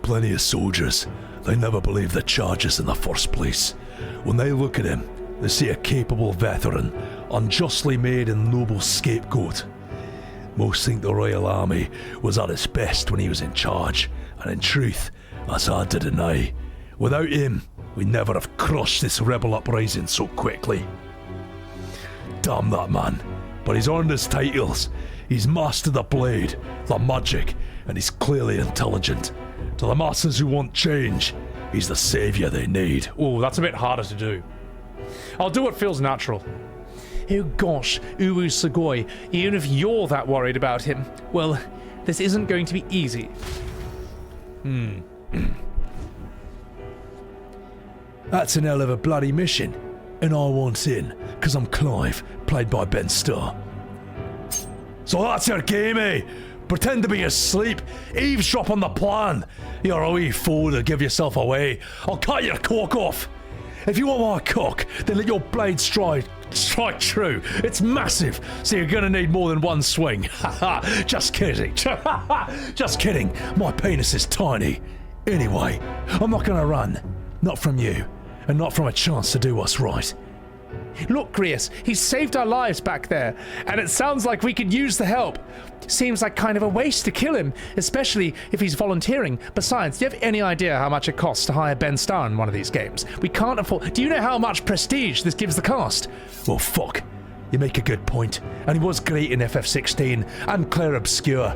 plenty of soldiers. They never believe the charges in the first place. When they look at him, they see a capable veteran, unjustly made and noble scapegoat. Most think the Royal Army was at its best when he was in charge, and in truth, that's hard to deny. Without him, we never have crushed this rebel uprising so quickly. Damn that man, but he's earned his titles. He's mastered the blade, the magic, and he's clearly intelligent. To the masses who want change, he's the saviour they need. Oh, that's a bit harder to do. I'll do what feels natural. Oh gosh, Uwu Sugoi, even if you're that worried about him, well, this isn't going to be easy. That's an hell of a bloody mission, and I want in, because I'm Clive, played by Ben Starr. So that's your game, eh? Pretend to be asleep, eavesdrop on the plan. You're a wee fool to give yourself away. I'll cut your cock off. If you want my cock, then let your blade strike true. It's massive, so you're gonna need more than one swing. Haha, just kidding. Just kidding. My penis is tiny. Anyway, I'm not gonna run. Not from you, and not from a chance to do what's right. Look, Grius, he saved our lives back there, and it sounds like we could use the help. Seems like kind of a waste to kill him, especially if he's volunteering. Besides, do you have any idea how much it costs to hire Ben Starr in one of these games? We can't afford... Do you know how much prestige this gives the cast? Well, fuck. You make a good point, and he was great in FF16 and Claire Obscure.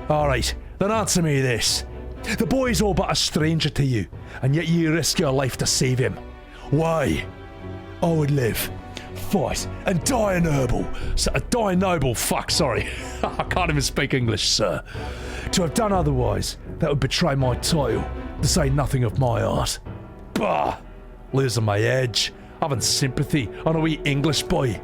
Alright, then answer me this. The boy's all but a stranger to you, and yet you risk your life to save him. Why? I would live, fight, and die a noble. Sorry. I can't even speak English, sir. To have done otherwise, that would betray my title, to say nothing of my art. Bah! Losing my edge, having sympathy on a wee English boy.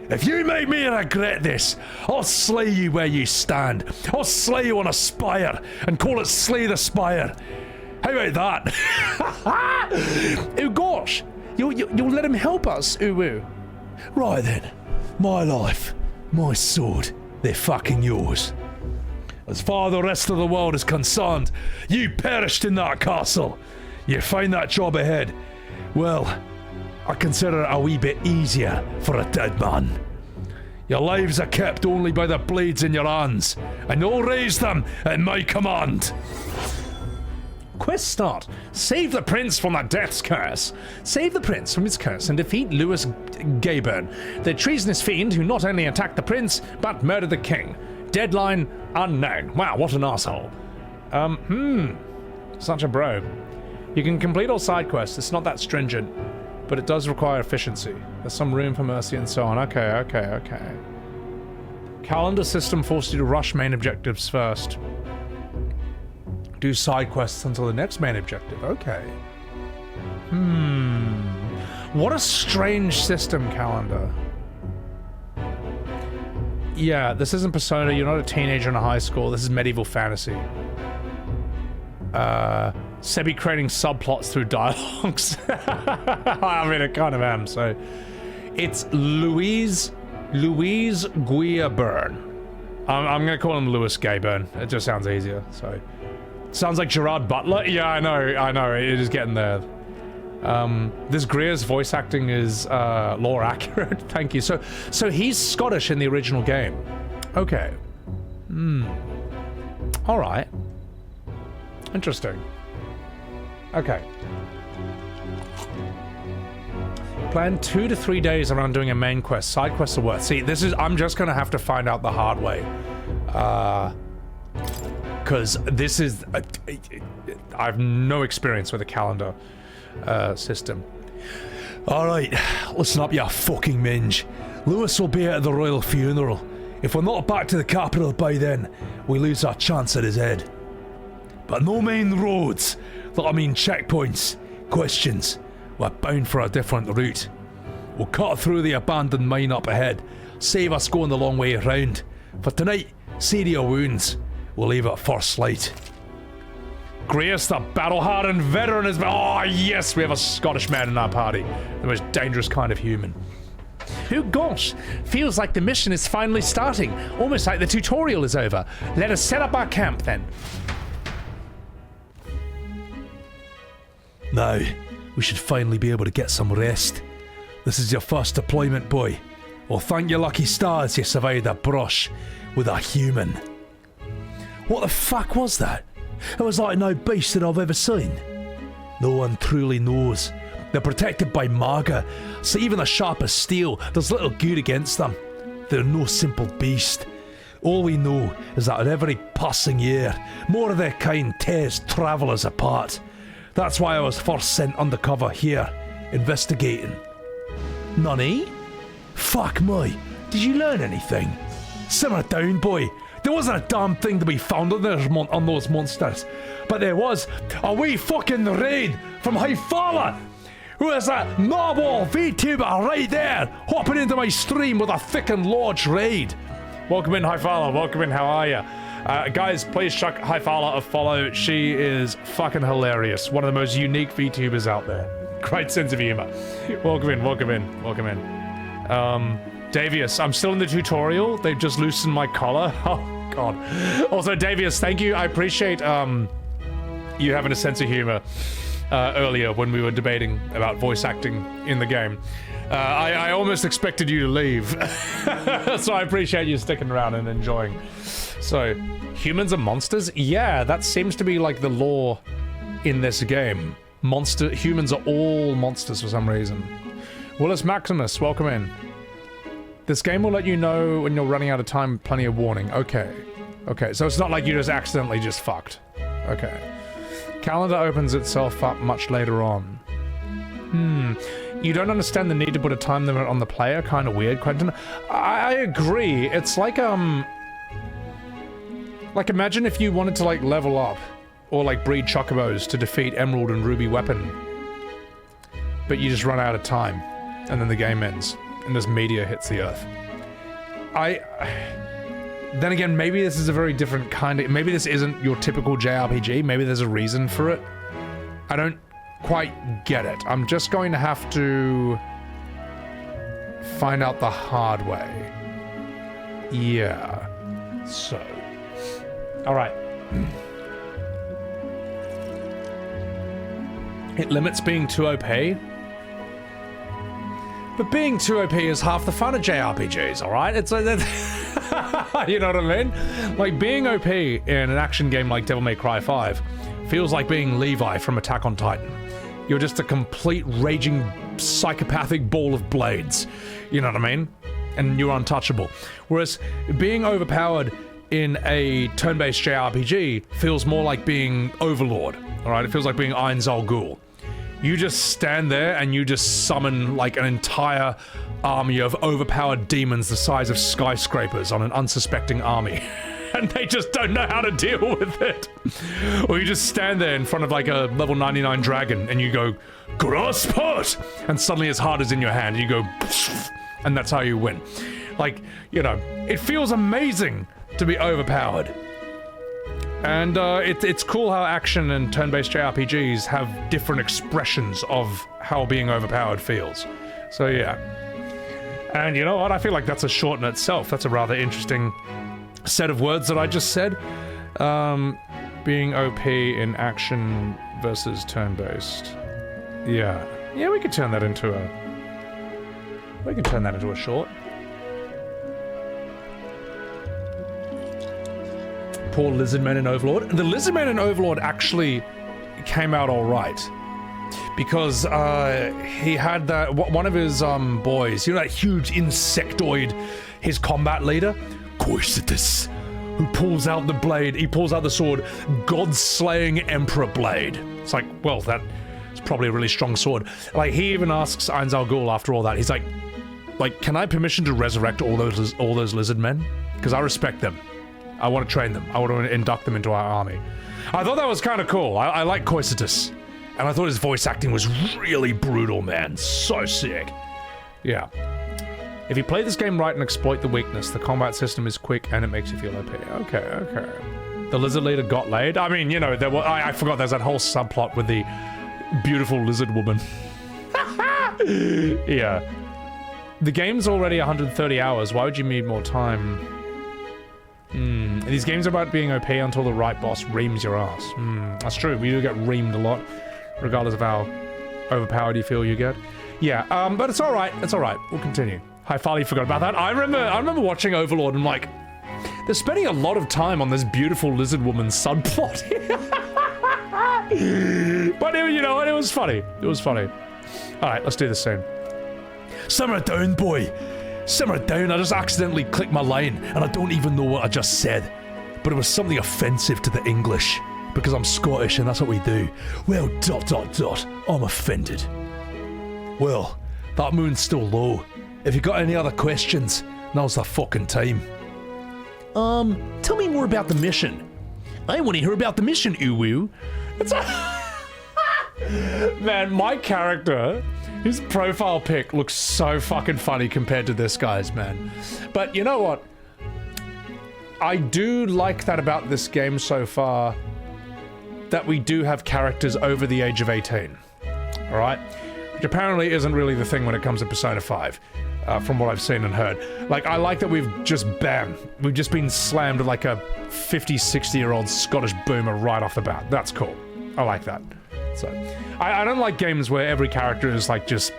If you make me regret this, I'll slay you where you stand. I'll slay you on a spire, and call it Slay the Spire. How about that? Oh gosh! You'll let him help us, Uwu. Right then. My life, my sword, they're fucking yours. As far as the rest of the world is concerned, you perished in that castle. You find that job ahead. Well, I consider it a wee bit easier for a dead man. Your lives are kept only by the blades in your hands, and you'll raise them at my command. Quest start. Save the prince from the death's curse. Save the prince from his curse and defeat Lewis Gayburn, the treasonous fiend who not only attacked the prince, but murdered the king. Deadline unknown. Wow, what an asshole. Such a bro. You can complete all side quests. It's not that stringent, but it does require efficiency. There's some room for mercy and so on. Okay. Calendar system forced you to rush main objectives first. Do side quests until the next main objective. Okay. What a strange system, Calendar. Yeah, this isn't Persona. You're not a teenager in a high school. This is medieval fantasy. Sebby creating subplots through dialogues. I mean, I kind of am, so. It's Louise Gayburn. I'm going to call him Lewis Gayburn. It just sounds easier, so. Sounds like Gerard Butler? Yeah, I know, it is getting there. This Grius voice acting is lore accurate, thank you. So he's Scottish in the original game. Okay. Alright. Interesting. Okay. Plan 2 to 3 days around doing a main quest. Side quests are worth. See, I'm just gonna have to find out the hard way. Because this is... I have no experience with a calendar system. Alright, listen up, you fucking minge. Lewis will be at the royal funeral. If we're not back to the capital by then, we lose our chance at his head. But no main roads. I mean checkpoints, questions. We're bound for a different route. We'll cut through the abandoned mine up ahead. Save us going the long way around. For tonight, see to your wounds. We'll leave at first light. Grius, the battle-hardened veteran, is... Oh, yes, we have a Scottish man in our party. The most dangerous kind of human. Oh gosh, feels like the mission is finally starting. Almost like the tutorial is over. Let us set up our camp then. Now, we should finally be able to get some rest. This is your first deployment, boy. Well, thank your lucky stars you survived a brush with a human. What the fuck was that? It was like no beast that I've ever seen. No one truly knows. They're protected by Maga, so even the sharpest steel does little good against them. They're no simple beast. All we know is that at every passing year, more of their kind tears travellers apart. That's why I was first sent undercover here, investigating. Nonny? Fuck me, did you learn anything? Simmer down, boy. There wasn't a damn thing to be found on those monsters. But there was a wee fucking raid from Hyphala, who is a narwhal VTuber right there, hopping into my stream with a thick and large raid. Welcome in, Hyphala. Welcome in. How are ya? Guys, please chuck Hyphala a follow. She is fucking hilarious. One of the most unique VTubers out there. Great sense of humor. Welcome in. Welcome in. Welcome in. Davius, I'm still in the tutorial. They've just loosened my collar. Oh, God. Also, Davius, thank you. I appreciate you having a sense of humor earlier when we were debating about voice acting in the game. I almost expected you to leave. So I appreciate you sticking around and enjoying. So, humans are monsters? Yeah, that seems to be like the law in this game. Humans are all monsters for some reason. Willis Maximus, welcome in. This game will let you know when you're running out of time, plenty of warning. Okay. Okay, so it's not like you just accidentally just fucked. Okay. Calendar opens itself up much later on. You don't understand the need to put a time limit on the player? Kind of weird, Quentin. I agree. It's like imagine if you wanted to, like, level up or, like, breed chocobos to defeat Emerald and Ruby Weapon. But you just run out of time, and then the game ends, and this meteor hits the Earth. Then again, maybe this is a very different kind of... Maybe this isn't your typical JRPG. Maybe there's a reason for it. I don't quite get it. I'm just going to have to find out the hard way. Yeah. So. Alright. It limits being too OP. But being too OP is half the fun of JRPGs, alright? It's like that. You know what I mean? Like, being OP in an action game like Devil May Cry 5 feels like being Levi from Attack on Titan. You're just a complete raging psychopathic ball of blades. You know what I mean? And you're untouchable. Whereas being overpowered in a turn-based JRPG feels more like being Overlord. Alright? It feels like being Iron Zal Ghul. You just stand there and you just summon like an entire army of overpowered demons the size of skyscrapers on an unsuspecting army. And they just don't know how to deal with it. Or you just stand there in front of like a level 99 dragon and you go, grasp it! And suddenly his heart is in your hand and you go, and that's how you win. Like, you know, it feels amazing to be overpowered. And it's cool how action and turn-based JRPGs have different expressions of how being overpowered feels. So yeah. And you know what? I feel like that's a short in itself. That's a rather interesting set of words that I just said. Being OP in action versus turn-based. Yeah. Yeah, we could turn that into a short. Poor Lizardman in Overlord. The Lizardman in Overlord actually came out alright. Because he had that, one of his boys, you know that huge insectoid, his combat leader? Coicetus, who pulls out the blade, he pulls out the sword, God-slaying Emperor Blade. It's like, well, that is probably a really strong sword. Like, he even asks Iron Zal Ghul after all that, he's like, can I have permission to resurrect all those lizard men? Because I respect them. I want to train them. I want to induct them into our army. I thought that was kind of cool. I like Coicetus. And I thought his voice acting was really brutal, man. So sick. Yeah. If you play this game right and exploit the weakness, the combat system is quick and it makes you feel OP. Okay, okay. The lizard leader got laid? I mean, you know, there was, I forgot there's that whole subplot with the beautiful lizard woman. Yeah. The game's already 130 hours. Why would you need more time? These games are about being OP until the right boss reams your ass. That's true. We do get reamed a lot. regardless of how overpowered you feel you get. Yeah, but it's alright, we'll continue. I finally forgot about that. I remember watching Overlord and like, they're spending a lot of time on this beautiful lizard woman subplot. But you know what, it was funny. It was funny. Alright, let's do this soon. Simmer down, boy. Simmer down, I just accidentally clicked my line and I don't even know what I just said. But it was something offensive to the English. Because I'm Scottish and that's what we do. Well, ... I'm offended. Well, that moon's still low. If you got any other questions, now's the fucking time. Tell me more about the mission. I want to hear about the mission, Uwu. Man, my character, his profile pic looks so fucking funny compared to this guy's, man. But you know what? I do like that about this game so far, that we do have characters over the age of 18. Alright? Which apparently isn't really the thing when it comes to Persona 5. From what I've seen and heard. Like, I like that we've just been slammed with like a 50, 60-year-old Scottish boomer right off the bat. That's cool. I like that. So, I don't like games where every character is like just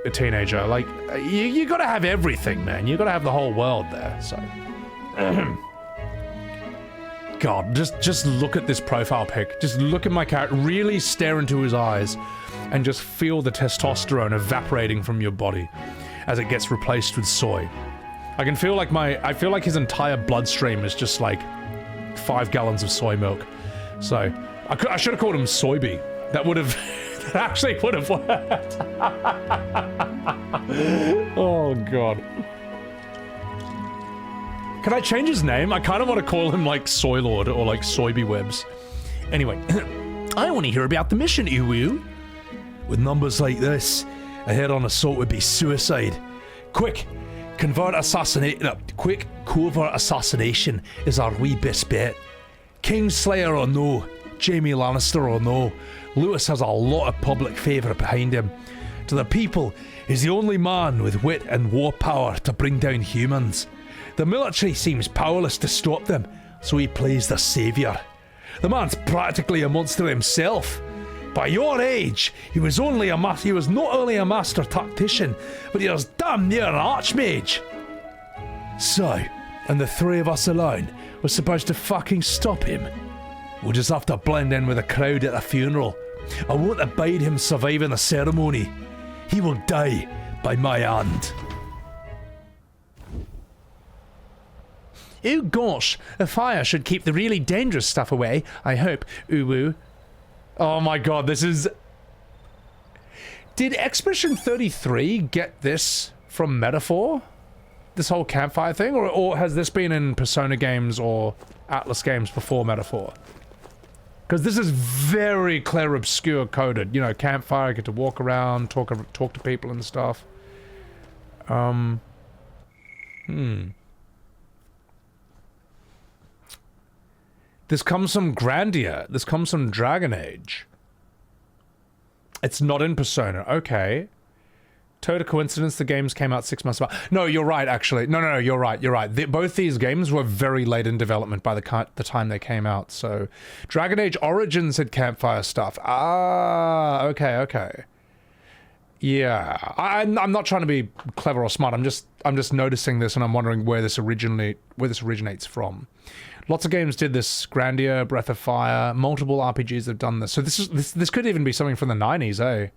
a teenager. Like, you gotta have everything, man. You gotta have the whole world there, so. God, just look at this profile pic. Just look at my character, really stare into his eyes, and just feel the testosterone evaporating from your body as it gets replaced with soy. I can feel like I feel like his entire bloodstream is just like 5 gallons of soy milk. So, I should have called him Soyby. That would have, that actually would have worked. Oh God. Can I change his name? I kind of want to call him like Soy Lord or like Sebbywebz. Anyway, I want to hear about the mission, Uwu. With numbers like this, a head-on assault would be suicide. Quick covert assassination is our wee best bet. Kingslayer or no, Jaime Lannister or no, Lewis has a lot of public favour behind him. To the people, he's the only man with wit and war power to bring down humans. The military seems powerless to stop them, so he plays the saviour. The man's practically a monster himself. By your age, he was not only a master tactician, but he was damn near an archmage. So, and the three of us alone were supposed to fucking stop him. We'll just have to blend in with the crowd at the funeral. I won't abide him surviving the ceremony. He will die by my hand. Oh gosh, a fire should keep the really dangerous stuff away, I hope, Uwu. Oh my god, this is... Did Expedition 33 get this from Metaphor? This whole campfire thing? Or has this been in Persona games or ATLUS games before Metaphor? Because this is very Claire Obscure coded. You know, campfire, get to walk around, talk to people and stuff. This comes from Grandia. This comes from Dragon Age. It's not in Persona. Okay. Total coincidence the games came out 6 months apart. No, you're right, actually. No, you're right. Both these games were very late in development by the time they came out, so... Dragon Age Origins had campfire stuff. Ah, okay. Yeah. I'm not trying to be clever or smart. I'm just noticing this and I'm wondering where this originates from. Lots of games did this. Grandia, Breath of Fire, multiple RPGs have done this. So this could even be something from the 90s, eh?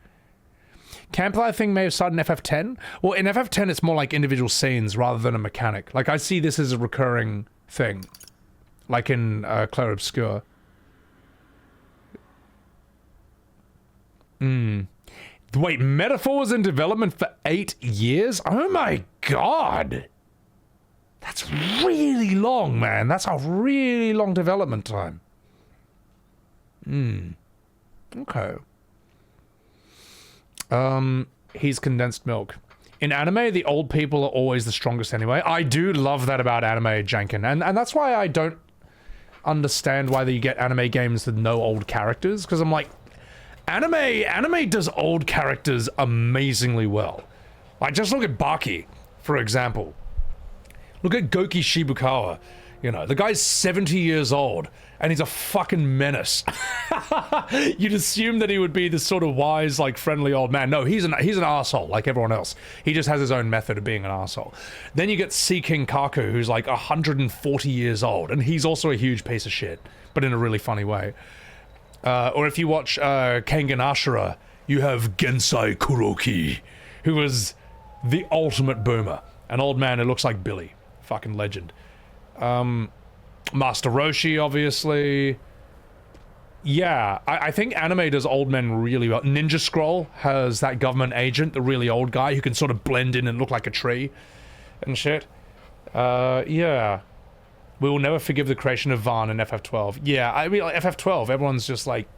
Campfire thing may have started in FF10. Well, in FF10 it's more like individual scenes rather than a mechanic. Like, I see this as a recurring thing. Like in Claire Obscure. Wait, Metaphor was in development for 8 years? Oh my god! That's really long, man. That's a really long development time. Okay. He's condensed milk. In anime, the old people are always the strongest anyway. I do love that about anime, Jankin. And that's why I don't understand why you get anime games with no old characters. Because I'm like, anime does old characters amazingly well. Like, just look at Baki, for example. Look at Goki Shibukawa. You know, the guy's 70 years old, and he's a fucking menace. You'd assume that he would be this sort of wise, like, friendly old man. No, he's an arsehole, like everyone else. He just has his own method of being an arsehole. Then you get Sea King Kaku, who's like 140 years old, and he's also a huge piece of shit, but in a really funny way. Or if you watch Kengan Ashura, you have Gensai Kuroki, who was the ultimate boomer. An old man who looks like Billy. Fucking legend. Master Roshi, obviously. Yeah, I think anime does old men really well. Ninja Scroll has that government agent, the really old guy who can sort of blend in and look like a tree and shit. Yeah. We will never forgive the creation of Vaan in FF12. Yeah, I mean, like, FF12, everyone's just like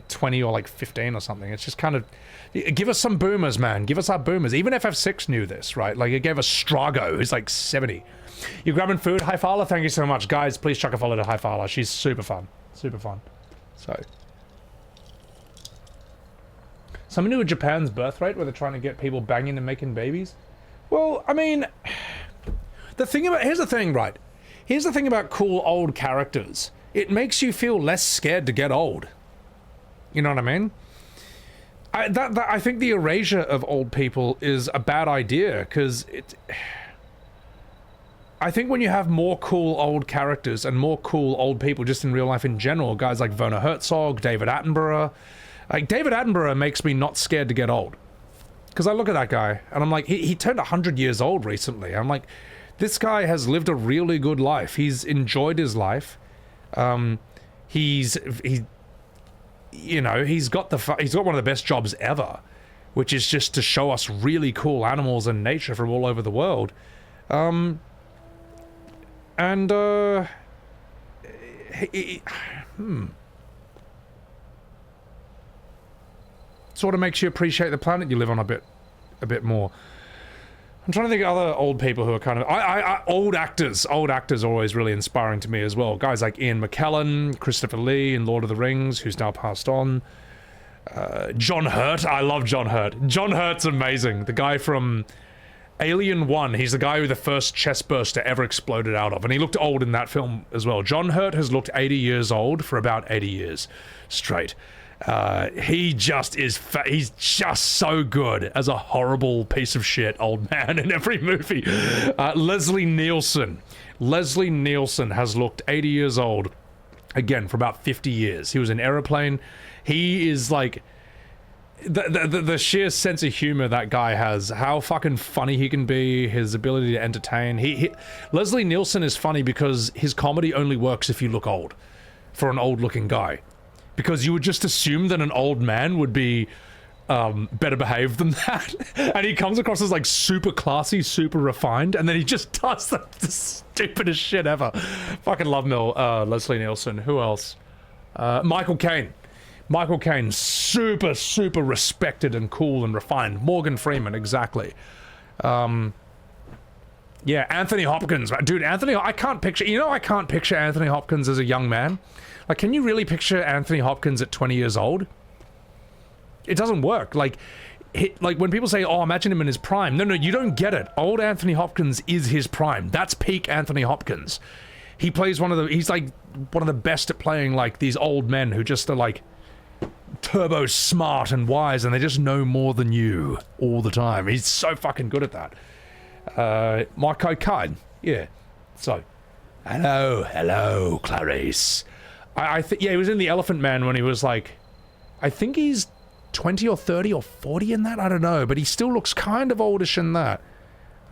20 or like 15 or something. It's just kind of... Give us some boomers, man. Give us our boomers. Even FF6 knew this, right? Like, it gave us Strago, who's like 70. You're grabbing food? Hyphala, thank you so much. Guys, please chuck a follow to Hyphala. She's super fun. Super fun. So. Something to do with Japan's birth rate, where they're trying to get people banging and making babies? Well, I mean... The thing about... Here's the thing, right? Here's the thing about cool old characters. It makes you feel less scared to get old. You know what I mean? I think the erasure of old people is a bad idea, because it... I think when you have more cool old characters and more cool old people just in real life in general, guys like Werner Herzog, David Attenborough... Like, David Attenborough makes me not scared to get old. Because I look at that guy, and I'm like, he turned 100 years old recently. I'm like, this guy has lived a really good life. He's enjoyed his life. He's got one of the best jobs ever, which is just to show us really cool animals and nature from all over the world. Sort of makes you appreciate the planet you live on a bit more. I'm trying to think of other old people who are kind of... old actors. Old actors are always really inspiring to me as well. Guys like Ian McKellen, Christopher Lee in Lord of the Rings, who's now passed on. John Hurt. I love John Hurt. John Hurt's amazing. The guy from Alien 1. He's the guy who the first chest burster ever exploded out of. And he looked old in that film as well. John Hurt has looked 80 years old for about 80 years straight. He just is he's just so good as a horrible piece of shit old man in every movie. Leslie Nielsen has looked 80 years old again for about 50 years. He was in Aeroplane. He is like the sheer sense of humor that guy has, how fucking funny he can be, his ability to entertain. Leslie Nielsen is funny because his comedy only works if you look old, for an old looking guy. Because you would just assume that an old man would be better behaved than that. And he comes across as like super classy, super refined, and then he just does the stupidest shit ever. Fucking love Leslie Nielsen. Who else? Michael Caine. Michael Caine, super, super respected and cool and refined. Morgan Freeman, exactly. Yeah, Anthony Hopkins. Dude, I can't picture Anthony Hopkins as a young man. Like, can you really picture Anthony Hopkins at 20 years old? It doesn't work. Like when people say, oh, imagine him in his prime. No, you don't get it. Old Anthony Hopkins is his prime. That's peak Anthony Hopkins. He's like one of the best at playing like these old men who just are like turbo smart and wise, and they just know more than you all the time. He's so fucking good at that. Marco Kine. Yeah. So, hello, Clarice. I think, yeah, he was in The Elephant Man when he was like, I think he's 20 or 30 or 40 in that, I don't know, but he still looks kind of oldish in that.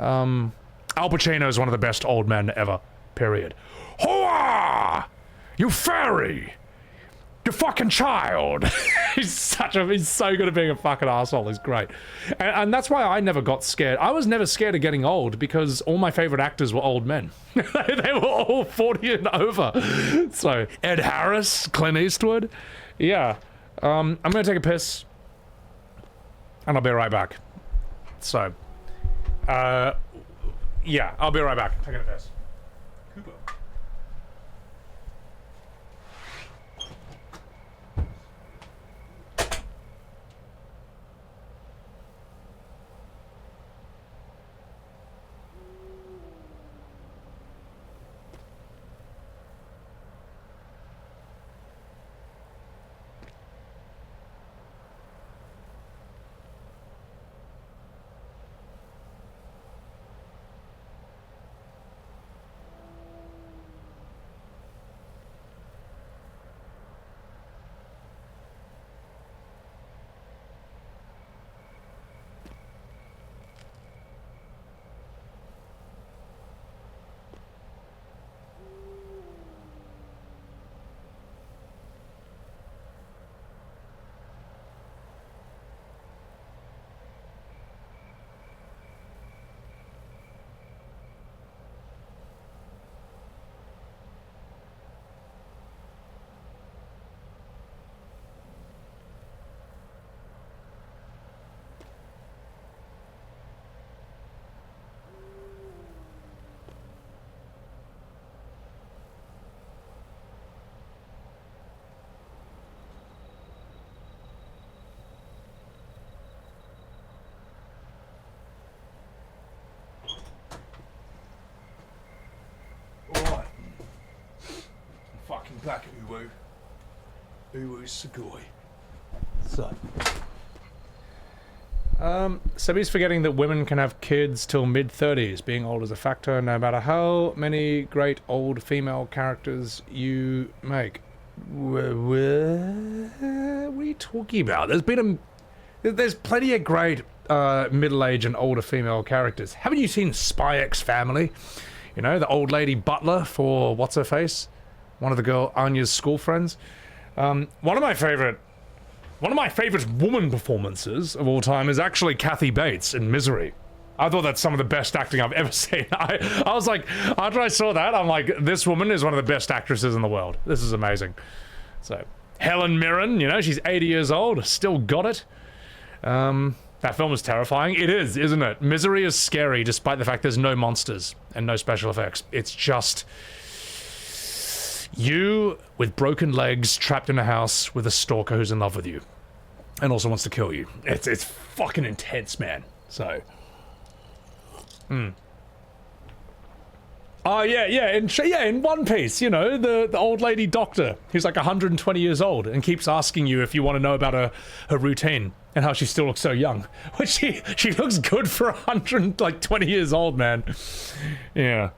Al Pacino is one of the best old men ever, period. Hoa! You fairy! You fucking child! He's so good at being a fucking asshole. He's great. And that's why I never got scared. I was never scared of getting old because all my favorite actors were old men. They were all 40 and over. So, Ed Harris, Clint Eastwood. Yeah. I'm gonna take a piss. And I'll be right back. So, yeah, I'll be right back. Taking a piss. back at Uwu. Uwu Sugoi. So. Sebby's forgetting that women can have kids till mid-30s. Being old is a factor, no matter how many great old female characters you make. What are you talking about? There's plenty of great middle-aged and older female characters. Haven't you seen Spy X Family? You know, the old lady butler for what's-her-face? One of the girl Anya's school friends. One of my favorite woman performances of all time is actually Kathy Bates in Misery. I thought that's some of the best acting I've ever seen. I was like, after I saw that, I'm like, this woman is one of the best actresses in the world. This is amazing. So, Helen Mirren, you know, she's 80 years old, still got it. That film is terrifying. It is, isn't it? Misery is scary despite the fact there's no monsters and no special effects. It's just you with broken legs trapped in a house with a stalker who's in love with you and also wants to kill you. It's fucking intense, man. So, oh yeah, in One Piece, you know, the old lady doctor who's like 120 years old and keeps asking you if you want to know about her routine and how she still looks so young. Which she looks good for 120 years old, man. Yeah.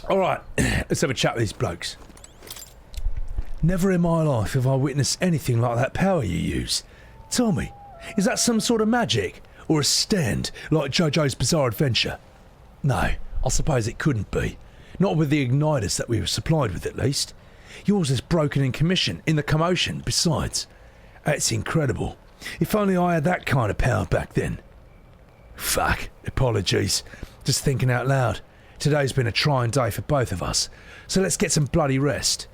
Alright, let's have a chat with these blokes. Never in my life have I witnessed anything like that power you use. Tell me, is that some sort of magic? Or a stand, like JoJo's Bizarre Adventure? No, I suppose it couldn't be. Not with the igniters that we were supplied with, at least. Yours is broken in the commotion, besides. That's incredible. If only I had that kind of power back then. Fuck, apologies. Just thinking out loud. Today's been a trying day for both of us, so let's get some bloody rest.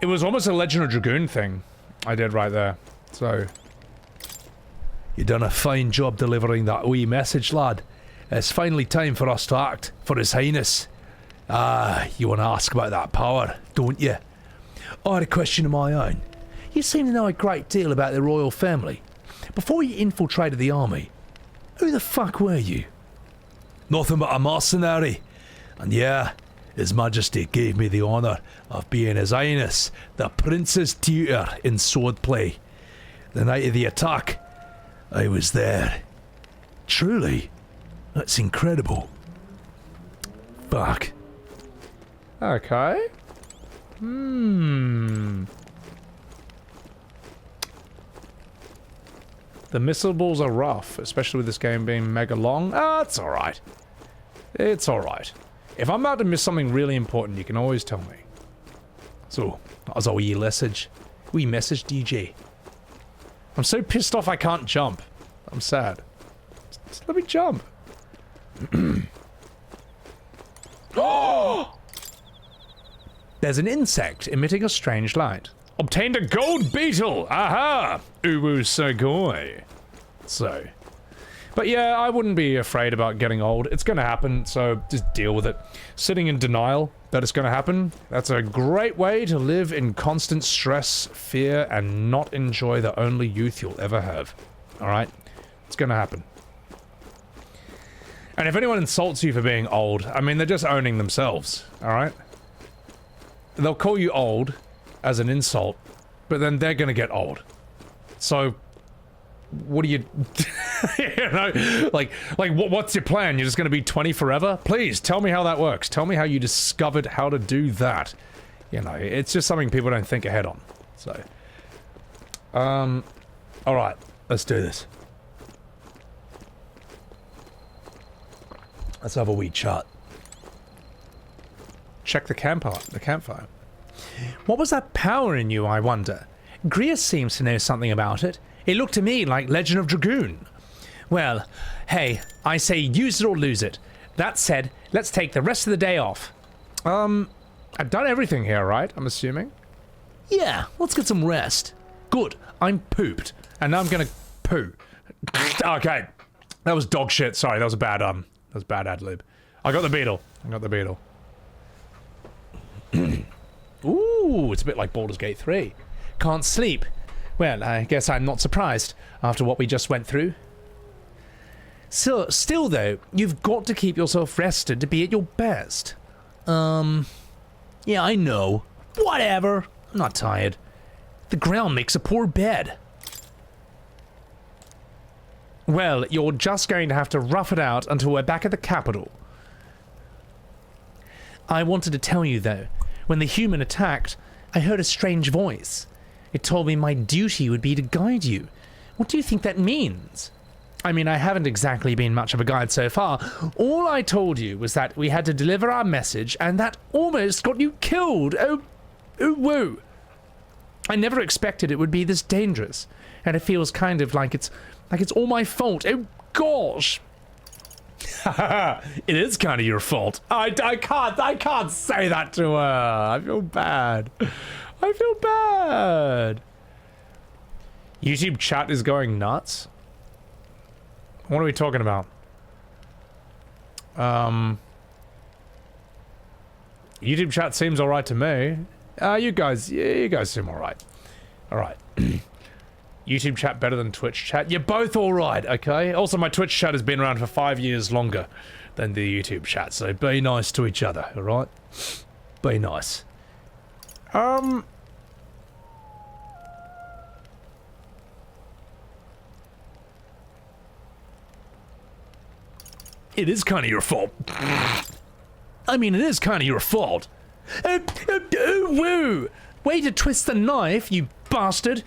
It was almost a Legend of Dragoon thing I did right there, so... You done a fine job delivering that wee message, lad. It's finally time for us to act for His Highness. Ah, you want to ask about that power, don't you? I had a question of my own. You seem to know a great deal about the royal family. Before you infiltrated the army, who the fuck were you? Nothing but a mercenary. And yeah, His Majesty gave me the honour of being His Highness, the Prince's tutor in swordplay. The night of the attack, I was there. Truly, that's incredible. Fuck. Okay. The missile balls are rough, especially with this game being mega long. Ah, it's alright. It's alright. If I'm about to miss something really important, you can always tell me. So, that was a wee message. Wee message, DJ. I'm so pissed off I can't jump. I'm sad. Just let me jump. Oh! There's an insect emitting a strange light. Obtained a gold beetle! Aha! Uwu Sugoi. So. But yeah, I wouldn't be afraid about getting old. It's gonna happen, so just deal with it. Sitting in denial that it's gonna happen, that's a great way to live in constant stress, fear, and not enjoy the only youth you'll ever have. Alright? It's gonna happen. And if anyone insults you for being old, I mean, they're just owning themselves, alright? They'll call you old as an insult, but then they're gonna get old. So, what do you... you know, like what's your plan? You're just gonna be 20 forever? Please, tell me how that works. Tell me how you discovered how to do that. You know, it's just something people don't think ahead on. So, alright, let's do this. Let's have a wee chat. Check the campfire. What was that power in you, I wonder? Grius seems to know something about it. It looked to me like Legend of Dragoon. Well, hey, I say use it or lose it. That said, let's take the rest of the day off. I've done everything here, right? I'm assuming? Yeah, let's get some rest. Good, I'm pooped. And now I'm gonna poo. Okay, that was dog shit. Sorry, that was a bad, ad-lib. I got the beetle. Ooh, it's a bit like Baldur's Gate 3. Can't sleep. Well, I guess I'm not surprised after what we just went through. So, still though, you've got to keep yourself rested to be at your best. Yeah, I know. Whatever. I'm not tired. The ground makes a poor bed. Well, you're just going to have to rough it out until we're back at the capital. I wanted to tell you though, when the human attacked, I heard a strange voice. It told me my duty would be to guide you. What do you think that means? I mean, I haven't exactly been much of a guide so far. All I told you was that we had to deliver our message, and that almost got you killed. Oh, whoa. I never expected it would be this dangerous, and it feels kind of like it's all my fault. Oh, gosh. It is kind of your fault. I can't say that to her. I feel bad. I feel bad. YouTube chat is going nuts. What are we talking about? YouTube chat seems alright to me. You guys seem alright. Alright. YouTube chat better than Twitch chat. You're both alright, okay? Also, my Twitch chat has been around for 5 years longer than the YouTube chat, so be nice to each other, alright? Be nice. It is kind of your fault. I mean, it is kind of your fault. Woo! Way to twist the knife, you bastard.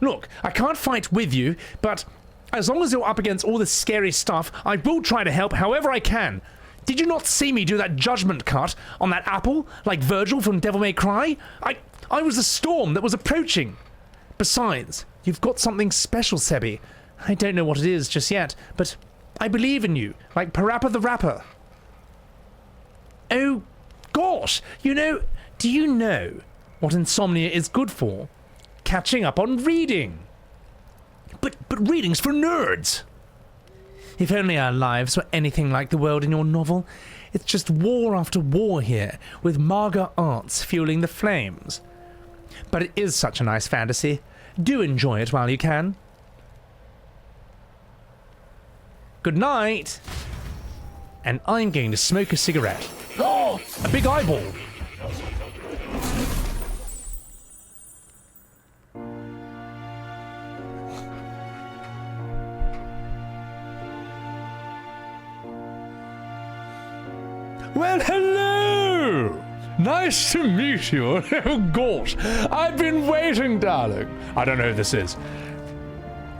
Look, I can't fight with you, but as long as you're up against all this scary stuff, I will try to help however I can. Did you not see me do that judgment cut on that apple, like Virgil from Devil May Cry? I was a storm that was approaching. Besides, you've got something special, Sebby. I don't know what it is just yet, but I believe in you, like Parappa the Rapper. Oh, gosh, do you know what insomnia is good for? Catching up on reading. But reading's for nerds. If only our lives were anything like the world in your novel. It's just war after war here, with maga arts fueling the flames. But it is such a nice fantasy. Do enjoy it while you can. Good night. And I'm going to smoke a cigarette. Oh, a big eyeball. Well, hello! Nice to meet you. Oh, gosh. I've been waiting, darling. I don't know who this is.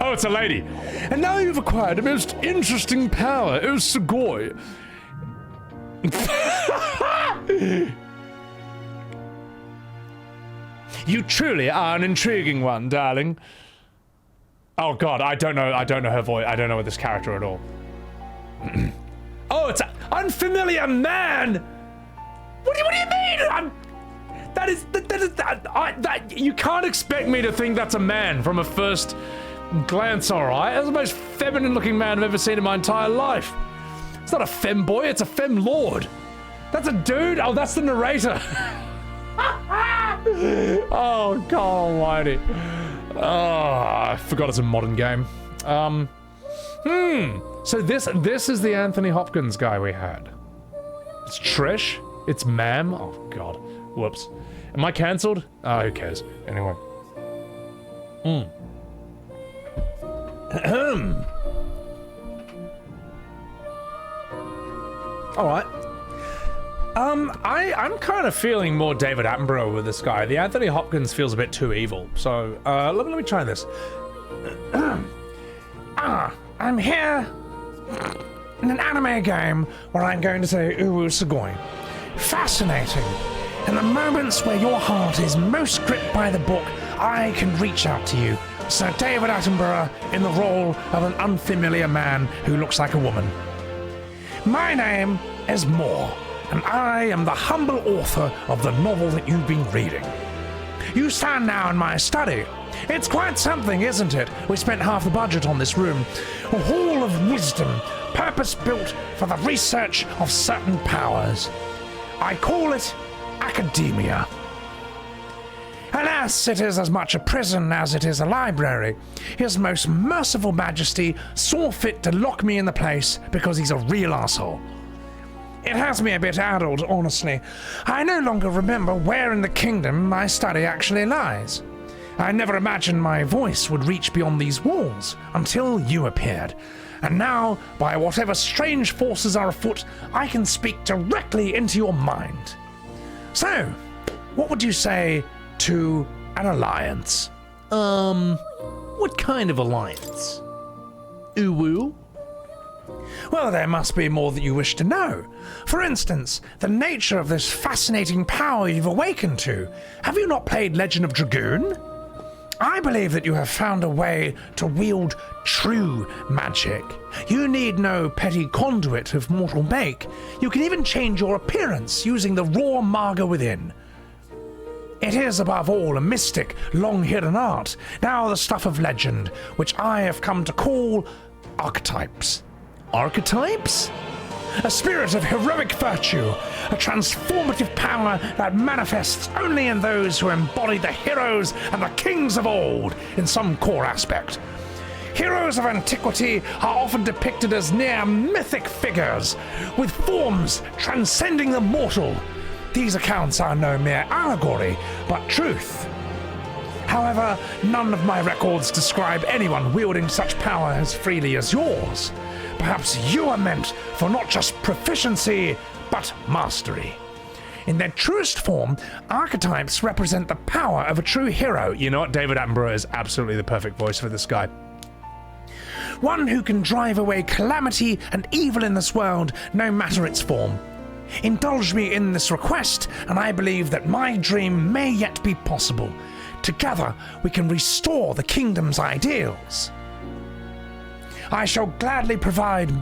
Oh, it's a lady. And now you've acquired a most interesting power. Oh, Sugoi. You truly are an intriguing one, darling. Oh, God, I don't know her voice. I don't know this character at all. Oh, it's an unfamiliar man! What do you mean? You can't expect me to think that's a man from a first glance, alright? That's the most feminine looking man I've ever seen in my entire life. It's not a femboy, it's a femlord. That's a dude? Oh, that's the narrator. Oh, God almighty. Oh, I forgot it's a modern game. So this is the Anthony Hopkins guy we had. It's Trish. It's Ma'am. Oh, God. Whoops. Am I cancelled? Oh, who cares? Anyway. Alright. I'm kind of feeling more David Attenborough with this guy. The Anthony Hopkins feels a bit too evil. So, let me try this. I'm here in an anime game where I'm going to say Uwu Sugoi. Fascinating. In the moments where your heart is most gripped by the book, I can reach out to you. Sir David Attenborough in the role of an unfamiliar man who looks like a woman. My name is Moore, and I am the humble author of the novel that you've been reading. You stand now in my study. It's quite something, isn't it? We spent half the budget on this room. A hall of wisdom, purpose-built for the research of certain powers. I call it academia. And Yes, it is as much a prison as it is a library. His most merciful majesty saw fit to lock me in the place because he's a real asshole. It has me a bit addled, honestly. I no longer remember where in the kingdom my study actually lies. I never imagined my voice would reach beyond these walls until you appeared. And now, by whatever strange forces are afoot, I can speak directly into your mind. So, what would you say to an alliance? What kind of alliance? Uwu? Well, there must be more that you wish to know. For instance, the nature of this fascinating power you've awakened to. Have you not played Legend of Dragoon? I believe that you have found a way to wield true magic. You need no petty conduit of mortal make. You can even change your appearance using the raw maga within. It is, above all, a mystic, long-hidden art, now the stuff of legend, which I have come to call archetypes. Archetypes? A spirit of heroic virtue, a transformative power that manifests only in those who embody the heroes and the kings of old in some core aspect. Heroes of antiquity are often depicted as near mythic figures, with forms transcending the mortal. These accounts are no mere allegory, but truth. However, none of my records describe anyone wielding such power as freely as yours. Perhaps you are meant for not just proficiency, but mastery. In their truest form, archetypes represent the power of a true hero. You know what? David Attenborough is absolutely the perfect voice for this guy. One who can drive away calamity and evil in this world, no matter its form. Indulge me in this request, and I believe that my dream may yet be possible. Together, we can restore the kingdom's ideals. I shall gladly provide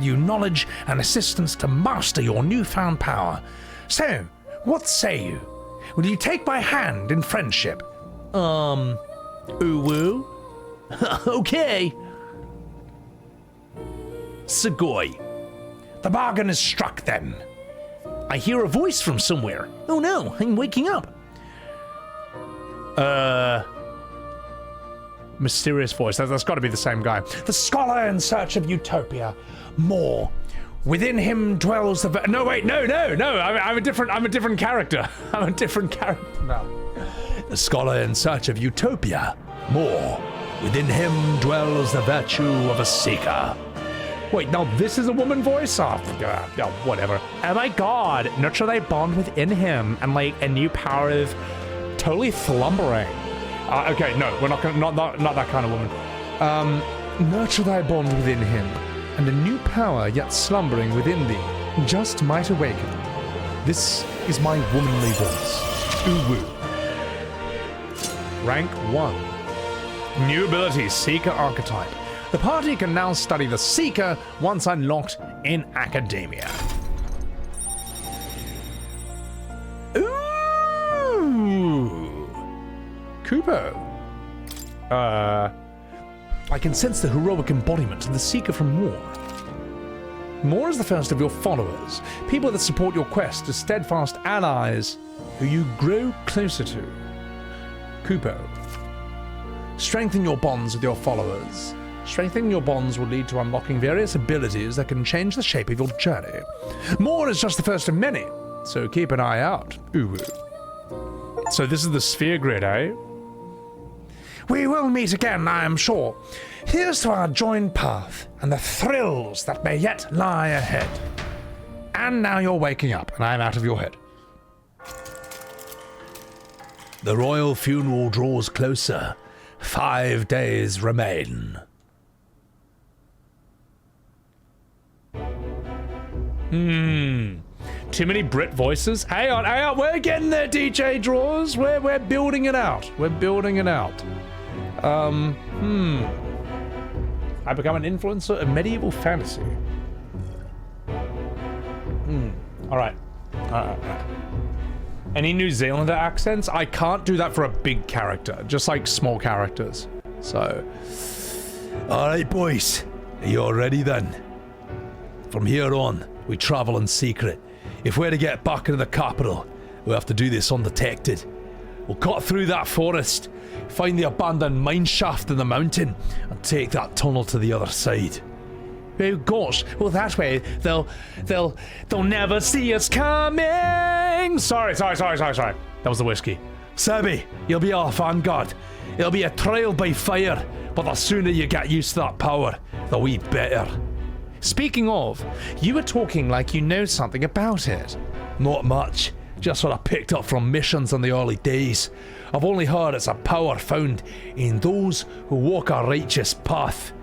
you knowledge and assistance to master your newfound power. So, what say you? Will you take my hand in friendship? Uwu? Okay. Sugoi. The bargain is struck then. I hear a voice from somewhere. Oh no, I'm waking up. Mysterious voice. That's got to be the same guy. The scholar in search of utopia. More. Within him dwells the... No, wait, no. I'm a different character. I'm a different character now. The scholar in search of utopia. More. Within him dwells the virtue of a seeker. Wait, now this is a woman voice? Oh, whatever. Oh my god. Nurture thy bond within him and like a new power of totally slumbering. Okay, no, we're not that kind of woman. Nurture thy bond within him, and a new power yet slumbering within thee just might awaken. This is my womanly voice. Uwu. Rank 1. New ability, Seeker Archetype. The party can now study the Seeker once unlocked in Academia. Kupo. I can sense the heroic embodiment of the Seeker from Moore. Moore is the first of your followers, people that support your quest as steadfast allies who you grow closer to. Kupo. Strengthen your bonds with your followers. Strengthening your bonds will lead to unlocking various abilities that can change the shape of your journey. Moore is just the first of many, so keep an eye out. Uwu. So this is the sphere grid, eh? We will meet again, I am sure. Here's to our joined path and the thrills that may yet lie ahead. And now you're waking up, and I'm out of your head. The royal funeral draws closer. 5 days remain. Too many Brit voices? Hang on, we're getting there, DJ Draws. We're building it out. We're building it out. I become an influencer of medieval fantasy. Alright. Any New Zealander accents? I can't do that for a big character, just like small characters. So. Alright, boys. Are you all ready then? From here on, we travel in secret. If we're to get back into the capital, we'll have to do this undetected. We'll cut through that forest, find the abandoned mine shaft in the mountain, and take that tunnel to the other side. Oh gosh, well that way they'll never see us coming. Sorry. That was the whiskey. Sebby, you'll be our vanguard. It'll be a trial by fire, but the sooner you get used to that power, the wee better. Speaking of, you were talking like you know something about it. Not much, just what I picked up from missions in the early days. I've only heard it's a power found in those who walk a righteous path.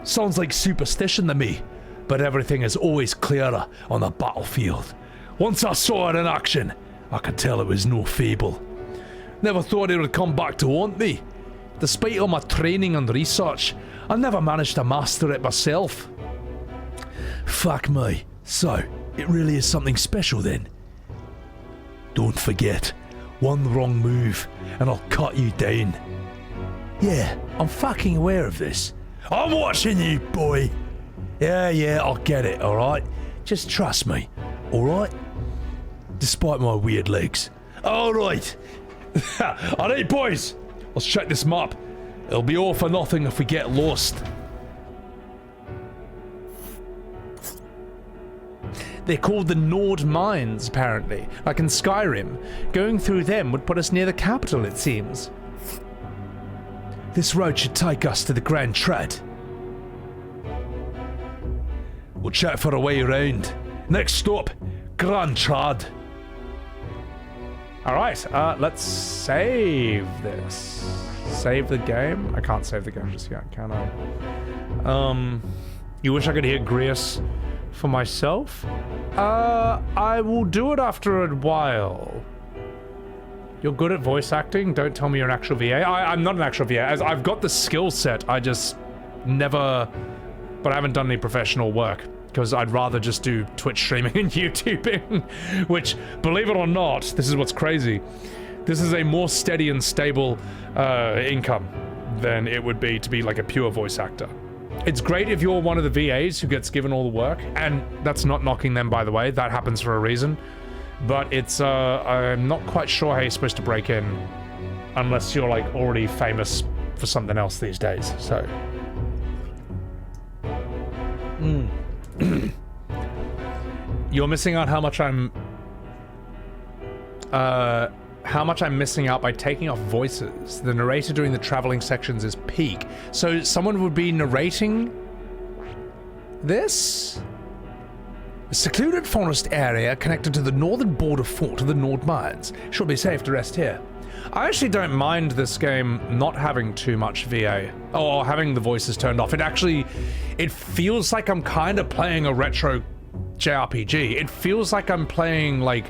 Sounds like superstition to me, but everything is always clearer on the battlefield. Once I saw it in action, I could tell it was no fable. Never thought it would come back to haunt me. Despite all my training and research, I never managed to master it myself. Fuck me. So, it really is something special then? Don't forget, one wrong move and I'll cut you down. Yeah, I'm fucking aware of this. I'm watching you, boy. Yeah, I'll get it, alright? Just trust me, alright? Despite my weird legs. Alright. Alright, boys. Let's check this map. It'll be all for nothing if we get lost. They're called the Nord Mines, apparently. Like in Skyrim. Going through them would put us near the capital, it seems. This road should take us to the Grand Tread. We'll check for a way around. Next stop, Grand Trad. Alright, let's save this. Save the game? I can't save the game just yet, can I? You wish I could hear Grius for myself? I will do it after a while. You're good at voice acting? Don't tell me you're an actual VA. I'm not an actual VA. As I've got the skill set, I just never... But I haven't done any professional work, because I'd rather just do Twitch streaming and YouTubing, which, believe it or not, this is what's crazy. This is a more steady and stable income than it would be to be like a pure voice actor. It's great if you're one of the VAs who gets given all the work, and that's not knocking them, by the way. That happens for a reason. But it's, I'm not quite sure how you're supposed to break in unless you're, like, already famous for something else these days, so. You're missing out how much I'm missing out by taking off voices. The narrator during the traveling sections is peak. So someone would be narrating this? A secluded forest area connected to the northern border fort of the Nord Mines. Should be safe to rest here. I actually don't mind this game not having too much VA, or having the voices turned off. It feels like I'm kind of playing a retro JRPG. It feels like I'm playing a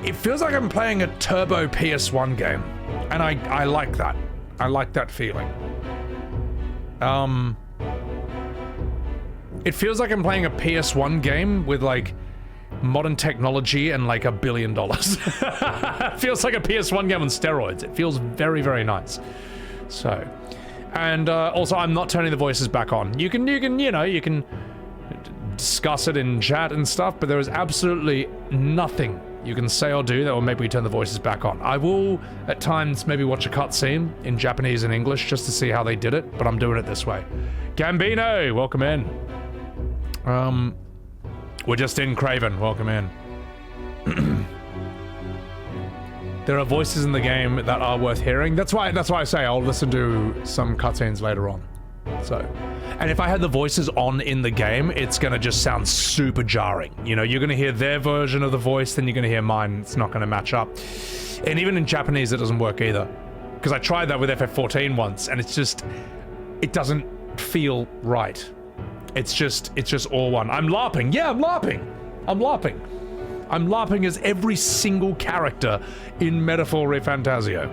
turbo PS1 game, and I like that. I like that feeling. It feels like I'm playing a PS1 game with, like, modern technology and, like, $1 billion. It feels like a PS1 game on steroids. It feels very, very nice. So, and also I'm not turning the voices back on. You can discuss it in chat and stuff, but there is absolutely nothing you can say or do that will make me turn the voices back on. I will, at times, maybe watch a cutscene in Japanese and English just to see how they did it, but I'm doing it this way. Gambino, welcome in. We're just in Craven, welcome in. There are voices in the game that are worth hearing. That's why I say I'll listen to some cutscenes later on. So, and if I had the voices on in the game, it's gonna just sound super jarring. You know, you're gonna hear their version of the voice, then you're gonna hear mine. It's not gonna match up. And even in Japanese, it doesn't work either. Because I tried that with FF14 once, and it's just, it doesn't feel right. It's just all one. I'm LARPing. Yeah, I'm LARPing. I'm LARPing as every single character in Metaphor ReFantazio.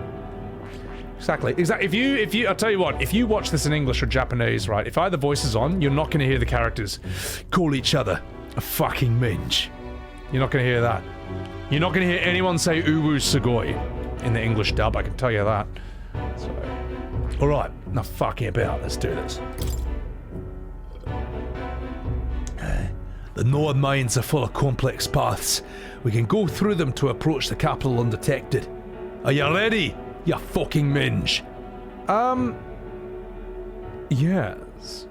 Exactly. If you, I'll tell you what, if you watch this in English or Japanese, right, if I had the voices on, you're not going to hear the characters call each other a fucking minge. You're not going to hear that. You're not going to hear anyone say uwu sugoi in the English dub, I can tell you that. So, alright, enough fucking about, let's do this. The Nord Mines are full of complex paths. We can go through them to approach the capital undetected. Are you ready, you fucking minge? Yes.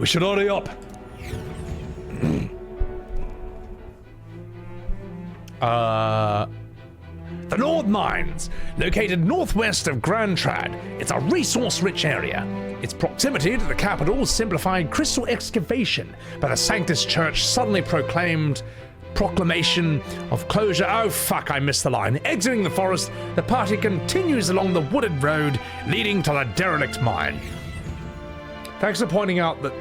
We should hurry up. The Nord Mines, located northwest of Grand Trad. It's a resource-rich area. Its proximity to the capital simplified crystal excavation by the Sanctus Church suddenly proclamation of closure. Oh fuck, I missed the line. Exiting the forest, the party continues along the wooded road leading to the derelict mine. Thanks for pointing out that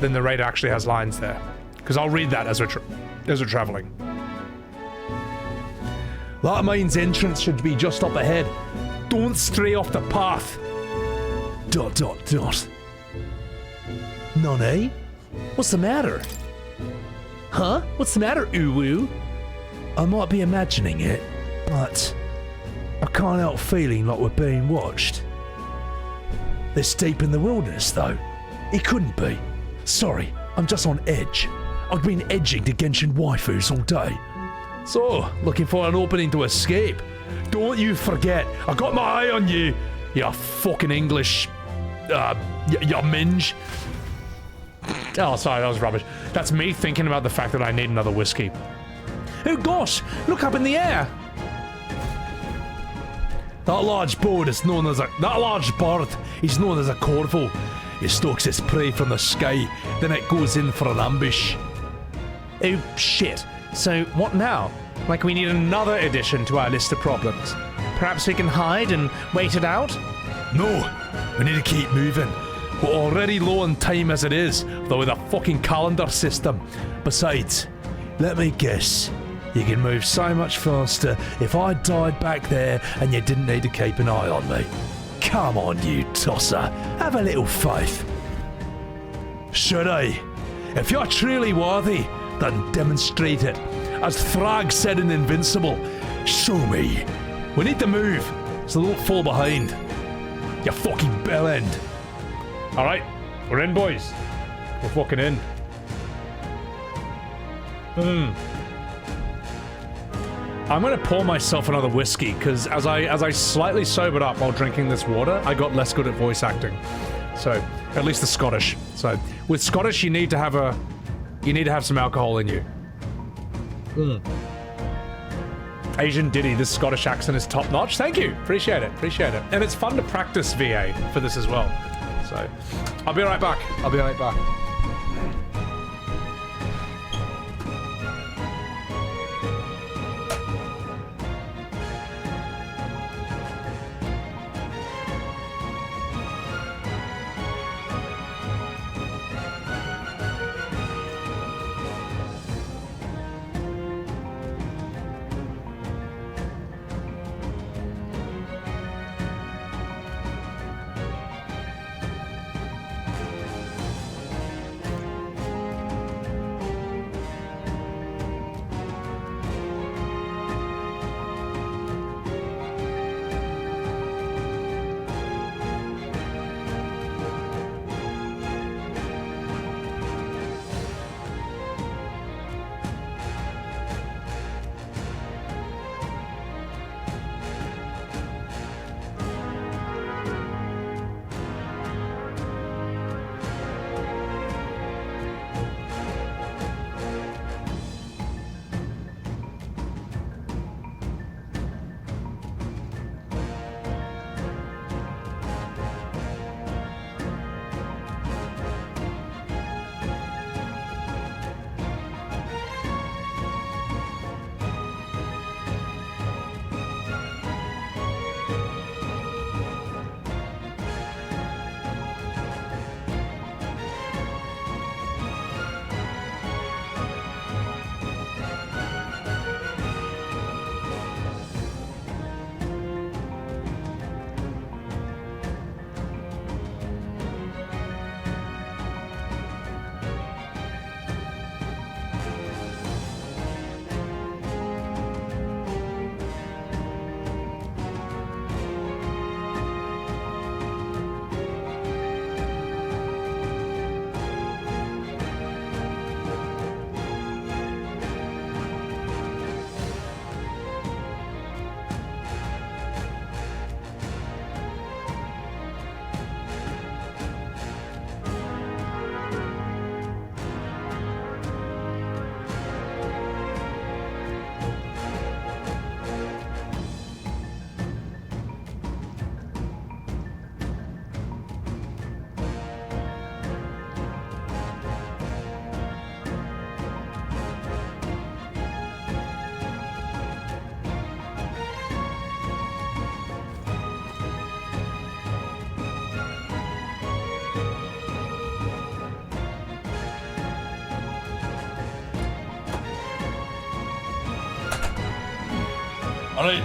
the narrator actually has lines there, because I'll read that as we're traveling. That mine's entrance should be just up ahead. Don't stray off the path. ... None, eh? What's the matter? Huh? What's the matter, Uwu? I might be imagining it, but I can't help feeling like we're being watched. This deep in the wilderness, though. It couldn't be. Sorry, I'm just on edge. I've been edging to Genshin waifus all day. So, looking for an opening to escape. Don't you forget, I got my eye on you, you fucking English, you minge. Oh, sorry, that was rubbish. That's me thinking about the fact that I need another whiskey. Oh gosh, look up in the air. That large bird is known as a corvo. It stalks its prey from the sky, then it goes in for an ambush. Oh shit. So what now? Like we need another addition to our list of problems. Perhaps we can hide and wait it out? No, we need to keep moving. We're already low on time as it is, though with a fucking calendar system. Besides, let me guess, you can move so much faster if I died back there and you didn't need to keep an eye on me. Come on, you tosser, have a little faith. Should I? If you're truly worthy, then demonstrate it. As Thrag said in Invincible, show me. We need to move, so don't fall behind. You fucking bellend. Alright, we're in, boys. We're fucking in. I'm gonna pour myself another whiskey, because as I slightly sobered up while drinking this water, I got less good at voice acting. So, at least the Scottish. So, with Scottish, you need to have some alcohol in you. Asian Diddy, this Scottish accent is top notch. Thank you. Appreciate it. And it's fun to practice VA for this as well. So, I'll be right back. Alright.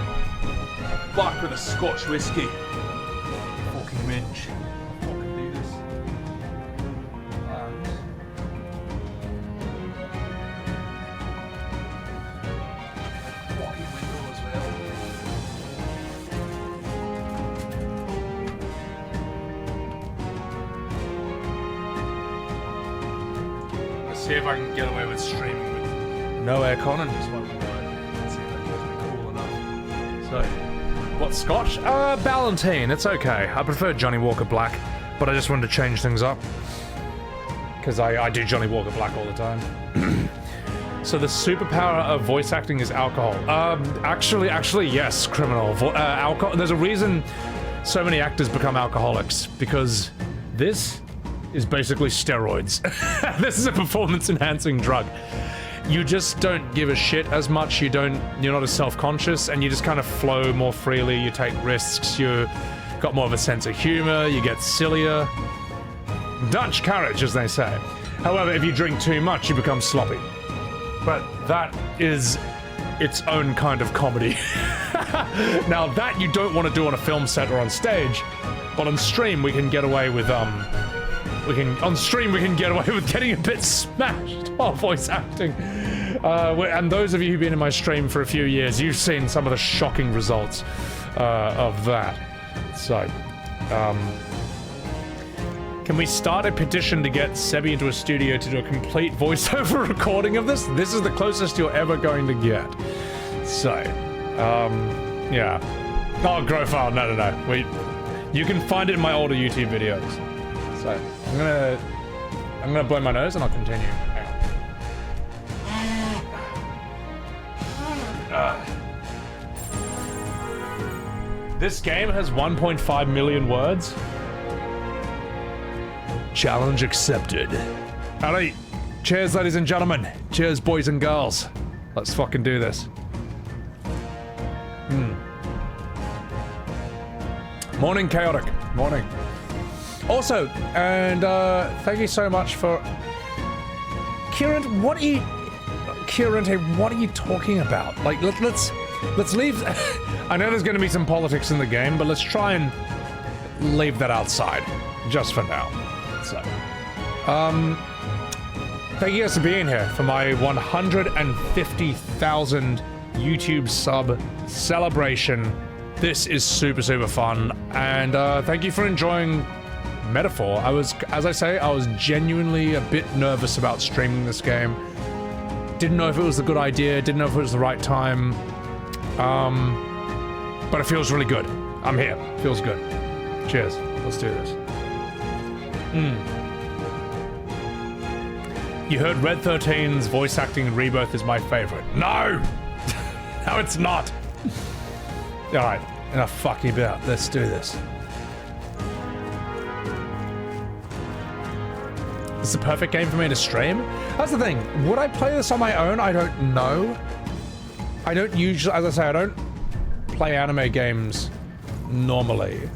Back with a Scotch whiskey. Fucking minge. Fucking do this. And... fucking window as well. Let's see if I can get away with streaming with no aircon and just one window. Let's see if that gives me cool enough. So, what Scotch? Ballantine. It's okay. I prefer Johnny Walker Black, but I just wanted to change things up because I do Johnny Walker Black all the time. So the superpower of voice acting is alcohol. Actually, yes, criminal. Alcohol. There's a reason so many actors become alcoholics because this is basically steroids. This is a performance-enhancing drug. You just don't give a shit as much, you're not as self-conscious, and you just kind of flow more freely, you take risks, you got more of a sense of humor, you get sillier. Dutch courage, as they say. However, if you drink too much, you become sloppy. But that is its own kind of comedy. Now that you don't want to do on a film set or on stage, but on stream we can get away with, on stream we can get away with getting a bit smashed while voice acting. And those of you who've been in my stream for a few years, you've seen some of the shocking results of that. So, can we start a petition to get Sebby into a studio to do a complete voiceover recording of this? This is the closest you're ever going to get. So, yeah. Oh, grow file, no. You can find it in my older YouTube videos. So, I'm gonna blow my nose and I'll continue. This game has 1.5 million words. Challenge accepted. Alright, cheers ladies and gentlemen. Cheers boys and girls. Let's fucking do this. Morning Chaotic. Morning. Also, and thank you so much for... Kieran, what are you talking about? Like, let's leave... I know there's going to be some politics in the game, but let's try and leave that outside. Just for now. So, thank you guys for being here for my 150,000 YouTube sub celebration. This is super, super fun, and thank you for enjoying Metaphor. As I say, I was genuinely a bit nervous about streaming this game. Didn't know if it was a good idea, didn't know if it was the right time, but it feels really good. I'm here. Feels good. Cheers. Let's do this. You heard Red 13's voice acting in Rebirth is my favorite. No! No, it's not. Alright, enough fucking about. Let's do this. It's the perfect game for me to stream. That's the thing. Would I play this on my own? I don't know. I don't usually, as I say, I don't play anime games normally.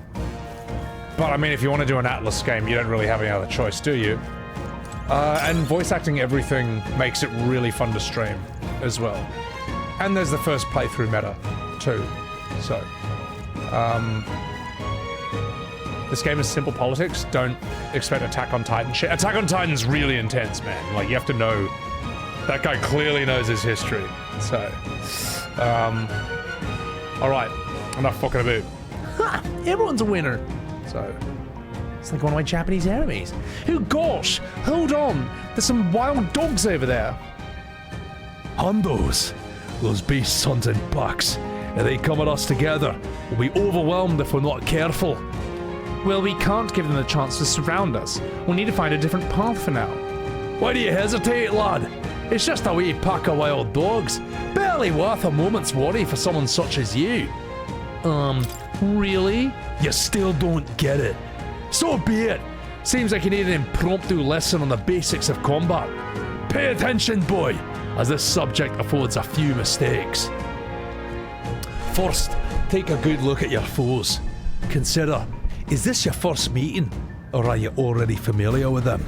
But I mean, if you want to do an ATLUS game, you don't really have any other choice, do you? And voice acting everything makes it really fun to stream as well. And there's the first playthrough meta, too. So, this game is simple politics. Don't expect Attack on Titan shit. Attack on Titan's really intense, man. Like, you have to know... That guy clearly knows his history. So, alright. Enough fucking about. Ha! Everyone's a winner! So, it's like one of my Japanese enemies. Oh gosh! Hold on! There's some wild dogs over there! Hundos! Those beasts hunting packs. If they come at us together, we'll be overwhelmed if we're not careful. Well, we can't give them the chance to surround us. We'll need to find a different path for now. Why do you hesitate, lad? It's just a wee pack of wild dogs. Barely worth a moment's worry for someone such as you. Really? You still don't get it. So be it. Seems like you need an impromptu lesson on the basics of combat. Pay attention, boy, as this subject affords a few mistakes. First, take a good look at your foes. Consider, is this your first meeting, or are you already familiar with them?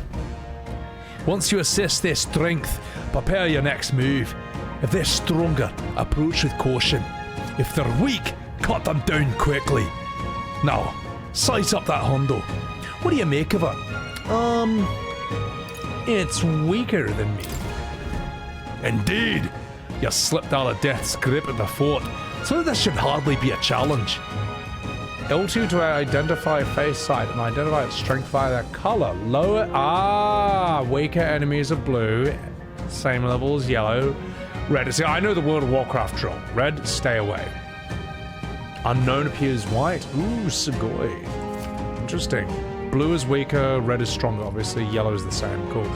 Once you assess their strength, prepare your next move. If they're stronger, approach with caution. If they're weak, cut them down quickly. Now, size up that hundo. What do you make of it? It's weaker than me. Indeed. You slipped out of death's grip at the fort, so this should hardly be a challenge. L2 to identify face sight and identify its strength via their color. Lower, weaker enemies are blue, same level as yellow. Red, see, I know the World of Warcraft drill. Red, stay away. Unknown appears white. Ooh, Sugoi. Interesting. Blue is weaker, red is stronger, obviously, yellow is the same. Cool.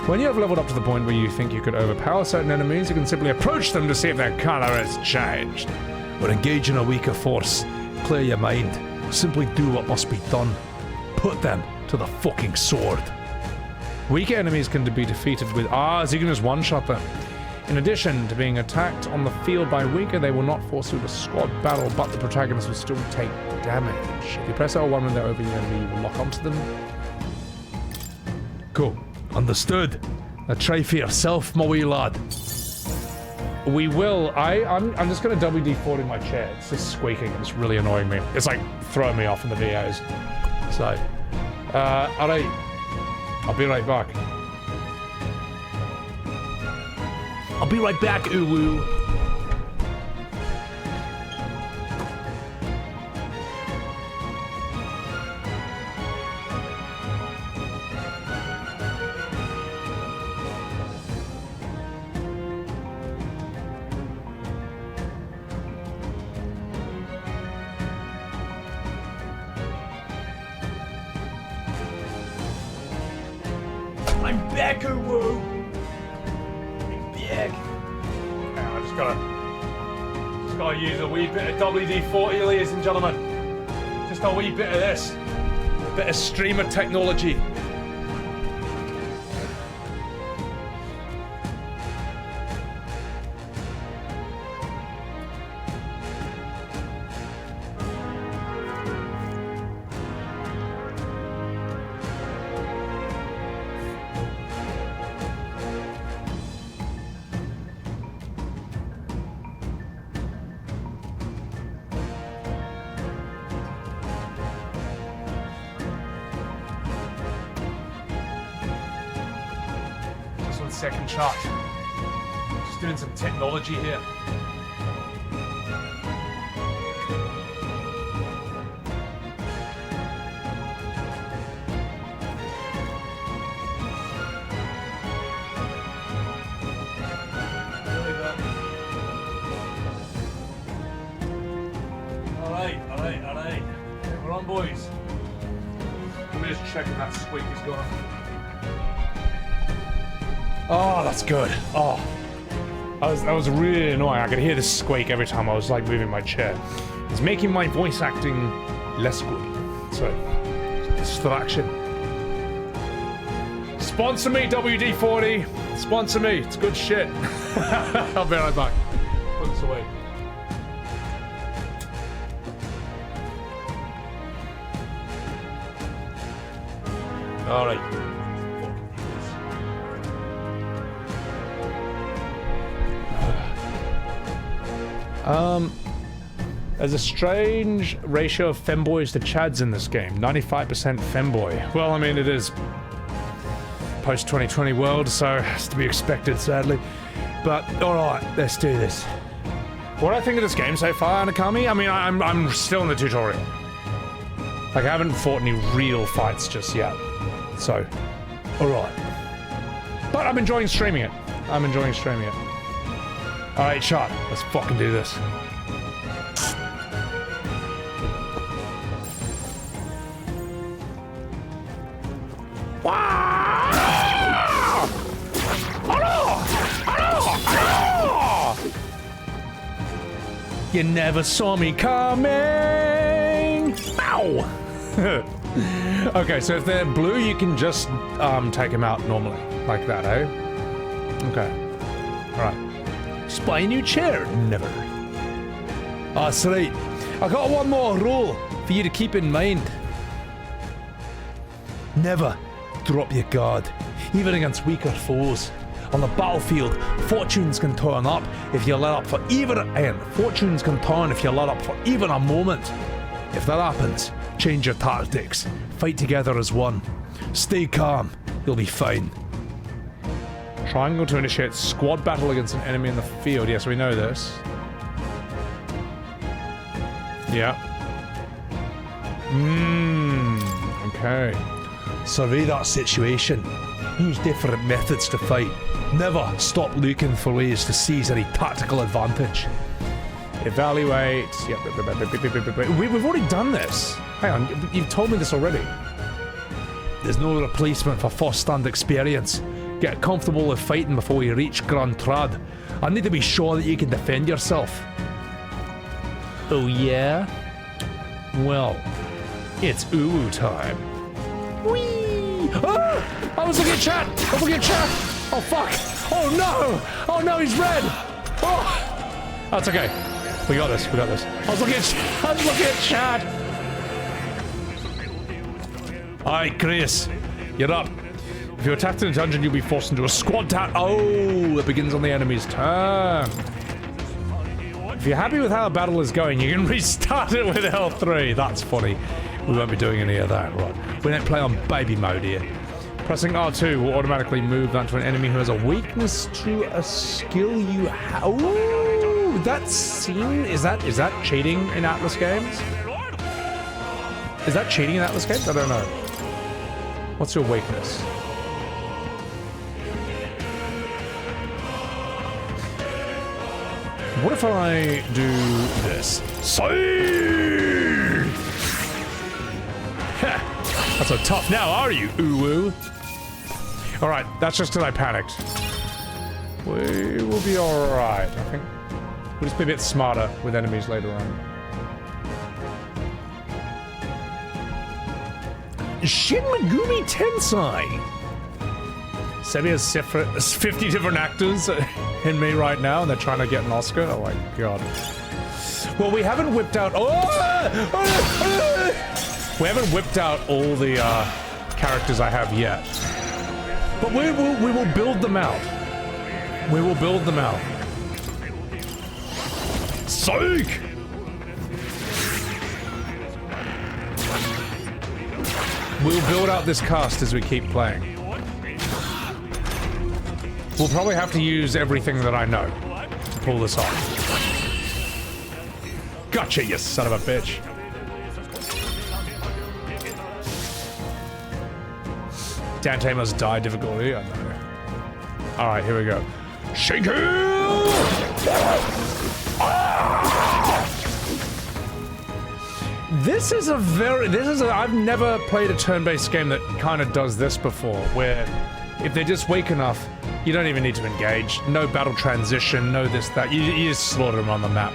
When you have leveled up to the point where you think you could overpower certain enemies, you can simply approach them to see if their color has changed. When engaging a weaker force, clear your mind. Simply do what must be done. Put them to the fucking sword. Weaker enemies can be defeated with... so you can just one-shot them. In addition to being attacked on the field by weaker, they will not force you to squad battle, but the protagonist will still take damage. If you press L1 when they're over your enemy, you will lock onto them. Cool. Understood. Now try for yourself, my wee lad. We will. I'm just going to WD-40 my chair. It's just squeaking. It's really annoying me. It's like throwing me off in the videos. So, alright. I'll be right back. I'll be right back, Uwu. I'm back, Uwu. I just gotta use a wee bit of WD-40, ladies and gentlemen. Just a wee bit of this. A bit of streamer technology. Second shot. Just doing some technology here. Alright. We're on, boys. Let me just check if that squeak is gone. Oh, that's good. Oh, that was really annoying. I could hear this squeak every time I was like moving my chair. It's making my voice acting less good. So, distraction. Sponsor me, WD-40. Sponsor me. It's good shit. I'll be right back. Put this away. All right. There's a strange ratio of femboys to chads in this game. 95% femboy. Well, I mean, it is post-2020 world, so it's to be expected, sadly. But, alright, let's do this. What I think of this game so far, Anakami, I mean, I'm still in the tutorial. Like, I haven't fought any real fights just yet. So, alright. But I'm enjoying streaming it. Alright, shot. Let's fucking do this. You never saw me coming! Ow! Okay, so if they're blue, you can just take them out normally. Like that, eh? Okay. Alright. Just buy a new chair. Never. That's right. I got one more rule for you to keep in mind. Never drop your guard, even against weaker foes. On the battlefield, fortunes can turn up if you let up for even fortunes can turn if you let up for even a moment. If that happens, change your tactics. Fight together as one. Stay calm. You'll be fine. Triangle to initiate squad battle against an enemy in the field. Yes, we know this. Yeah. Okay. Survey that situation. Use different methods to fight. Never stop looking for ways to seize any tactical advantage. Evaluate. Yep. We've already done this. Hang on, you've told me this already. There's no replacement for first-hand experience. Get comfortable with fighting before you reach Grand Trad. I need to be sure that you can defend yourself. Oh yeah? Well, it's Uwu time. Whee! Ah! I was looking at chat! I was looking at chat! Oh fuck! Oh no! Oh no, he's red! Oh! That's okay. We got this, we got this. I was looking at chat! Alright, Grius. You're up. If you're attacked in a dungeon, you'll be forced into a squad attack. Oh, it begins on the enemy's turn. If you're happy with how the battle is going, you can restart it with L3. That's funny. We won't be doing any of that, right? We don't play on baby mode here. Pressing R2 will automatically move that to an enemy who has a weakness to a skill you have. Ooh, that scene, is that cheating in ATLUS games? Is that cheating in ATLUS games? I don't know. What's your weakness? What if I do this? That's so tough now, are you, Uwu? Alright, that's just because I panicked. We will be alright, I think. We'll just be a bit smarter with enemies later on. Shin Megumi Tensei! Sebby has 50 different actors in me right now, and they're trying to get an Oscar. Oh my god. Well, we haven't whipped out. We haven't whipped out all the characters I have yet. But we will build them out. We will build them out. Psych! We'll build out this cast as we keep playing. We'll probably have to use everything that I know to pull this off. Gotcha, you son of a bitch. Dante must die difficulty. I know. Alright, here we go. Shake it! I've never played a turn-based game that kind of does this before, where if they're just weak enough, you don't even need to engage. No battle transition, no this, that. You just slaughter them on the map.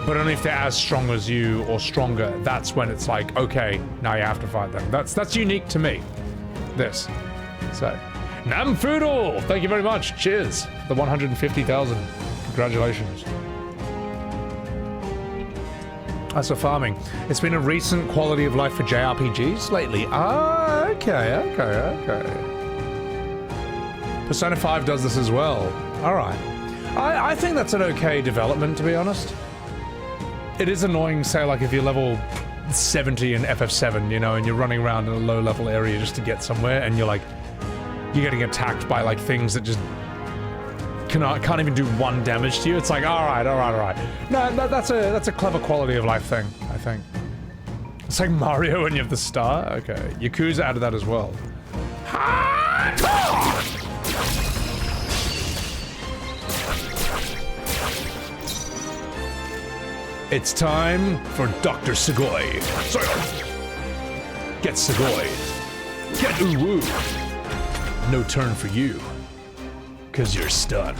But only if they're as strong as you or stronger, that's when it's like, okay, now you have to fight them. That's unique to me. This. So, Namfoodle! Thank you very much. Cheers. The 150,000. Congratulations. As for farming, it's been a recent quality of life for JRPGs lately. Ah, okay. Persona 5 does this as well. Alright. I think that's an okay development, to be honest. It is annoying, say, like, if you're level 70 in FF7, you know, and you're running around in a low-level area just to get somewhere, and you're getting attacked by, like, things that just can't even do one damage to you. It's like, alright. No, that's a clever quality of life thing, I think. It's like Mario when you have the star. Okay, Yakuza added that as well. It's time for Dr. Sugoi. Get Sugoi. Get Uwu. No turn for you. 'Cause you're stunned.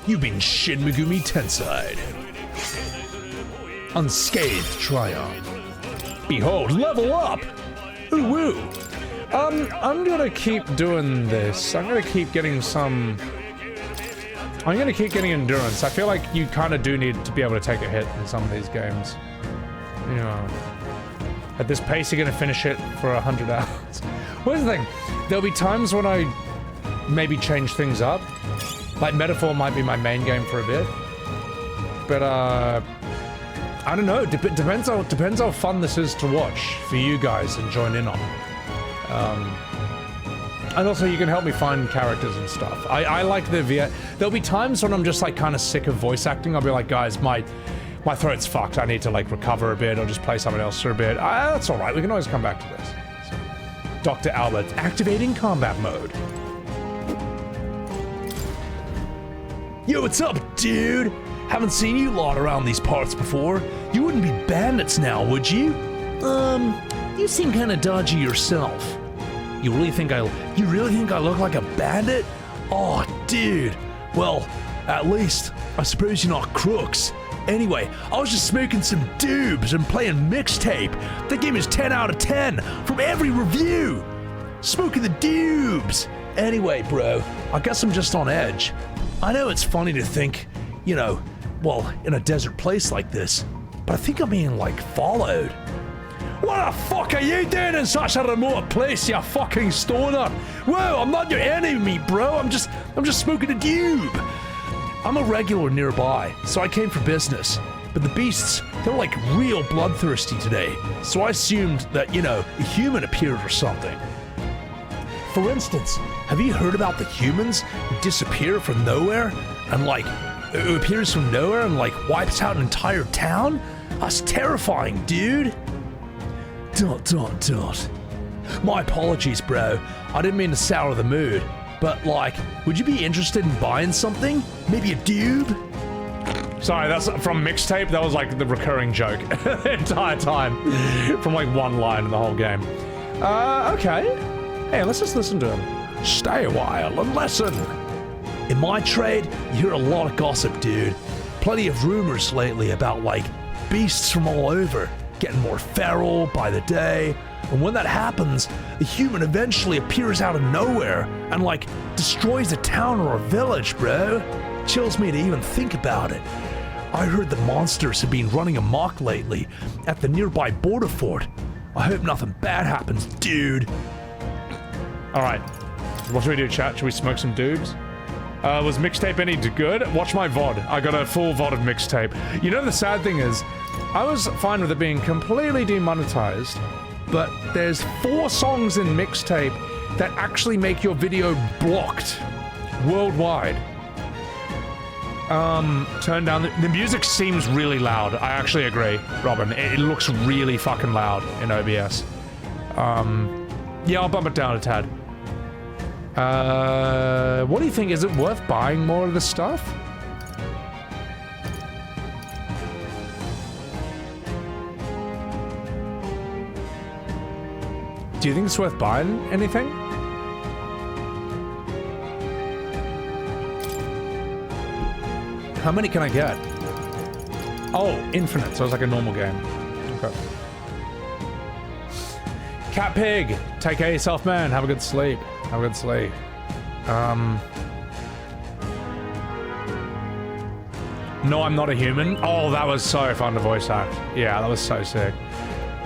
You've been Shin Megumi Tensei. Unscathed triumph. Behold, level up! Ooh woo! I'm gonna keep doing this. I'm gonna keep getting endurance. I feel like you kind of do need to be able to take a hit in some of these games. You know. At this pace, you're gonna finish it for 100 hours. Here's the thing. There'll be times when I maybe change things up. Like, Metaphor might be my main game for a bit. But, I don't know. Depends how fun this is to watch for you guys and join in on. And also, you can help me find characters and stuff. I like the there'll be times when I'm just, like, kind of sick of voice acting. I'll be like, guys, my throat's fucked. I need to, like, recover a bit or just play someone else for a bit. That's alright. We can always come back to this. So, Dr. Albert, activating combat mode. Yo, what's up, dude? Haven't seen you lot around these parts before. You wouldn't be bandits now, would you? You seem kind of dodgy yourself. You really think I look like a bandit? Oh, dude. Well, at least, I suppose you're not crooks. Anyway, I was just smoking some doobs and playing Mixtape. That game is 10 out of 10 from every review. Smoking the doobs. Anyway, bro, I guess I'm just on edge. I know it's funny to think, you know, well, in a desert place like this, but I think I'm being, like, followed. What the fuck are you doing in such a remote place, you fucking stoner? Whoa, I'm not your enemy, bro. I'm just smoking a doob. I'm a regular nearby, so I came for business. But the beasts, they're like real bloodthirsty today. So I assumed that, you know, a human appeared or something. For instance, have you heard about the humans who disappear from nowhere and, like, who appears from nowhere and, like, wipes out an entire town? That's terrifying, dude. ... My apologies, bro. I didn't mean to sour the mood. But, like, would you be interested in buying something? Maybe a doob? Sorry, that's from Mixtape. That was, like, the recurring joke the entire time. From, like, one line in the whole game. Okay. Hey, let's just listen to him. Stay a while and listen. In my trade, you hear a lot of gossip, dude. Plenty of rumors lately about, like, beasts from all over, getting more feral by the day. And when that happens, a human eventually appears out of nowhere and, like, destroys a town or a village, bro. Chills me to even think about it. I heard the monsters have been running amok lately at the nearby border fort. I hope nothing bad happens, dude. Alright. What should we do, chat? Should we smoke some dudes? Was Mixtape any good? Watch my VOD. I got a full VOD of Mixtape. You know, the sad thing is, I was fine with it being completely demonetized, but there's 4 songs in Mixtape that actually make your video blocked worldwide. Turn down the music seems really loud. I actually agree, Robin. It looks really fucking loud in OBS. Yeah, I'll bump it down a tad. What do you think? Is it worth buying more of this stuff? Do you think it's worth buying anything? How many can I get? Oh, infinite, so it's like a normal game. Okay. Cat Pig, take care of yourself, man. Have a good sleep. Have a good sleep. No, I'm not a human. Oh, that was so fun to voice act. Yeah, that was so sick.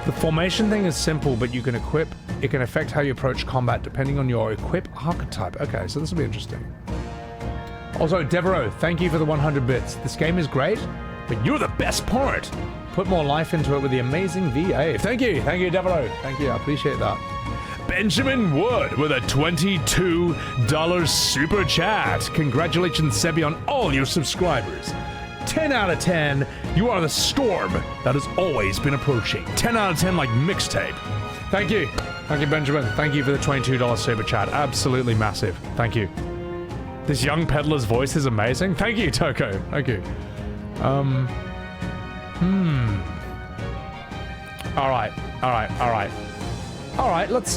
The formation thing is simple, but you can equip. It can affect how you approach combat depending on your equip archetype. Okay, so this will be interesting. Also, Devereaux, thank you for the 100 bits. This game is great, but you're the best part. Put more life into it with the amazing VA. Thank you, Devereaux. Thank you, I appreciate that. Benjamin Wood with a $22 super chat. Congratulations, Sebby, on all your subscribers. 10 out of 10. You are the storm that has always been approaching. 10 out of 10 like Mixtape. Thank you. Thank you, Benjamin. Thank you for the $22 super chat. Absolutely massive. Thank you. This young peddler's voice is amazing. Thank you, Toko. Thank you. Alright, let's,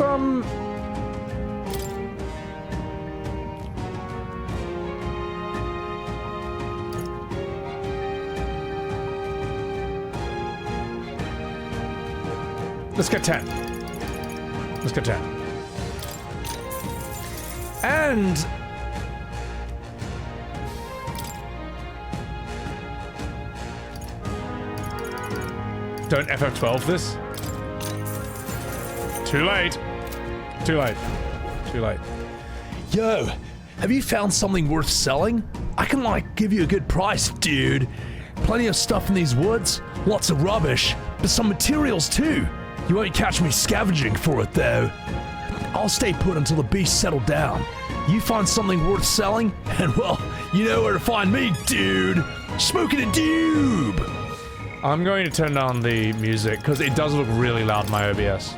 let's get 10. Let's get 10. And... don't FF12 this. Too late. Too late. Too late. Yo, have you found something worth selling? I can, like, give you a good price, dude. Plenty of stuff in these woods, lots of rubbish, but some materials too. You won't catch me scavenging for it, though. I'll stay put until the beasts settle down. You find something worth selling, and well, you know where to find me, dude. Smoking a doob. I'm going to turn down the music, because it does look really loud in my OBS.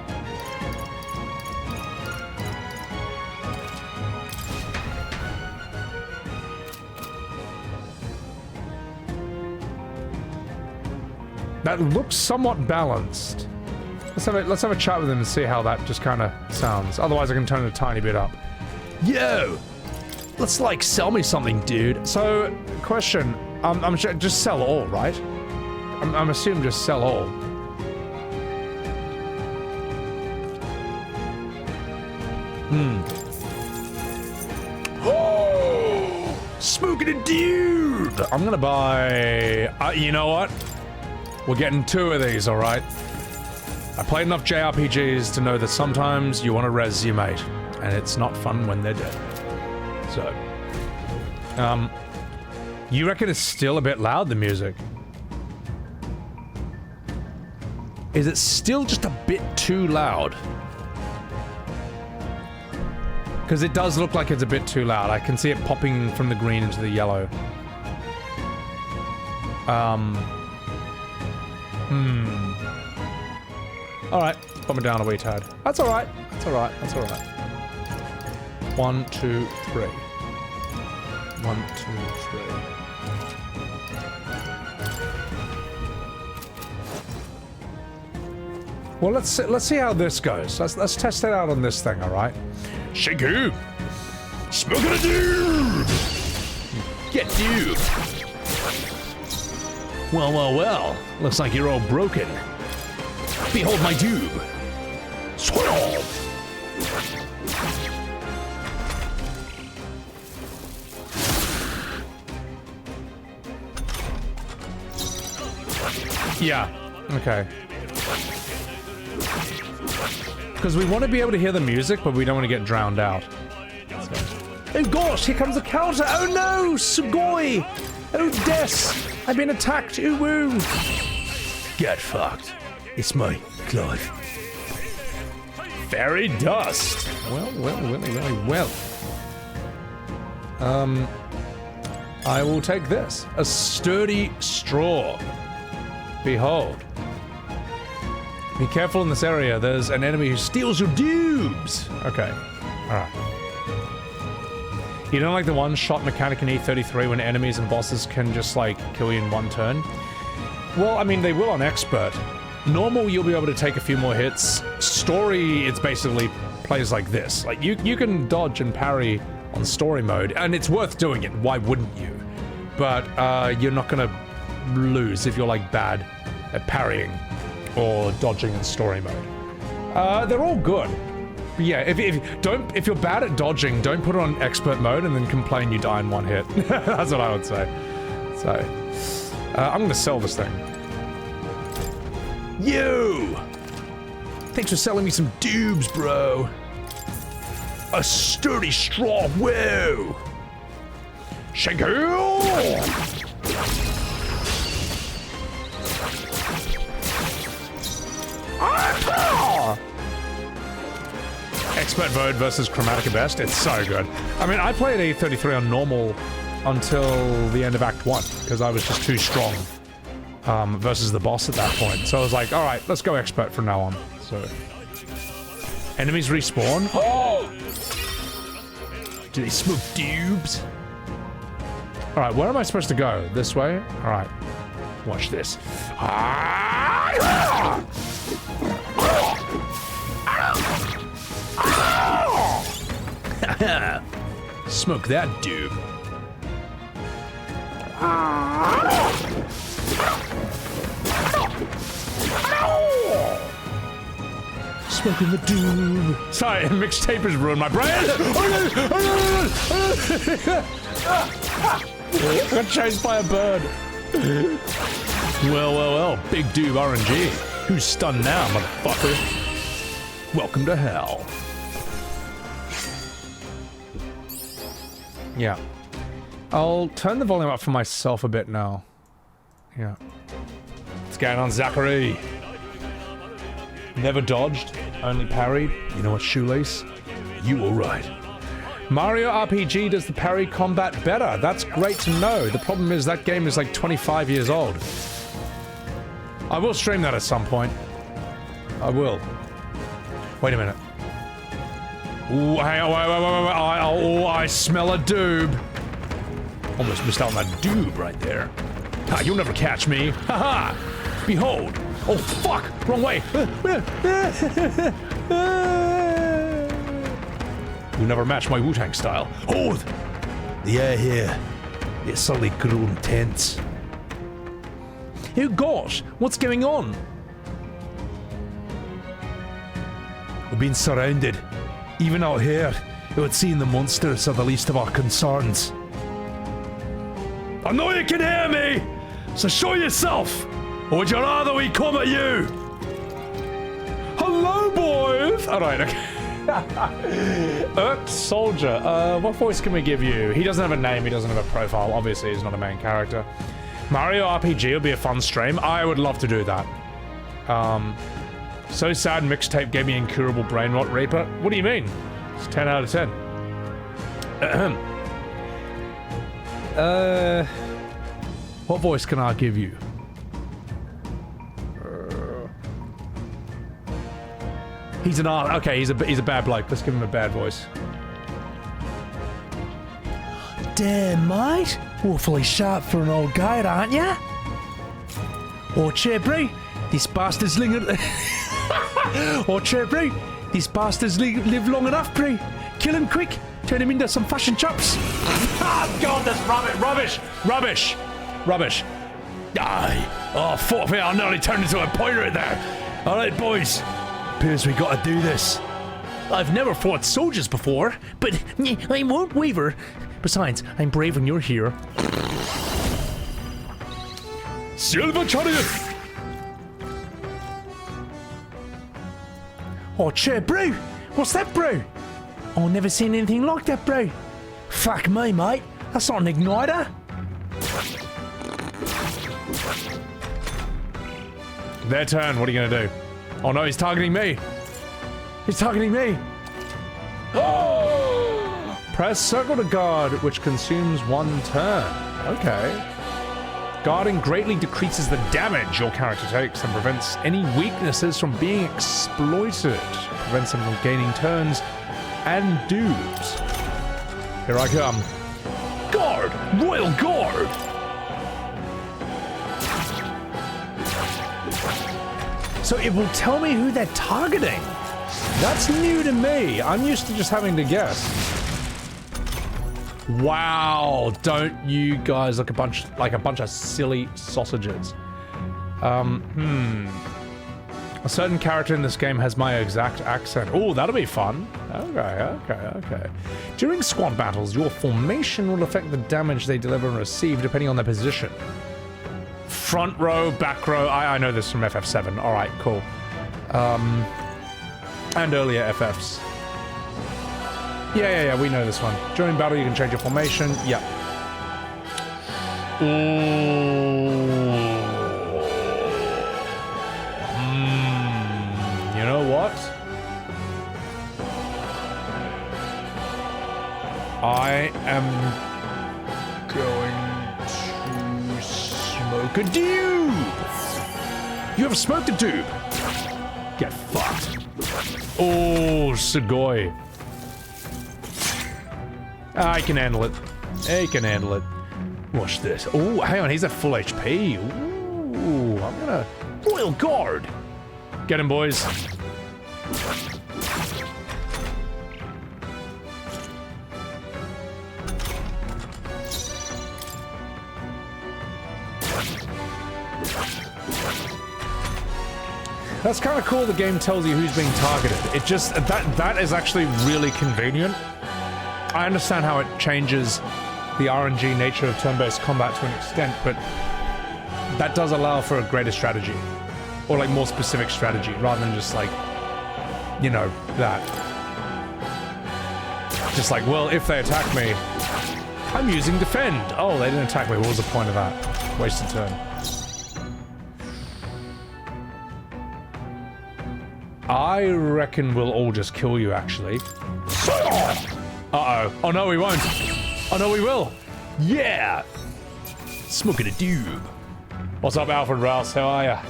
That looks somewhat balanced. Let's have a chat with him and see how that just kind of sounds. Otherwise, I can turn it a tiny bit up. Yo, let's like sell me something, dude. So, question. I'm sure just sell all, right? I'm assuming just sell all. Oh, smoking a dude. I'm gonna buy. You know what? We're getting 2 of these, all right? I played enough JRPGs to know that sometimes you want to res your mate, and it's not fun when they're dead. So, you reckon it's still a bit loud, the music? Is it still just a bit too loud? Because it does look like it's a bit too loud. I can see it popping from the green into the yellow. Alright, put me down a wee tad. That's alright. That's alright. That's alright. 1, 2, 3. 1, 2, 3. Well, let's see how this goes. Let's test it out on this thing, alright? Shaku! Smoking a dude! Get dude! Well, well, well. Looks like you're all broken. Behold my tube! Strohl! Yeah. Okay. Because we want to be able to hear the music, but we don't want to get drowned out. Oh gosh, here comes a counter! Oh no! Sugoi! Oh des! I've been attacked! Ooh woo! Get fucked. It's me, Clive. Fairy dust! Well. I will take this. A sturdy straw. Behold. Be careful in this area. There's an enemy who steals your dubes. Okay. Alright. You don't like the one-shot mechanic in E33 when enemies and bosses can just, like, kill you in one turn? Well, I mean, they will on Expert. Normal, you'll be able to take a few more hits. Story, it's basically plays like this. Like, you can dodge and parry on story mode, and it's worth doing it. Why wouldn't you? But, you're not gonna lose if you're, like, bad at parrying or dodging in story mode. They're all good. But yeah, if you're bad at dodging, don't put it on expert mode and then complain you die in one hit. That's what I would say. So, I'm gonna sell this thing. You! Thanks for selling me some dubes, bro. A sturdy straw, whoa! Shake it! Expert mode versus Chromatica Best, it's so good. I mean, I played A33 on normal until the end of Act 1, because I was just too strong versus the boss at that point. So I was like, alright, let's go Expert from now on. So, enemies respawn. Oh! Do they smoke dubes? Alright, where am I supposed to go? This way? Alright. Watch this. Smoke that dube. Smoking the dube. Sorry, mixtape has ruined my brain. I got chased by a bird. Well, big dube RNG. Who's stunned now, motherfucker? Welcome to hell. Yeah. I'll turn the volume up for myself a bit now. Yeah. What's going on, Zachary? Never dodged, only parried. You know what, Shoelace? You were right. Mario RPG does the parry combat better. That's great to know. The problem is that game is like 25 years old. I will stream that at some point. I will. Wait a minute. Ooh, hang on, wait. I smell a doob. Almost missed out on that doob right there. Ha, you'll never catch me. Haha! Behold! Oh, fuck! Wrong way! You'll never match my Wu-Tang style. Hold! The air here, it's suddenly grown tense. Oh gosh, what's going on? We've been surrounded. Even out here, it would seem the monsters are the least of our concerns. I know you can hear me, so show yourself! Or would you rather we come at you? Hello, boys! Alright, okay. Soldier. What voice can we give you? He doesn't have a name, he doesn't have a profile. Obviously, he's not a main character. Mario RPG would be a fun stream. I would love to do that. So sad mixtape gave me incurable brain rot, Reaper. What do you mean? It's 10 out of 10. What voice can I give you? He's an art. Okay, he's a bad bloke. Let's give him a bad voice. Damn, mate. Awfully sharp for an old guy, aren't ya? Oh, Chebri, this bastard's this bastard's live long enough, Brie. Kill him quick. Turn him into some fashion chops. Ah, God, that's rubbish. Aye. Oh, fuck me. I nearly turned into a pirate there. All right, boys. Appears we gotta do this. I've never fought soldiers before, but I won't waver. Besides, I'm brave when you're here. Silver chariot. Oh, cheer, bro. What's that, bro? Oh, never seen anything like that, bro. Fuck me, mate. That's not an igniter. Their turn. What are you gonna do? Oh no, he's targeting me. Press circle to guard, which consumes 1 turn. Okay. Guarding greatly decreases the damage your character takes and prevents any weaknesses from being exploited. Prevents them from gaining turns and dues. Here I come. Guard! Royal Guard! So it will tell me who they're targeting. That's new to me. I'm used to just having to guess. Wow, don't you guys look a bunch of silly sausages. A certain character in this game has my exact accent. Oh, that'll be fun. Okay. During squad battles, your formation will affect the damage they deliver and receive depending on their position. Front row, back row. I know this from FF7. All right, cool. And earlier FFs. Yeah, we know this one. During battle, you can change your formation. Yep. You know what? I am going to smoke a doob. You have smoked a doob. Get fucked. Oh, Sugoi. I can handle it. Watch this. Oh, hang on. He's at full HP. Ooh, I'm gonna... Royal Guard. Get him, boys. That's kind of cool. The game tells you who's being targeted. It just... That is actually really convenient. I understand how it changes the RNG nature of turn-based combat to an extent, but that does allow for a greater strategy. Or like more specific strategy, rather than just like you know, that. Just like, well, if they attack me, I'm using defend. Oh, they didn't attack me. What was the point of that? Wasted turn. I reckon we'll all just kill you, actually. Uh-oh. Oh, no, we won't. Oh, no, we will. Yeah. Smoking a doob. What's up, Alfred Rouse? How are ya?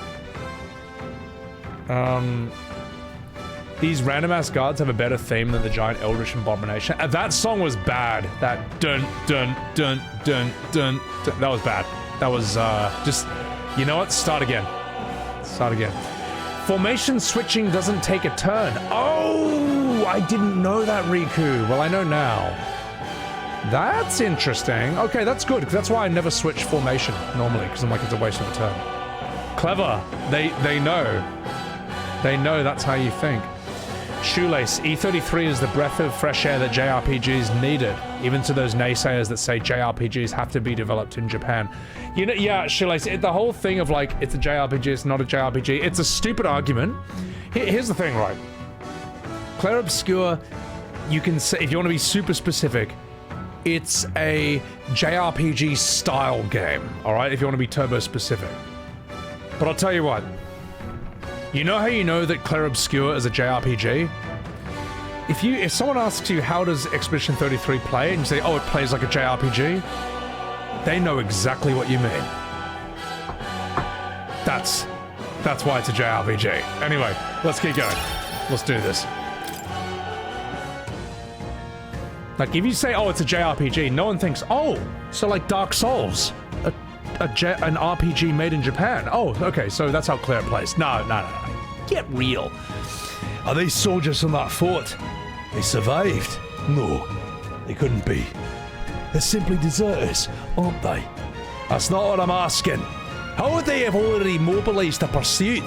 These random-ass guards have a better theme than the giant eldritch abomination. That song was bad. That dun dun dun dun dun dun. That was bad. That was just. You know what? Start again. Start again. Formation switching doesn't take a turn. Oh, I didn't know that, Riku. Well, I know now. That's interesting. Okay, that's good. That's why I never switch formation normally, because I'm like, it's a waste of a turn. Clever. They know. They know that's how you think. Shoelace, E33 is the breath of fresh air that JRPGs needed, even to those naysayers that say JRPGs have to be developed in Japan. You know, yeah, Shoelace, the whole thing of like, it's a JRPG, it's not a JRPG, it's a stupid argument. Here's the thing, right? Clair Obscur, you can say, if you want to be super specific, it's a JRPG style game, alright? If you want to be turbo specific. But I'll tell you what. You know how you know that Clair Obscur is a JRPG? If someone asks you how does Expedition 33 play, and you say, oh, it plays like a JRPG, they know exactly what you mean. That's why it's a JRPG. Anyway, let's keep going. Let's do this. Like, if you say, oh, it's a JRPG, no one thinks, oh, so like Dark Souls. An RPG made in Japan. Oh, okay, so that's how Claire plays. No. Get real. Are they soldiers from that fort? They survived? No, they couldn't be. They're simply deserters, aren't they? That's not what I'm asking. How would they have already mobilized a pursuit?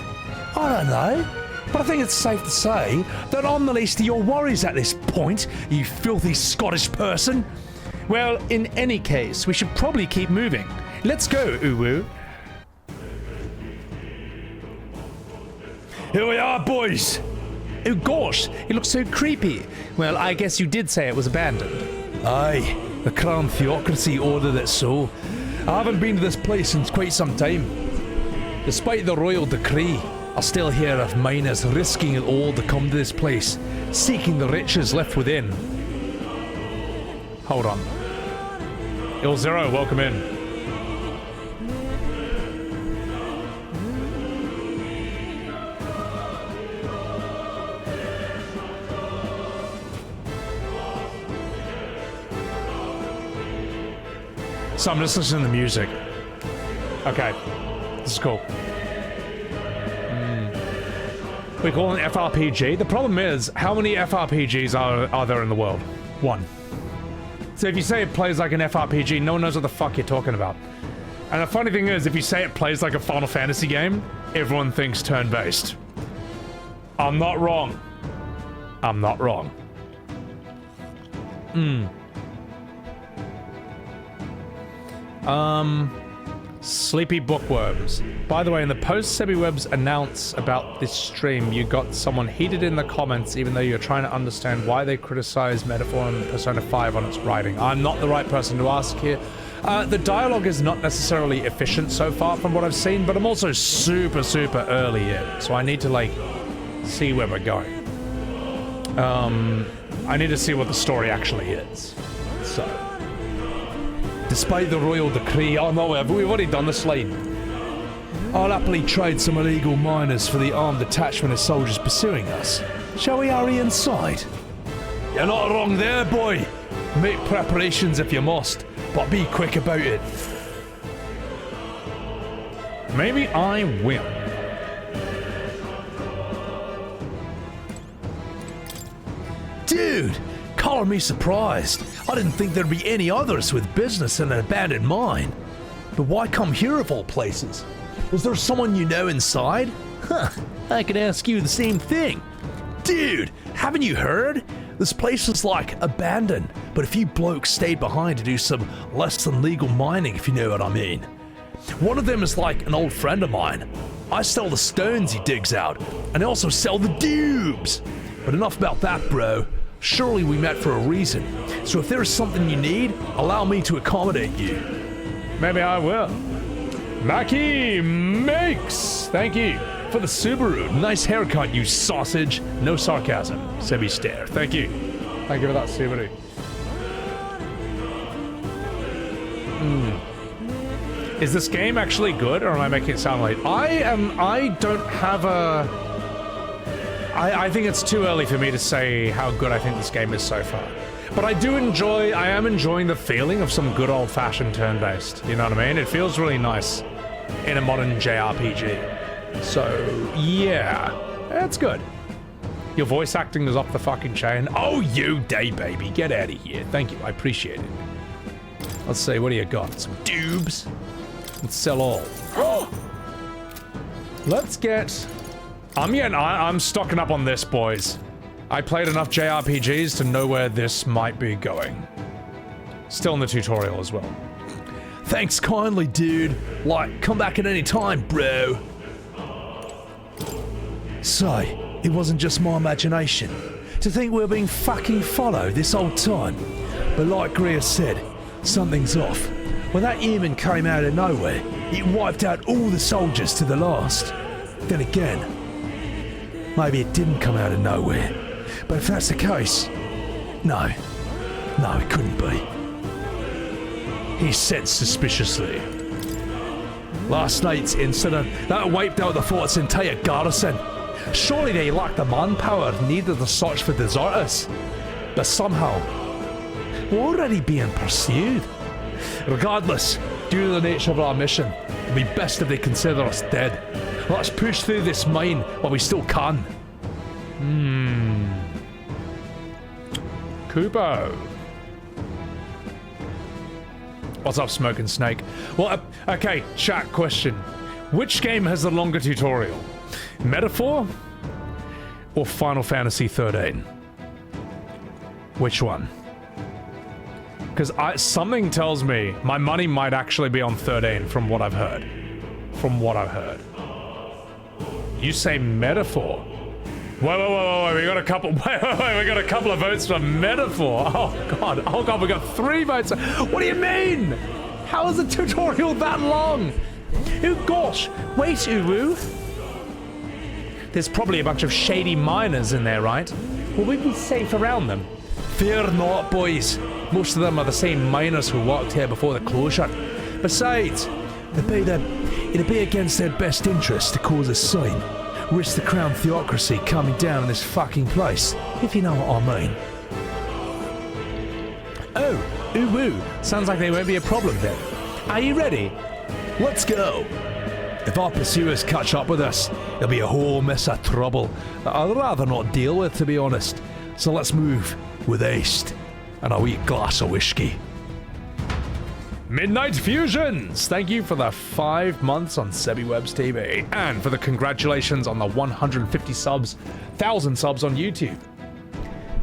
I don't know, but I think it's safe to say that I'm the least of your worries at this point, you filthy Scottish person. Well, in any case, we should probably keep moving. Let's go, Uwu. Here we are, boys! Oh gosh, it looks so creepy. Well, I guess you did say it was abandoned. Aye, the Crown Theocracy ordered it so. I haven't been to this place since quite some time. Despite the royal decree, I still hear of miners risking it all to come to this place, seeking the riches left within. Hold on. Il0, welcome in. So I'm just listening to the music. Okay, this is cool. We call it an FRPG. The problem is, how many FRPGs are there in the world? One. So if you say it plays like an FRPG, no one knows what the fuck you're talking about. And the funny thing is, if you say it plays like a Final Fantasy game, everyone thinks turn-based. I'm not wrong. I'm not wrong. Sleepy Bookworms. By the way, in the post Sebbywebz announce about this stream, you got someone heated in the comments even though you're trying to understand why they criticize Metaphor and Persona 5 on its writing. I'm not the right person to ask here. The dialogue is not necessarily efficient so far from what I've seen, but I'm also super early in, so I need to, like, see where we're going. I need to see what the story actually is. So... Despite the royal decree, oh no, we've already done this slide. I'll happily trade some illegal miners for the armed detachment of soldiers pursuing us. Shall we hurry inside? You're not wrong there, boy. Make preparations if you must, but be quick about it. Maybe I will. Dude, color me surprised. I didn't think there'd be any others with business in an abandoned mine. But why come here of all places? Was there someone you know inside? Huh, I could ask you the same thing. Dude, haven't you heard? This place is like abandoned, but a few blokes stayed behind to do some less than legal mining, if you know what I mean. One of them is like an old friend of mine. I sell the stones he digs out, and I also sell the dubes. But enough about that, bro. Surely we met for a reason. So if there's something you need, allow me to accommodate you. Maybe I will. Mackie makes. Thank you for the Subaru. Nice haircut, you sausage. No sarcasm. Sebby stare. Thank you. Thank you for that Subaru. Is this game actually good, or am I making it sound like I don't have a... I think it's too early for me to say how good I think this game is so far. But I am enjoying the feeling of some good old-fashioned turn-based. You know what I mean? It feels really nice in a modern JRPG. So, yeah. It's good. Your voice acting is off the fucking chain. Oh, you day, baby. Get out of here. Thank you. I appreciate it. Let's see. What do you got? Some dubes? Let's sell all. Let's get... I'm stocking up on this, boys. I played enough JRPGs to know where this might be going. Still in the tutorial as well. Thanks kindly, dude. Like, come back at any time, bro. So, it wasn't just my imagination. To think we were being fucking followed this whole time. But like Grius said, something's off. When that human came out of nowhere, it wiped out all the soldiers to the last. Then again, maybe it didn't come out of nowhere. But if that's the case, no, it couldn't be. He said suspiciously. Last night's incident, that wiped out the fort's entire garrison. Surely they lacked the manpower needed to search for deserters. But somehow, we're already being pursued. Regardless, due to the nature of our mission, it'd be best if they consider us dead. Let's push through this mine while we still can. Kubo. What's up, Smoking Snake? Well, okay, chat question. Which game has the longer tutorial? Metaphor or Final Fantasy 13? Which one? Because something tells me my money might actually be on 13 from what I've heard. You say Metaphor? Whoa, we got a couple. Wait, we got a couple of votes for Metaphor. Oh god, we got 3 votes. What do you mean? How is the tutorial that long? Oh gosh, wait, Uwu. There's probably a bunch of shady miners in there, right? Will we be safe around them? Fear not, boys. Most of them are the same miners who walked here before the closure. Besides, it'd be against their best interest to cause a scene. Risk the crown theocracy coming down in this fucking place, if you know what I mean. Oh, ooh, sounds like there won't be a problem then. Are you ready? Let's go. If our pursuers catch up with us, there'll be a whole mess of trouble that I'd rather not deal with, to be honest. So let's move with haste and a wee glass of whiskey. Midnight Fusions! Thank you for the 5 months on Sebbywebz TV, and for the congratulations on the 150 subs, 1,000 subs on YouTube.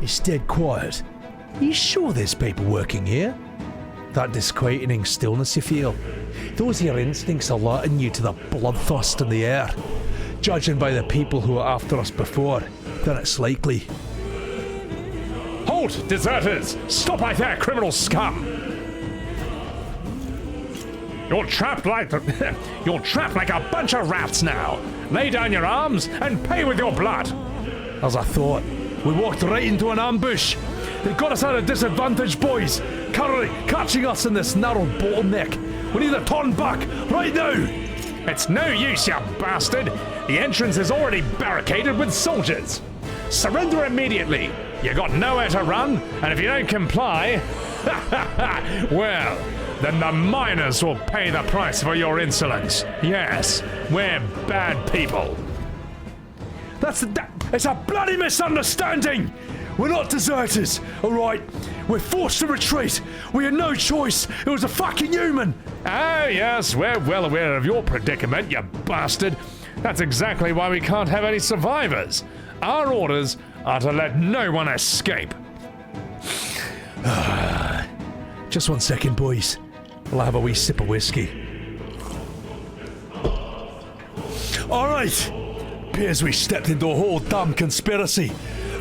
It's dead quiet. Are you sure there's people working here? That disquieting stillness you feel. Those your instincts alerting you to the bloodthirst in the air. Judging by the people who were after us before, then it's likely. Halt, deserters! Stop right there, criminal scum! You're trapped like a bunch of rats now. Lay down your arms and pay with your blood. As I thought, we walked right into an ambush. They got us at a disadvantage, boys. Currently catching us in this narrow bottleneck. We need to turn back right now. It's no use, you bastard. The entrance is already barricaded with soldiers. Surrender immediately. You got nowhere to run, and if you don't comply, well, then the miners will pay the price for your insolence. Yes, we're bad people. It's a bloody misunderstanding! We're not deserters, alright? We're forced to retreat. We had no choice. It was a fucking human. Oh, yes, we're well aware of your predicament, you bastard. That's exactly why we can't have any survivors. Our orders are to let no one escape. Just 1 second, boys. I'll have a wee sip of whiskey. Alright. Appears we stepped into a whole damn conspiracy.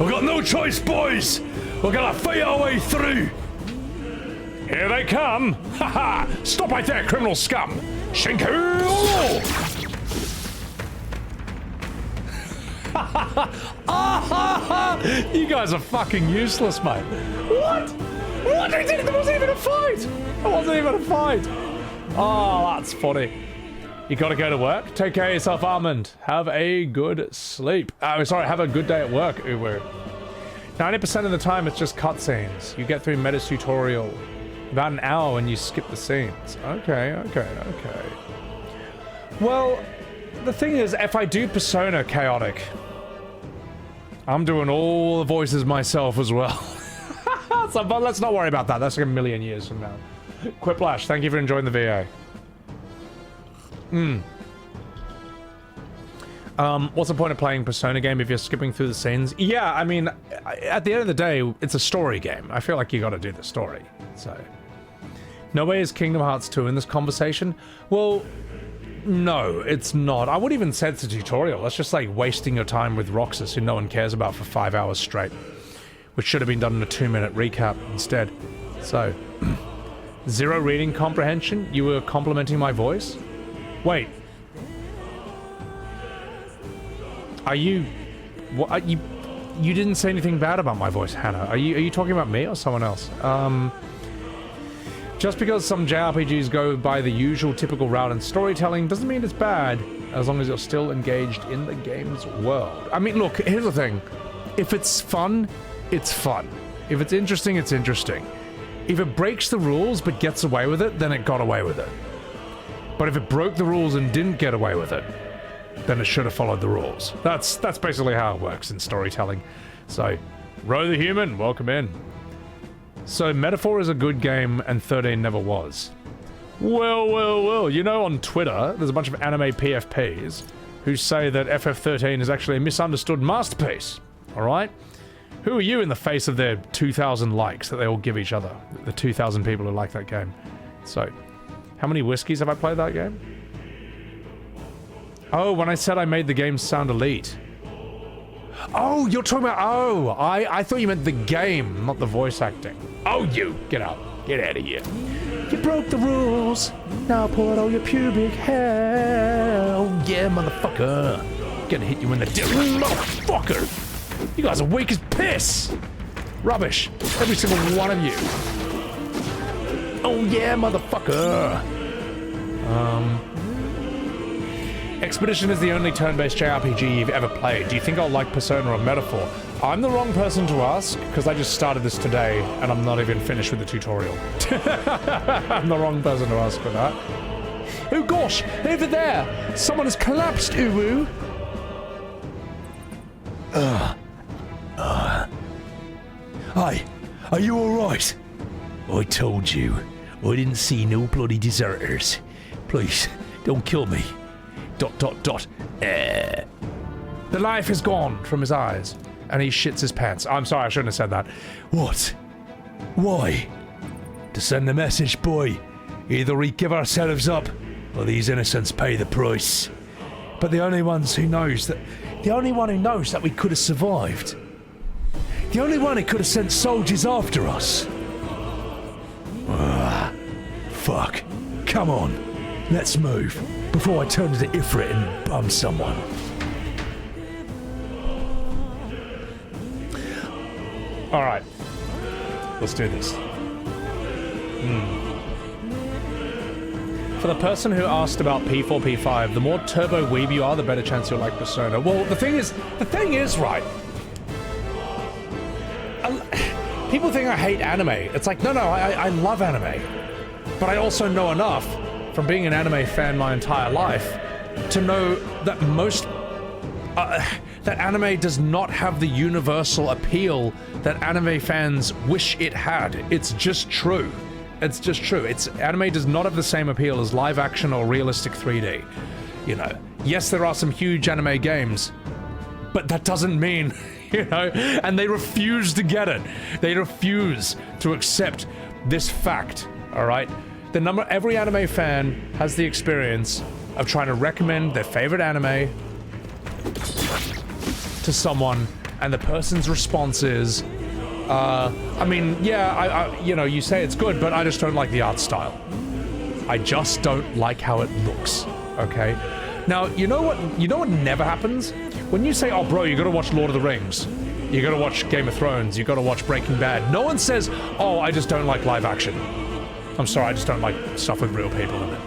We've got no choice, boys! We're gonna fight our way through! Here they come! Ha ha! Stop right there, criminal scum! Shinku! You guys are fucking useless, mate. What? What? It wasn't even a fight! It wasn't even a fight! Oh, that's funny. You gotta go to work? Take care of yourself, Armand. Have a good sleep. Sorry, have a good day at work, Uwu. 90% of the time, it's just cutscenes. You get through Meta's tutorial about an hour and you skip the scenes. Okay. Well, the thing is, if I do Persona Chaotic, I'm doing all the voices myself as well. So, but let's not worry about that. That's like a million years from now. Quiplash, thank you for enjoying the VA. What's the point of playing Persona game if you're skipping through the scenes? Yeah, I mean, at the end of the day, it's a story game. I feel like you gotta do the story, so. No way is Kingdom Hearts 2 in this conversation? Well, no, it's not. I wouldn't even say it's a tutorial. That's just like wasting your time with Roxas, who no one cares about, for 5 hours straight. Which should have been done in a 2-minute recap instead. So, 0 reading comprehension? You were complimenting my voice? Wait. Are you... What, are you didn't say anything bad about my voice, Hannah. Are you talking about me or someone else? Just because some JRPGs go by the usual typical route in storytelling doesn't mean it's bad, as long as you're still engaged in the game's world. I mean, look, here's the thing. If it's fun, it's fun. If it's interesting, it's interesting. If it breaks the rules but gets away with it, then it got away with it. But if it broke the rules and didn't get away with it, then it should have followed the rules. That's basically how it works in storytelling. So, Ro the Human, welcome in. So, Metaphor is a good game and 13 never was. Well, you know, on Twitter, there's a bunch of anime PFPs who say that FF13 is actually a misunderstood masterpiece. Alright? Who are you in the face of their 2,000 likes that they all give each other? The 2,000 people who like that game. So, how many whiskeys have I played that game? Oh, when I said I made the game sound elite. Oh, you're talking about... Oh, I thought you meant the game, not the voice acting. Oh, you! Get out. Get out of here. You broke the rules. Now pull out all your pubic hair. Oh, yeah, motherfucker. Gonna hit you in the dick. Motherfucker! You guys are weak as piss! Rubbish. Every single one of you. Oh, yeah, motherfucker. Expedition is the only turn-based JRPG you've ever played. Do you think I'll like Persona or Metaphor? I'm the wrong person to ask, because I just started this today, and I'm not even finished with the tutorial. I'm the wrong person to ask for that. Oh gosh, over there! Someone has collapsed, Uwu! Hi, are you alright? I told you, I didn't see no bloody deserters. Please, don't kill me. ... The life is gone from his eyes, and he shits his pants. I'm sorry, I shouldn't have said that. What? Why? To send a message, boy. Either we give ourselves up, or these innocents pay the price. But the only one who knows that we could have survived. The only one who could have sent soldiers after us. Fuck. Come on. Let's move, before I turn into Ifrit and bum someone. Alright. Let's do this. For the person who asked about P4, P5, the more turbo weeb you are, the better chance you'll like Persona. Well, the thing is, right. People think I hate anime. It's like, no, I love anime. But I also know enough from being an anime fan my entire life to know that that anime does not have the universal appeal that anime fans wish it had. It's just true. It's just true. Anime does not have the same appeal as live action or realistic 3D. You know, yes, there are some huge anime games, but that doesn't mean, you know, and they refuse to get it. They refuse to accept this fact, all right? Every anime fan has the experience of trying to recommend their favorite anime to someone and the person's response is, I mean, yeah, you know, you say it's good, but I just don't like the art style. I just don't like how it looks, okay? Now, you know what never happens? When you say, oh bro, you gotta watch Lord of the Rings, you gotta watch Game of Thrones, you gotta watch Breaking Bad, no one says, oh, I just don't like live action. I'm sorry, I just don't like stuff with real people in it.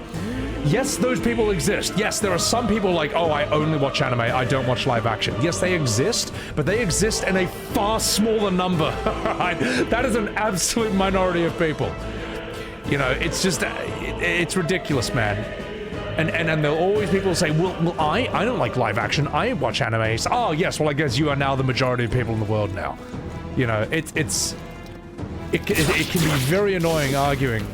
Yes, those people exist. Yes, there are some people like, oh, I only watch anime, I don't watch live action. Yes, they exist, but they exist in a far smaller number. Right? That is an absolute minority of people. You know, it's just, it's ridiculous, man. And there'll always people say, well, I don't like live action, I watch anime. So, oh, yes, well, I guess you are now the majority of people in the world now. You know, it can be very annoying arguing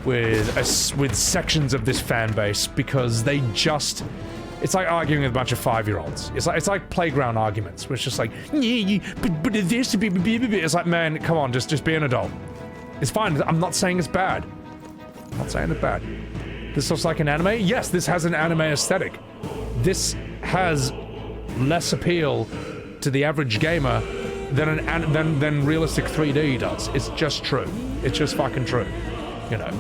with sections of this fan base because they just, it's like arguing with a bunch of 5-year-olds. It's like playground arguments, where it's just like, but this, it's like, man, come on, just be an adult. It's fine. I'm not saying it's bad. I'm not saying it's bad. This looks like an anime. Yes, this has an anime aesthetic. This has less appeal to the average gamer than realistic 3D does. It's just true. It's just fucking true. You know.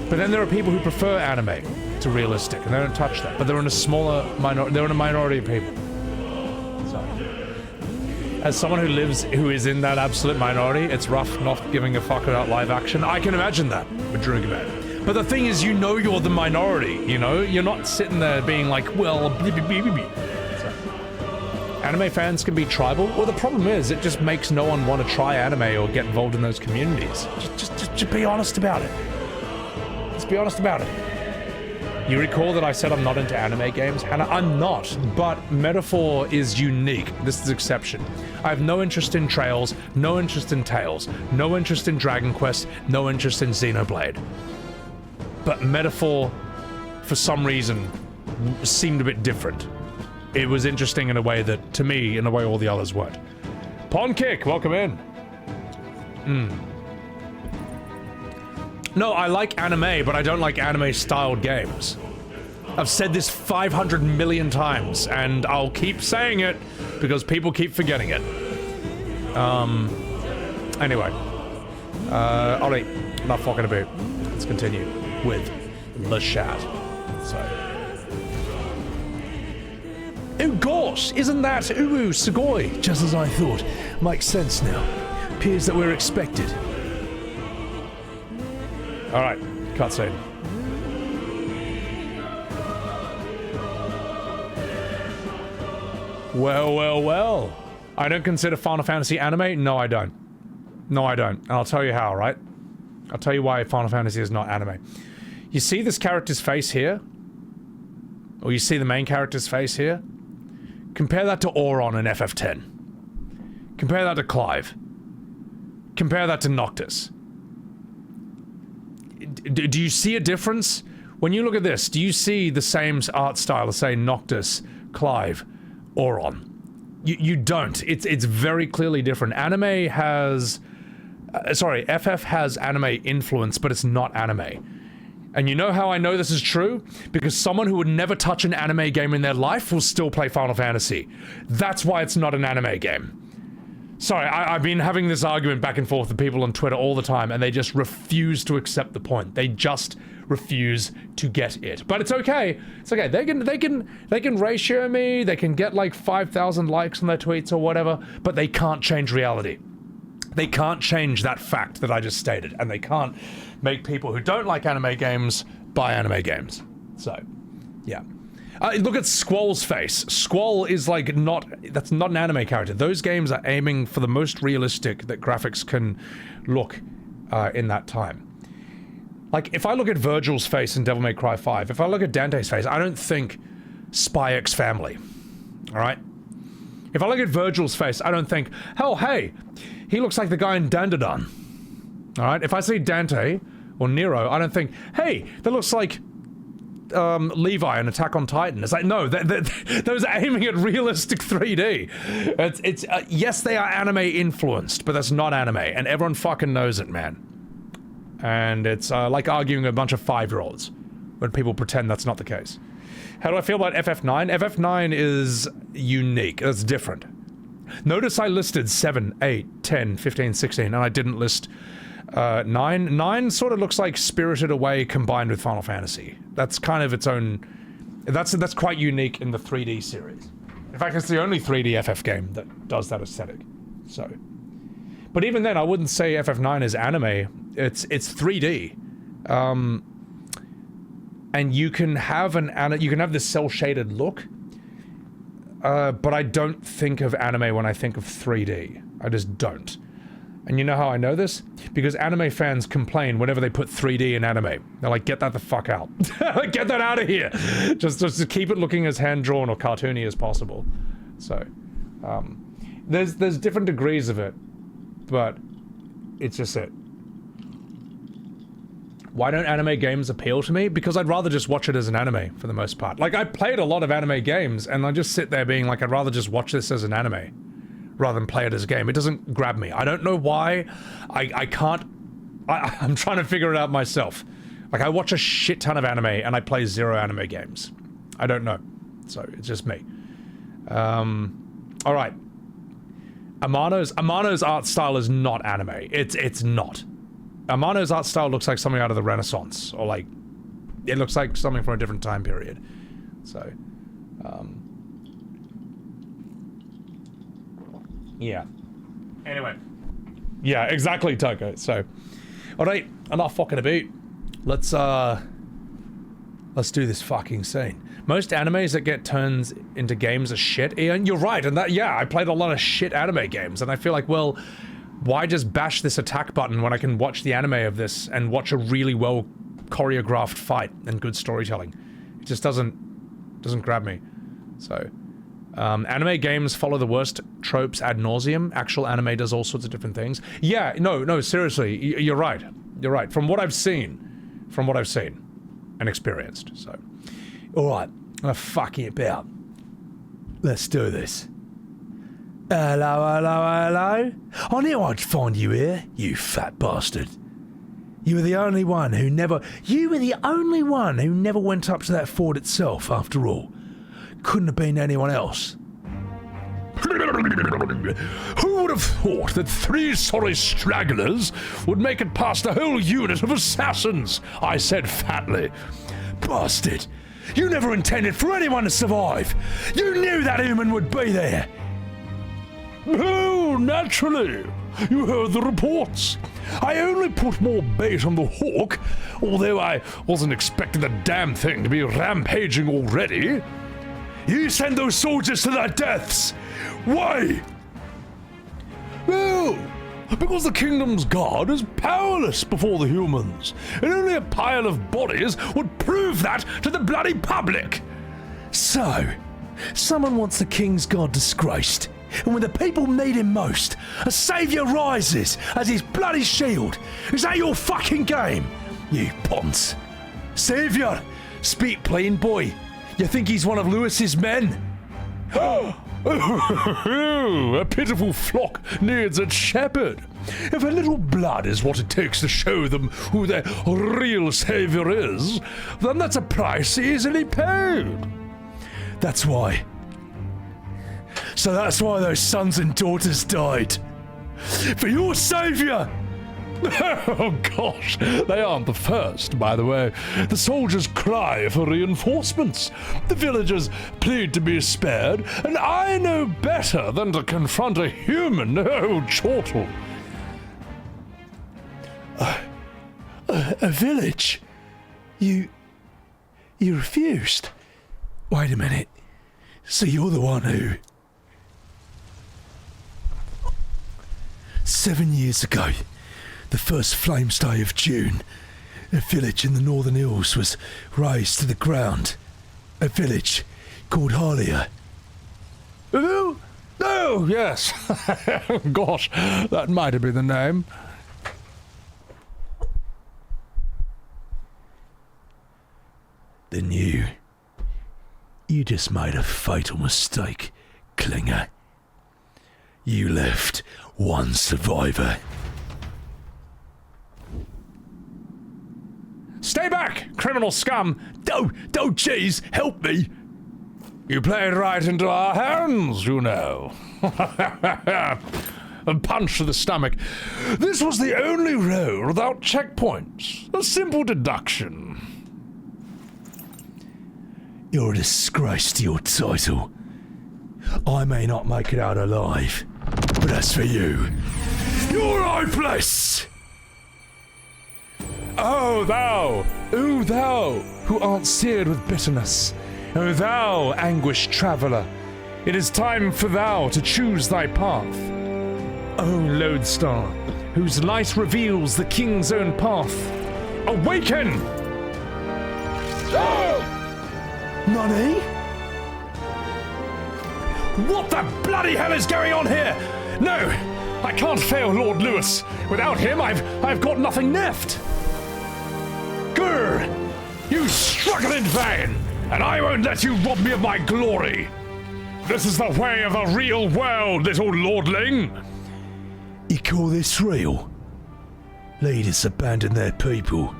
But then there are people who prefer anime to realistic, and they don't touch that. But they're in a smaller minority. They're in a minority of people. So, as someone who is in that absolute minority, it's rough not giving a fuck about live action. I can imagine that with Rhoag. But the thing is, you know you're the minority. You know, you're not sitting there being like, well, so, anime fans can be tribal. Well, the problem is, it just makes no one want to try anime or get involved in those communities. Just be honest about it. Just be honest about it. You recall that I said I'm not into anime games? Hannah, I'm not, but Metaphor is unique. This is exception. I have no interest in Trails, no interest in Tales, no interest in Dragon Quest, no interest in Xenoblade. But Metaphor, for some reason, seemed a bit different. It was interesting in a way that, to me, in a way all the others weren't. Pawn Kick, welcome in. No, I like anime, but I don't like anime-styled games. I've said this 500 million times, and I'll keep saying it, because people keep forgetting it. Anyway. Alright, enough fucking about. Let's continue with the chat. So. Oh gosh, isn't that Uwu Sugoi? Just as I thought. Makes sense now. Appears that we're expected. Alright, cutscene. Well. I don't consider Final Fantasy anime? No, I don't. No, I don't. And I'll tell you how, right? I'll tell you why Final Fantasy is not anime. You see this character's face here? Or you see the main character's face here? Compare that to Auron in FF10. Compare that to Clive. Compare that to Noctis. Do you see a difference? When you look at this, do you see the same art style as, say, Noctis, Clive, Auron? You don't. It's very clearly different. Anime has... FF has anime influence, but it's not anime. And you know how I know this is true? Because someone who would never touch an anime game in their life will still play Final Fantasy. That's why it's not an anime game. Sorry, I've been having this argument back and forth with people on Twitter all the time, and they just refuse to accept the point. They just refuse to get it. But it's okay. It's okay. They can ratio me. They can get like 5,000 likes on their tweets or whatever, but they can't change reality. They can't change that fact that I just stated, and they can't make people who don't like anime games buy anime games. So, yeah. Look at Squall's face. Squall is like that's not an anime character. Those games are aiming for the most realistic that graphics can look in that time. Like, if I look at Virgil's face in Devil May Cry 5, if I look at Dante's face, I don't think Spy X Family. Alright? If I look at Virgil's face, I don't think, oh, hey, he looks like the guy in Dandadan. Alright? If I see Dante or Nero, I don't think, hey, that looks like Levi in Attack on Titan. It's like, no, those are aiming at realistic 3D. It's yes, they are anime influenced, but that's not anime, and everyone fucking knows it, man. And it's like arguing a bunch of 5-year-olds when people pretend that's not the case. How do I feel about FF9? FF9 is unique. It's different. Notice I listed 7, 8, 10, 15, 16, and I didn't list 9. 9 sort of looks like Spirited Away combined with Final Fantasy. That's kind of its own... That's quite unique in the 3D series. In fact, it's the only 3D FF game that does that aesthetic. So... But even then, I wouldn't say FF9 is anime. It's 3D. And you can have this cel-shaded look, but I don't think of anime when I think of 3D. I just don't. And you know how I know this? Because anime fans complain whenever they put 3D in anime. They're like, get that the fuck out. Get that out of here! Just to keep it looking as hand-drawn or cartoony as possible. So, there's different degrees of it, but it's just it. Why don't anime games appeal to me? Because I'd rather just watch it as an anime, for the most part. Like, I played a lot of anime games, and I just sit there being like, I'd rather just watch this as an anime, rather than play it as a game. It doesn't grab me. I don't know why. I can't... I'm trying to figure it out myself. Like, I watch a shit ton of anime, and I play 0 anime games. I don't know. So, it's just me. Alright. Amano's art style is not anime. It's not. Amano's art style looks like something out of the Renaissance, or like, it looks like something from a different time period. So, yeah. Anyway. Yeah, exactly, Toko. So, alright, enough fucking about. Let's do this fucking scene. Most animes that get turned into games are shit, Ian. You're right, and that, yeah, I played a lot of shit anime games, and I feel like, well, why just bash this attack button when I can watch the anime of this and watch a really well choreographed fight and good storytelling? It just doesn't grab me. So, anime games follow the worst tropes ad nauseum. Actual anime does all sorts of different things. Yeah, no, seriously, you're right. You're right. From what I've seen and experienced, so. Alright, fucking about. Let's do this. Hello. I knew I'd find you here, you fat bastard. You were the only one who never went up to that fort itself, after all. Couldn't have been anyone else. Who would have thought that 3 sorry stragglers would make it past a whole unit of assassins? I said fatly. Bastard! You never intended for anyone to survive! You knew that human would be there! Oh, naturally! You heard the reports. I only put more bait on the hook, although I wasn't expecting the damn thing to be rampaging already. You sent those soldiers to their deaths! Why? Well, because the kingdom's guard is powerless before the humans, and only a pile of bodies would prove that to the bloody public. So, someone wants the king's guard disgraced, and when the people need him most, a saviour rises as his bloody shield. Is that your fucking game, you ponce? Saviour, speak plain, boy. You think he's one of Lewis's men? A pitiful flock needs its shepherd. If a little blood is what it takes to show them who their real saviour is, then that's a price easily paid. That's why. So that's why those sons and daughters died. For your saviour! Oh gosh, they aren't the first, by the way. The soldiers cry for reinforcements. The villagers plead to be spared, and I know better than to confront a human, oh chortle. A village? You refused? Wait a minute. So you're the one who... 7 years ago, the first flames day of June, a village in the Northern Hills was razed to the ground. A village called Harlia. Oh, yes. Gosh, that might have been the name. Then you just made a fatal mistake, Klinger. You left one survivor. Stay back, criminal scum! Don't, jeez, help me! You played right into our hands, you know. A punch to the stomach. This was the only roll without checkpoints. A simple deduction. You're a disgrace to your title. I may not make it out alive, but as for you, you're hopeless! Oh thou, who art seared with bitterness, O thou, anguished traveller, it is time for thou to choose thy path. O lodestar, whose light reveals the king's own path, awaken! Nani? What the bloody hell is going on here? No, I can't fail Lord Lewis. Without him, I've got nothing left. Grr! You struggle in vain, and I won't let you rob me of my glory. This is the way of the real world, little lordling. You call this real? Leaders abandon their people.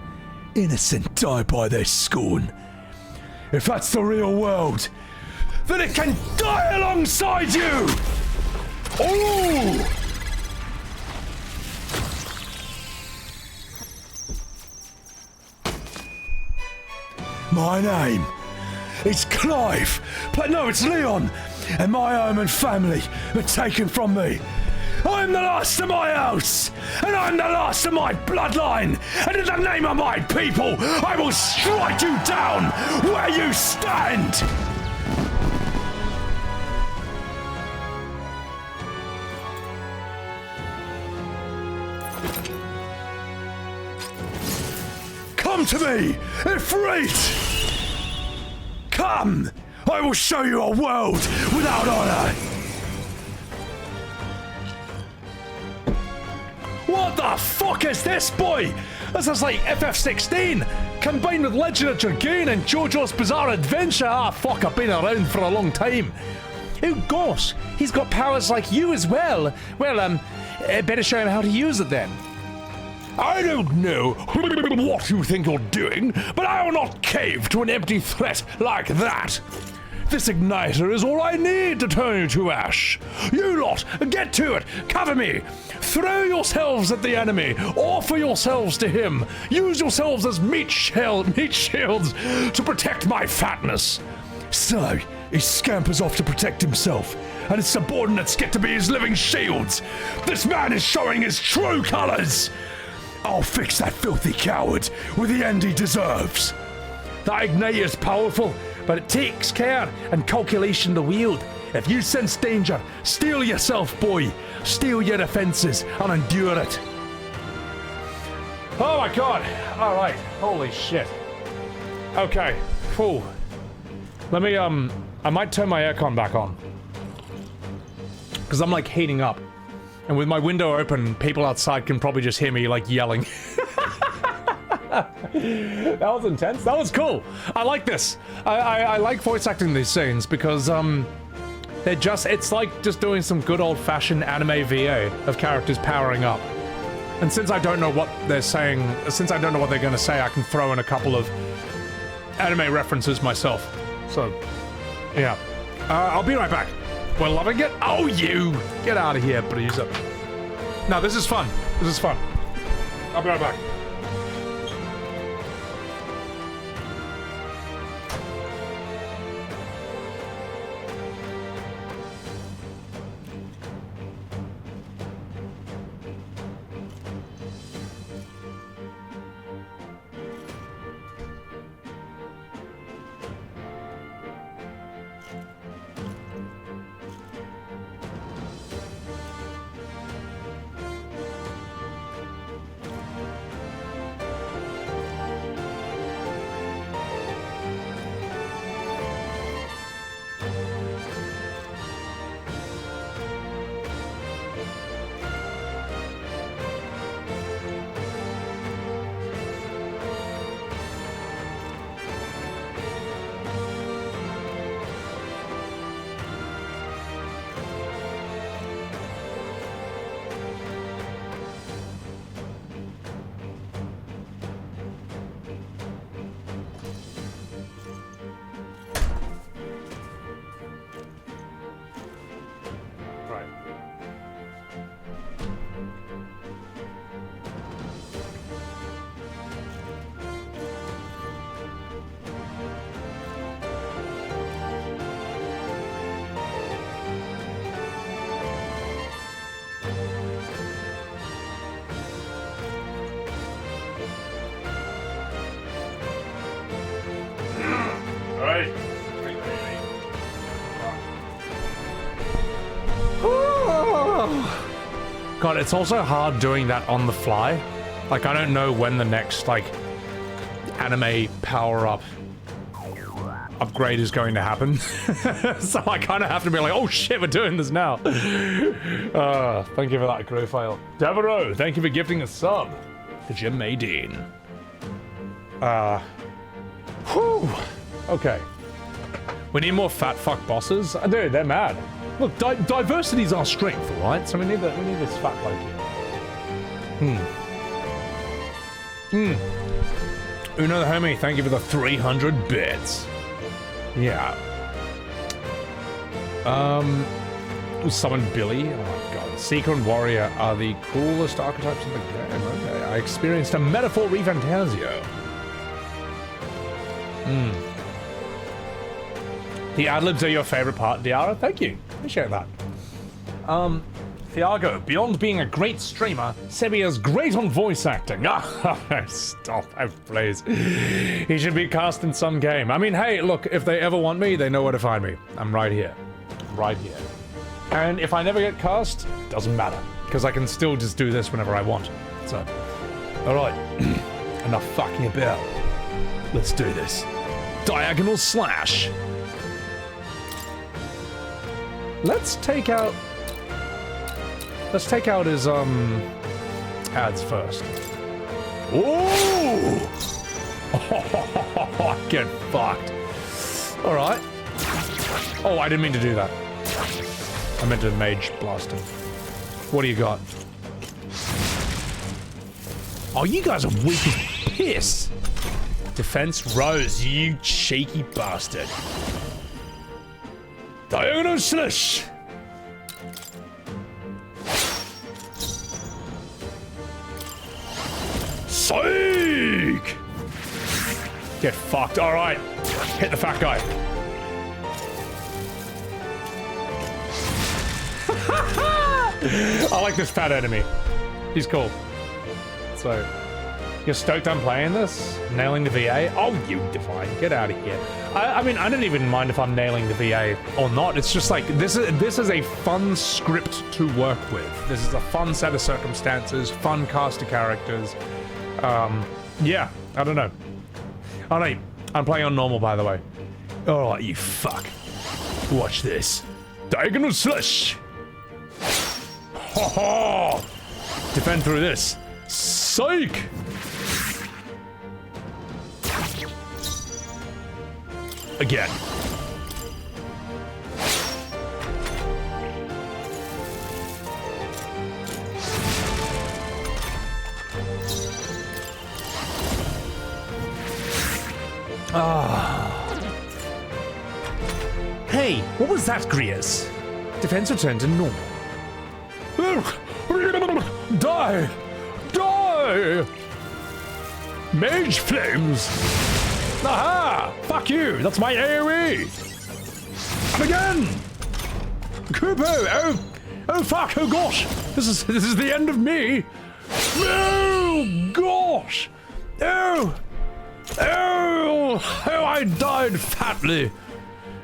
Innocent die by their scorn. If that's the real world, then it can die alongside you! Oh! My name is Clive, but no, it's Leon, and my home and family were taken from me. I'm the last of my house, and I'm the last of my bloodline, and in the name of my people, I will strike you down where you stand! Come to me, Ifrit! Come! I will show you a world without honor! What the fuck is this, boy? This is like FF16 combined with Legend of Dragoon and JoJo's Bizarre Adventure. Ah, fuck, I've been around for a long time. Oh gosh, he's got powers like you as well. Well, better show him how to use it then. I don't know what you think you're doing, but I will not cave to an empty threat like that. This igniter is all I need to turn you to ash. You lot, get to it. Cover me. Throw yourselves at the enemy. Offer yourselves to him. Use yourselves as meat shields to protect my fatness. So, he scampers off to protect himself, and his subordinates get to be his living shields. This man is showing his true colors. I'll fix that filthy coward with the end he deserves. That igniter is powerful, but it takes care and calculation to wield. If you sense danger, steel yourself, boy. Steel your defenses and endure it. Oh my god. All right. Holy shit. Okay. Cool. Let me, I might turn my aircon back on. Because I'm like heating up. And with my window open, people outside can probably just hear me like yelling. That was intense. That was cool. I like this. I like voice acting in these scenes because they're just, it's like just doing some good old-fashioned anime VO of characters powering up. And since I don't know what they're saying, since I don't know what they're going to say, I can throw in a couple of anime references myself. So, yeah. I'll be right back. We're loving it. Oh, you! Get out of here, bruiser. No, this is fun. This is fun. I'll be right back. God, it's also hard doing that on the fly. Like, I don't know when the next, like, anime power-up upgrade is going to happen. So I kind of have to be like, oh shit, we're doing this now. Thank you for that, Growfile. Devereaux, thank you for gifting a sub to Jim Maydeen. Whew. Okay. We need more fat fuck bosses. Dude, they're mad. Look, diversity's our strength, alright? So we need this fat bloke here. Uno the homie, thank you for the 300 bits. Yeah. We'll summon Billy. Oh my god. Seeker and Warrior are the coolest archetypes in the game. Okay. I experienced a Metaphor ReFantazio. The ad-libs are your favorite part, Diara? Thank you. Appreciate that. Thiago, beyond being a great streamer, Sebby is great on voice acting. Stop, please. He should be cast in some game. I mean, hey, look, if they ever want me, they know where to find me. I'm right here. Right here. And if I never get cast, doesn't matter. Because I can still just do this whenever I want. So, alright. Enough fucking about. Let's do this. Diagonal slash. Let's take out his ads first. Ooh! Get fucked. All right. Oh, I didn't mean to do that. I meant to mage blast him. What do you got? Oh, you guys are weak as piss. Defense Rose, you cheeky bastard. Diagonal slash. Psych! Get fucked. All right. Hit the fat guy. I like this fat enemy. He's cool. So, you're stoked I'm playing this? Nailing the VA? Oh, you divine. Get out of here. I mean, I don't even mind if I'm nailing the VA or not. It's just like, this is a fun script to work with. This is a fun set of circumstances, fun cast of characters. Yeah, I don't know. Oh, no, I'm playing on normal, by the way. Alright, you fuck. Watch this. Diagonal slash. Ha ha! Defend through this. Psych! Again. Hey, what was that, Grius? Defense returned to normal. Die! Die! Mage flames! Aha! Fuck you! That's my AoE! Come again! Kupo! Oh fuck! Oh gosh! This is the end of me! Oh gosh! Oh! Oh! Oh! I died fatly!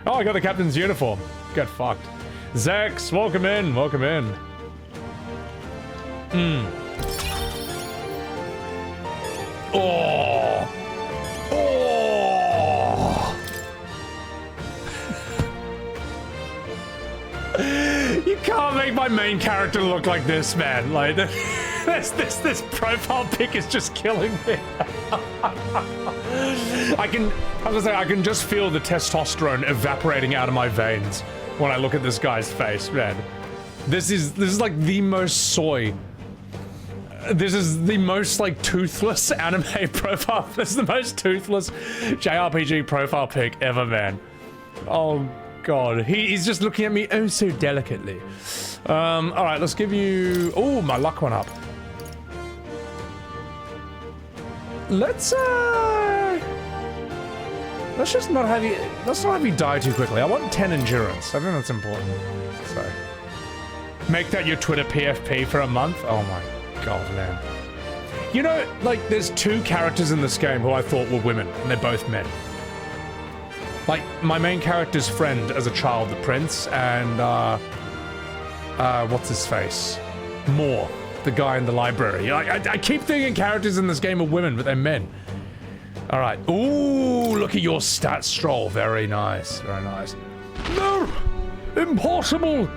Oh, I got the captain's uniform. Get fucked. Zex, welcome in, welcome in. Oh! Oh! You can't make my main character look like this, man. Like, this profile pic is just killing me. I can just feel the testosterone evaporating out of my veins when I look at this guy's face, man. This is like the most soy. This is the most like toothless anime profile. This is the most toothless JRPG profile pic ever, man. Oh god, he's just looking at me oh so delicately. All right, let's give you. Oh, my luck went up. Let's just not have you. Let's not have you die too quickly. I want 10 endurance. I think that's important. So, make that your Twitter PFP for a month. Oh my god, man. You know, like, there's two characters in this game who I thought were women, and they're both men. Like, my main character's friend as a child, the prince, and what's his face? More. The guy in the library. I keep thinking characters in this game are women, but they're men. All right. Ooh, look at your stats, Strohl. Very nice. Very nice. No! Impossible!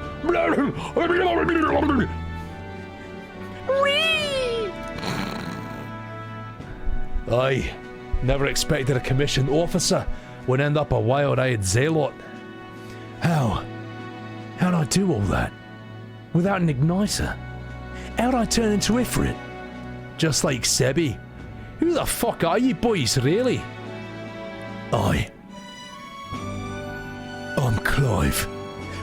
I never expected a commissioned officer would end up a wild-eyed zealot. How'd I do all that? Without an igniter? How'd I turn into Ifrit? Just like Sebby. Who the fuck are you boys, really? I'm Clive,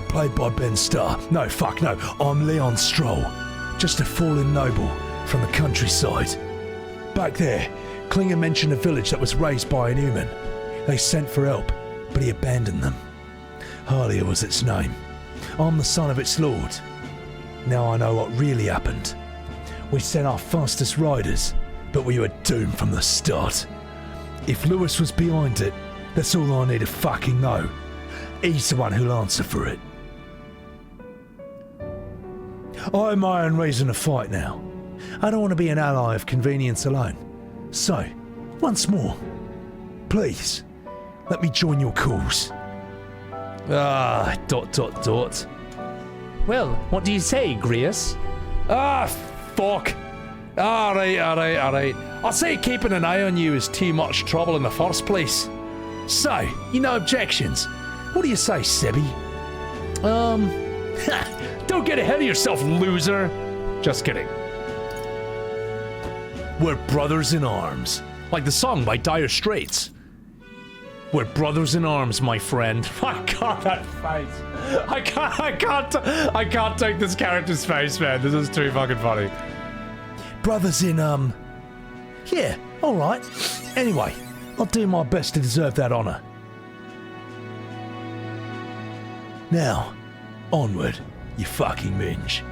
played by Ben Starr. No, fuck no, I'm Leon Strohl, just a fallen noble from the countryside. Back there, Klinger mentioned a village that was raised by an human. They sent for help, but he abandoned them. Harlia was its name. I'm the son of its lord. Now I know what really happened. We sent our fastest riders, but we were doomed from the start. If Lewis was behind it, that's all I need to fucking know. He's the one who'll answer for it. I have my own reason to fight now. I don't want to be an ally of convenience alone. So, once more, please, let me join your cause. Well, what do you say, Grius? Fuck. Alright. I say keeping an eye on you is too much trouble in the first place. So, you no objections. What do you say, Sebby? Don't get ahead of yourself, loser. Just kidding. We're brothers in arms. Like the song by Dire Straits. We're brothers in arms, my friend. I got that face. I can't take this character's face, man. This is too fucking funny. Brothers in, yeah, alright. Anyway, I'll do my best to deserve that honor. Now, onward, you fucking minge.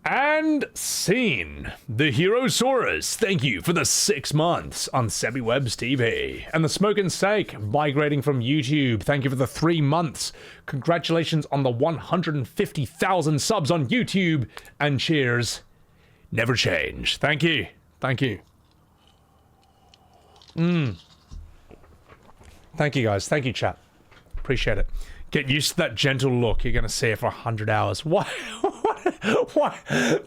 And scene. The Herosaurus, thank you for the 6 months on Sebbywebz TV. And the Smoke and Steak, migrating from YouTube, thank you for the 3 months. Congratulations on the 150,000 subs on YouTube. And cheers. Never change. Thank you. Thank you. Thank you, guys. Thank you, chat. Appreciate it. Get used to that gentle look you're gonna see it for 100 hours. Why? Why?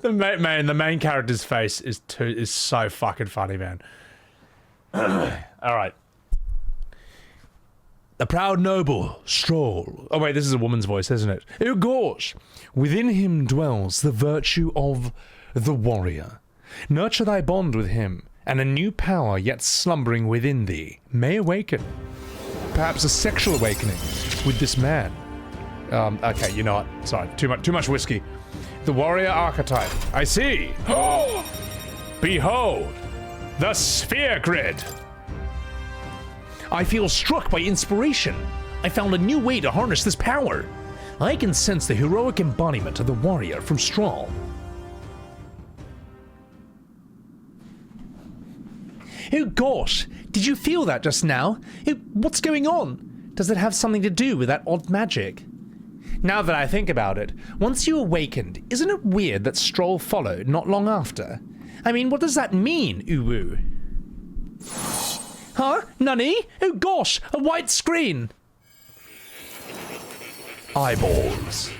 The main character's face is so fucking funny, man. All right. The proud noble, Strohl. Oh wait, this is a woman's voice, isn't it? Oh gosh. Within him dwells the virtue of the warrior. Nurture thy bond with him, and a new power yet slumbering within thee may awaken. Perhaps a sexual awakening with this man. Okay, you know what? Sorry, too much whiskey. The warrior archetype. I see. Behold, the sphere grid. I feel struck by inspiration. I found a new way to harness this power. I can sense the heroic embodiment of the warrior from Strohl. Oh gosh, did you feel that just now? What's going on? Does it have something to do with that odd magic? Now that I think about it, once you awakened, isn't it weird that Strohl followed not long after? I mean, what does that mean, Uwu? Huh? Nani? Oh gosh, a white screen! Eyeballs.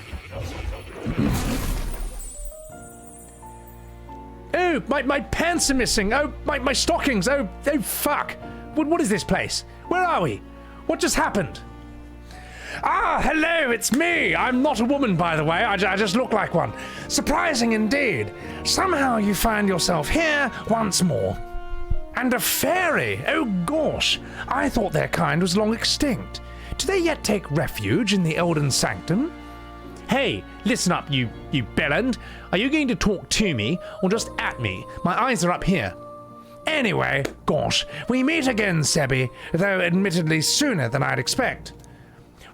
Oh, my pants are missing. Oh, my stockings. Oh, fuck. What is this place? Where are we? What just happened? Ah, hello, it's me. I'm not a woman, by the way. I just look like one. Surprising indeed. Somehow you find yourself here once more. And a fairy. Oh, gosh. I thought their kind was long extinct. Do they yet take refuge in the Elden Sanctum? Hey, listen up, you bellend. Are you going to talk to me or just at me? My eyes are up here. Anyway, gosh, we meet again, Sebby, though admittedly sooner than I'd expect.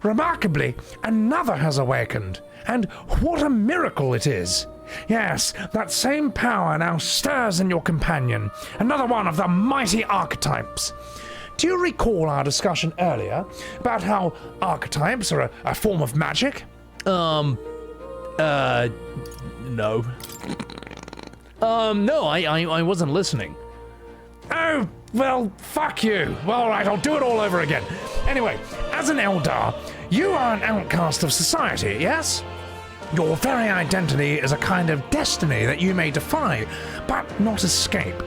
Remarkably, another has awakened, and what a miracle it is. Yes, that same power now stirs in your companion, another one of the mighty archetypes. Do you recall our discussion earlier about how archetypes are a form of magic? No. No, I wasn't listening. Oh, well, fuck you. Well, all right, I'll do it all over again. Anyway, as an Eldar, you are an outcast of society, yes? Your very identity is a kind of destiny that you may defy, but not escape.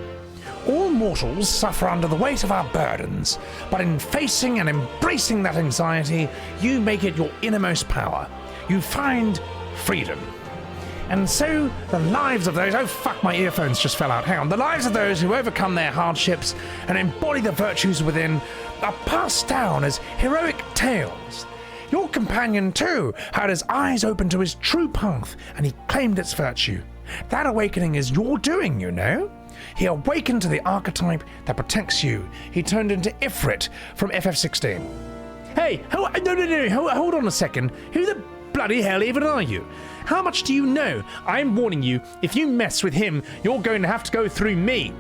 All mortals suffer under the weight of our burdens, but in facing and embracing that anxiety, you make it your innermost power. You find freedom. And so, the lives of those... Oh, fuck, my earphones just fell out. Hang on. The lives of those who overcome their hardships and embody the virtues within are passed down as heroic tales. Your companion, too, had his eyes open to his true path, and he claimed its virtue. That awakening is your doing, you know. He awakened to the archetype that protects you. He turned into Ifrit from FF16. Hey, no, hold on a second. Who the bloody hell even are you? How much do you know? I'm warning you, if you mess with him, you're going to have to go through me.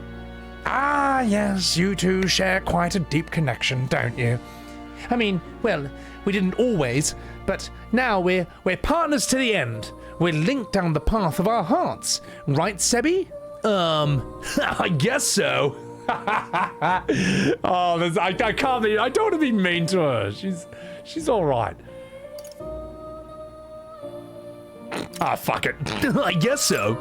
Ah, yes, you two share quite a deep connection, don't you? I mean, well, we didn't always, but now we're partners to the end. We're linked down the path of our hearts. Right, Sebby? I guess so. Oh, I can't be, I don't want to be mean to her. She's all right. Ah, fuck it. I guess so.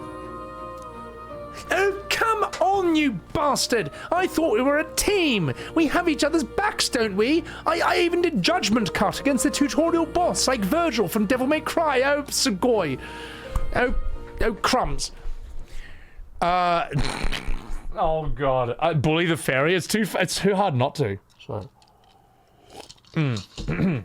Oh, come on, you bastard! I thought we were a team! We have each other's backs, don't we? I even did Judgment Cut against the tutorial boss, like Virgil from Devil May Cry. Oh, Sugoi. Oh, crumbs. Oh, God. Bully the fairy? It's too hard not to. So. The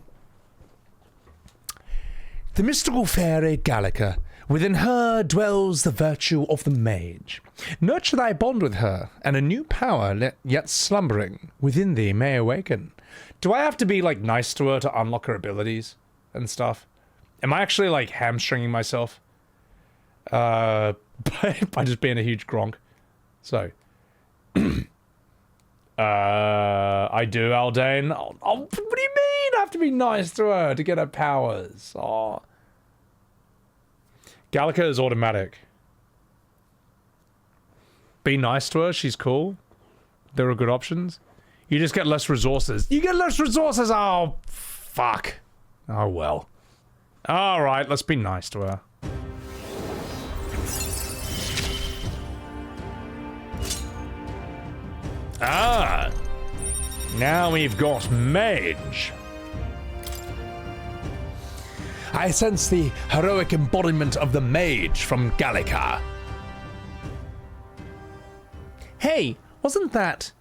mystical fairy Gallica. Within her dwells the virtue of the mage. Nurture thy bond with her, and a new power yet slumbering within thee may awaken. Do I have to be, like, nice to her to unlock her abilities and stuff? Am I actually, like, hamstringing myself? By just being a huge Gronk. So. I do, Aldane. Oh, what do you mean? I have to be nice to her to get her powers. Oh. Gallica is automatic. Be nice to her, she's cool. There are good options. You just get less resources. You get less resources! Oh, fuck. Oh, well. Alright, let's be nice to her. Ah! Now we've got mage. I sense the heroic embodiment of the mage from Gallica. Hey, wasn't that...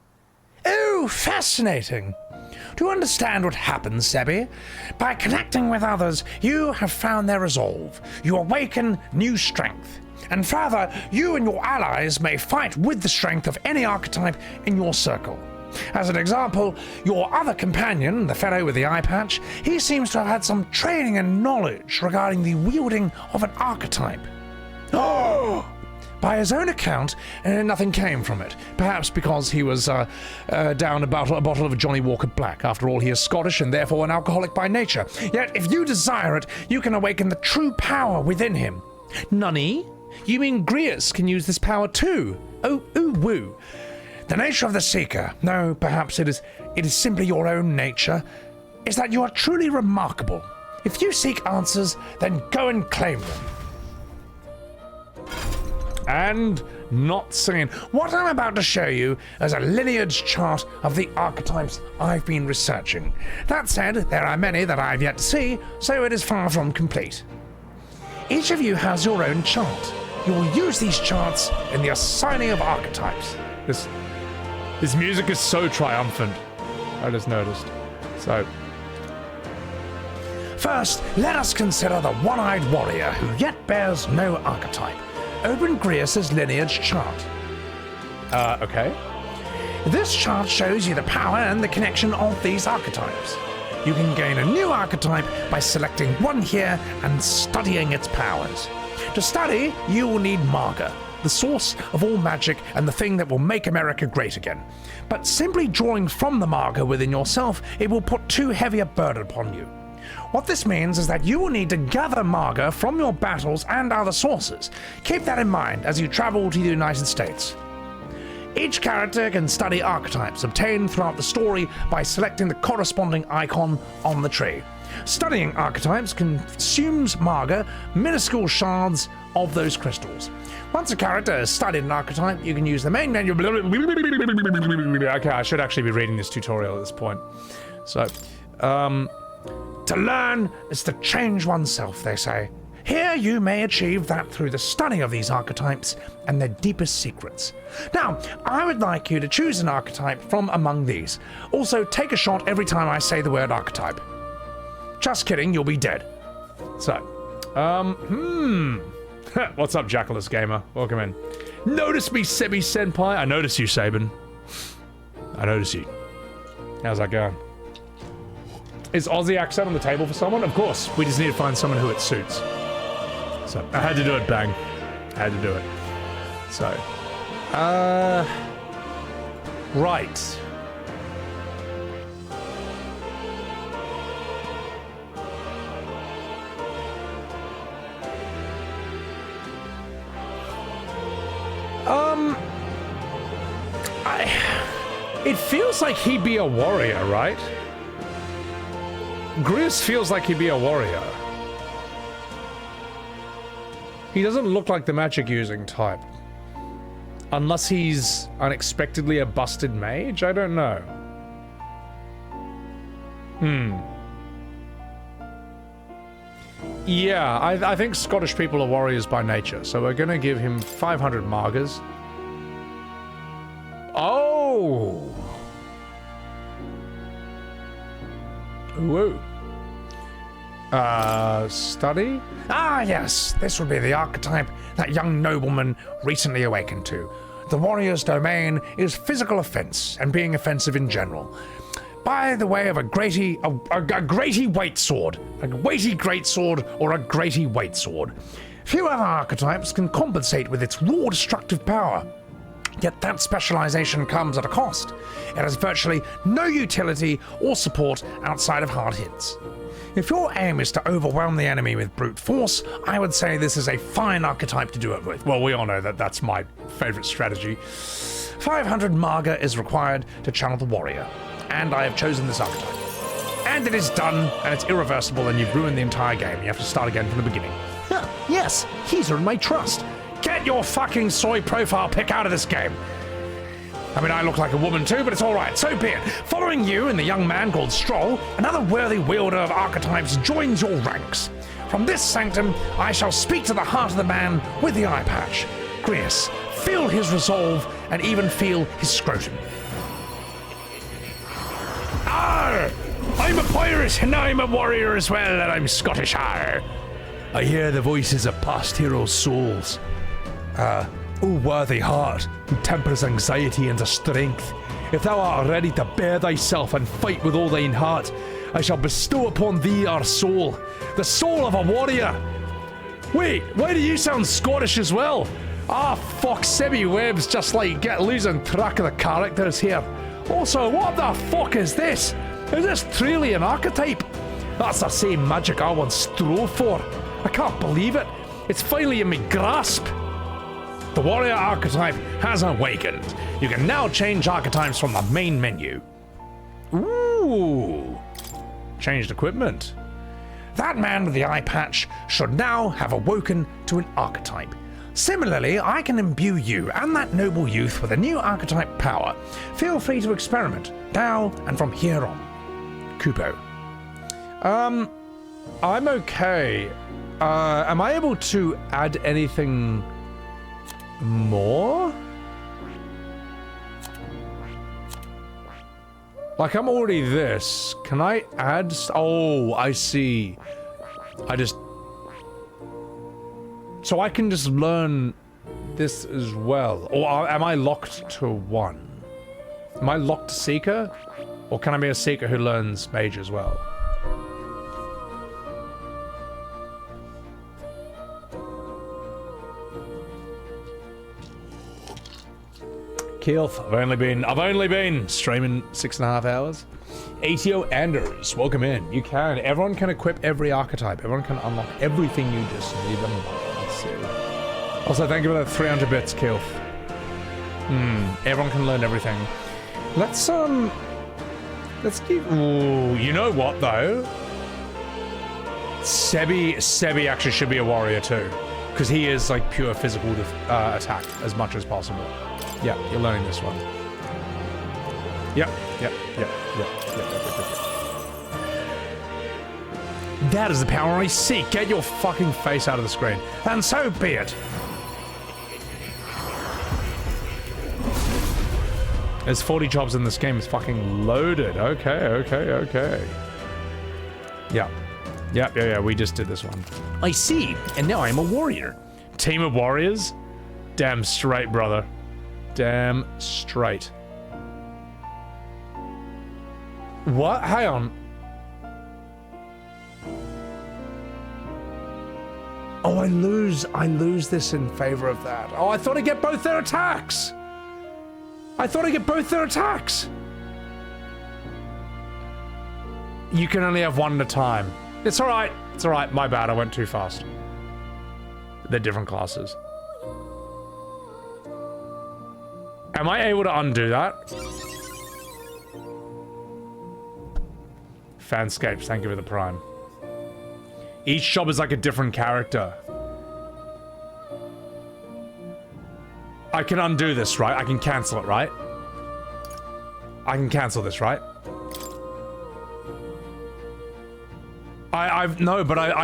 Oh, fascinating. Do you understand what happens, Sebby? By connecting with others, you have found their resolve. You awaken new strength. And further, you and your allies may fight with the strength of any archetype in your circle. As an example, your other companion, the fellow with the eye patch, he seems to have had some training and knowledge regarding the wielding of an archetype. Oh! By his own account, nothing came from it. Perhaps because he was down a bottle of Johnny Walker Black. After all, he is Scottish and therefore an alcoholic by nature. Yet, if you desire it, you can awaken the true power within him. Nunny? You mean Grius can use this power too? Oh, ooh, woo. The nature of the Seeker, no, perhaps it is simply your own nature, is that you are truly remarkable. If you seek answers, then go and claim them. And not saying, what I'm about to show you is a lineage chart of the archetypes I've been researching. That said, there are many that I've yet to see, so it is far from complete. Each of you has your own chart. You'll use these charts in the assigning of archetypes. This music is so triumphant. I just noticed. So. First, let us consider the one-eyed warrior who yet bears no archetype. Open Grius's lineage chart. Okay. This chart shows you the power and the connection of these archetypes. You can gain a new archetype by selecting one here and studying its powers. To study, you will need Marga, the source of all magic and the thing that will make America great again. But simply drawing from the Marga within yourself, it will put too heavy a burden upon you. What this means is that you will need to gather Marga from your battles and other sources. Keep that in mind as you travel to the United States. Each character can study archetypes obtained throughout the story by selecting the corresponding icon on the tree. Studying archetypes consumes Marga, minuscule shards of those crystals. Once a character has studied an archetype, you can use the main menu. Okay, I should actually be reading this tutorial at this point. So, To learn is to change oneself, they say. Here you may achieve that through the study of these archetypes and their deepest secrets. Now, I would like you to choose an archetype from among these. Also, take a shot every time I say the word archetype. Just kidding, you'll be dead. So, what's up, Jackalus Gamer? Welcome in. Notice me, Sebby Senpai? I notice you, Sabin. I notice you. How's that going? Is Aussie accent on the table for someone? Of course. We just need to find someone who it suits. So, I had to do it, bang. I had to do it. So, right. It feels like he'd be a warrior, right? Grius feels like he'd be a warrior. He doesn't look like the magic using type. Unless he's unexpectedly a busted mage? I don't know. Yeah, I think Scottish people are warriors by nature, so we're gonna give him 500 Margas. Oh! Whoa. Study? Ah, yes, this would be the archetype that young nobleman recently awakened to. The warrior's domain is physical offense and being offensive in general. By the way of a weighty weight sword, a weighty great sword, or a weighty weight sword. Few other archetypes can compensate with its raw destructive power. Yet that specialization comes at a cost. It has virtually no utility or support outside of hard hits. If your aim is to overwhelm the enemy with brute force, I would say this is a fine archetype to do it with. Well, we all know that that's my favorite strategy. 500 Marga is required to channel the warrior, and I have chosen this archetype. And it is done, and it's irreversible, and you've ruined the entire game. You have to start again from the beginning. Huh, yes, he's earned my trust. Get your fucking soy profile pic out of this game. I mean, I look like a woman too, but it's alright, so be it. Following you and the young man called Strohl, another worthy wielder of archetypes joins your ranks. From this sanctum, I shall speak to the heart of the man with the eye patch. Grius, feel his resolve and even feel his scrotum. Arr! I'm a pirate and I'm a warrior as well, and I'm Scottish, arr! I hear the voices of past heroes' souls. O worthy heart, who tempers anxiety into strength, if thou art ready to bear thyself and fight with all thine heart, I shall bestow upon thee our soul, the soul of a warrior. Wait, why do you sound Scottish as well? Ah, fuck, Sebbywebz just like losing track of the characters here. Also, what the fuck is this? Is this truly an archetype? That's the same magic I once strove for. I can't believe it. It's finally in my grasp. The warrior archetype has awakened. You can now change archetypes from the main menu. Ooh. Changed equipment. That man with the eye patch should now have awoken to an archetype. Similarly, I can imbue you and that noble youth with a new archetype power. Feel free to experiment, now and from here on. Kubo. I'm okay. Am I able to add anything more? Like, I'm already this. Can I add? Oh, I see. So I can just learn this as well. Or am I locked to one? Am I locked to Seeker? Or can I be a Seeker who learns Mage as well? Keelth, I've only been streaming 6.5 hours. ATO Anders, welcome in. You can. Everyone can equip every archetype. Everyone can unlock everything you just need them. Let's see. Also, thank you for that 300 bits, Keelth. Everyone can learn everything. Let's give. Ooh, you know what though? Sebby actually should be a warrior too, because he is like pure physical attack as much as possible. Yeah, you're learning this one. Yep. That is the power I seek. Get your fucking face out of the screen. And so be it. There's 40 jobs in this game. It's fucking loaded. Okay. Yeah, we just did this one. I see. And now I'm a warrior. Team of warriors? Damn straight, brother. Damn straight. What? Hang on. Oh, I lose this in favor of that. Oh, I thought I'd get both their attacks. You can only have one at a time. It's alright. My bad. I went too fast. They're different classes. Am I able to undo that? Fanscapes, thank you for the prime. Each job is like a different character. I can undo this, right? I can cancel it, right? I can cancel this, right? I've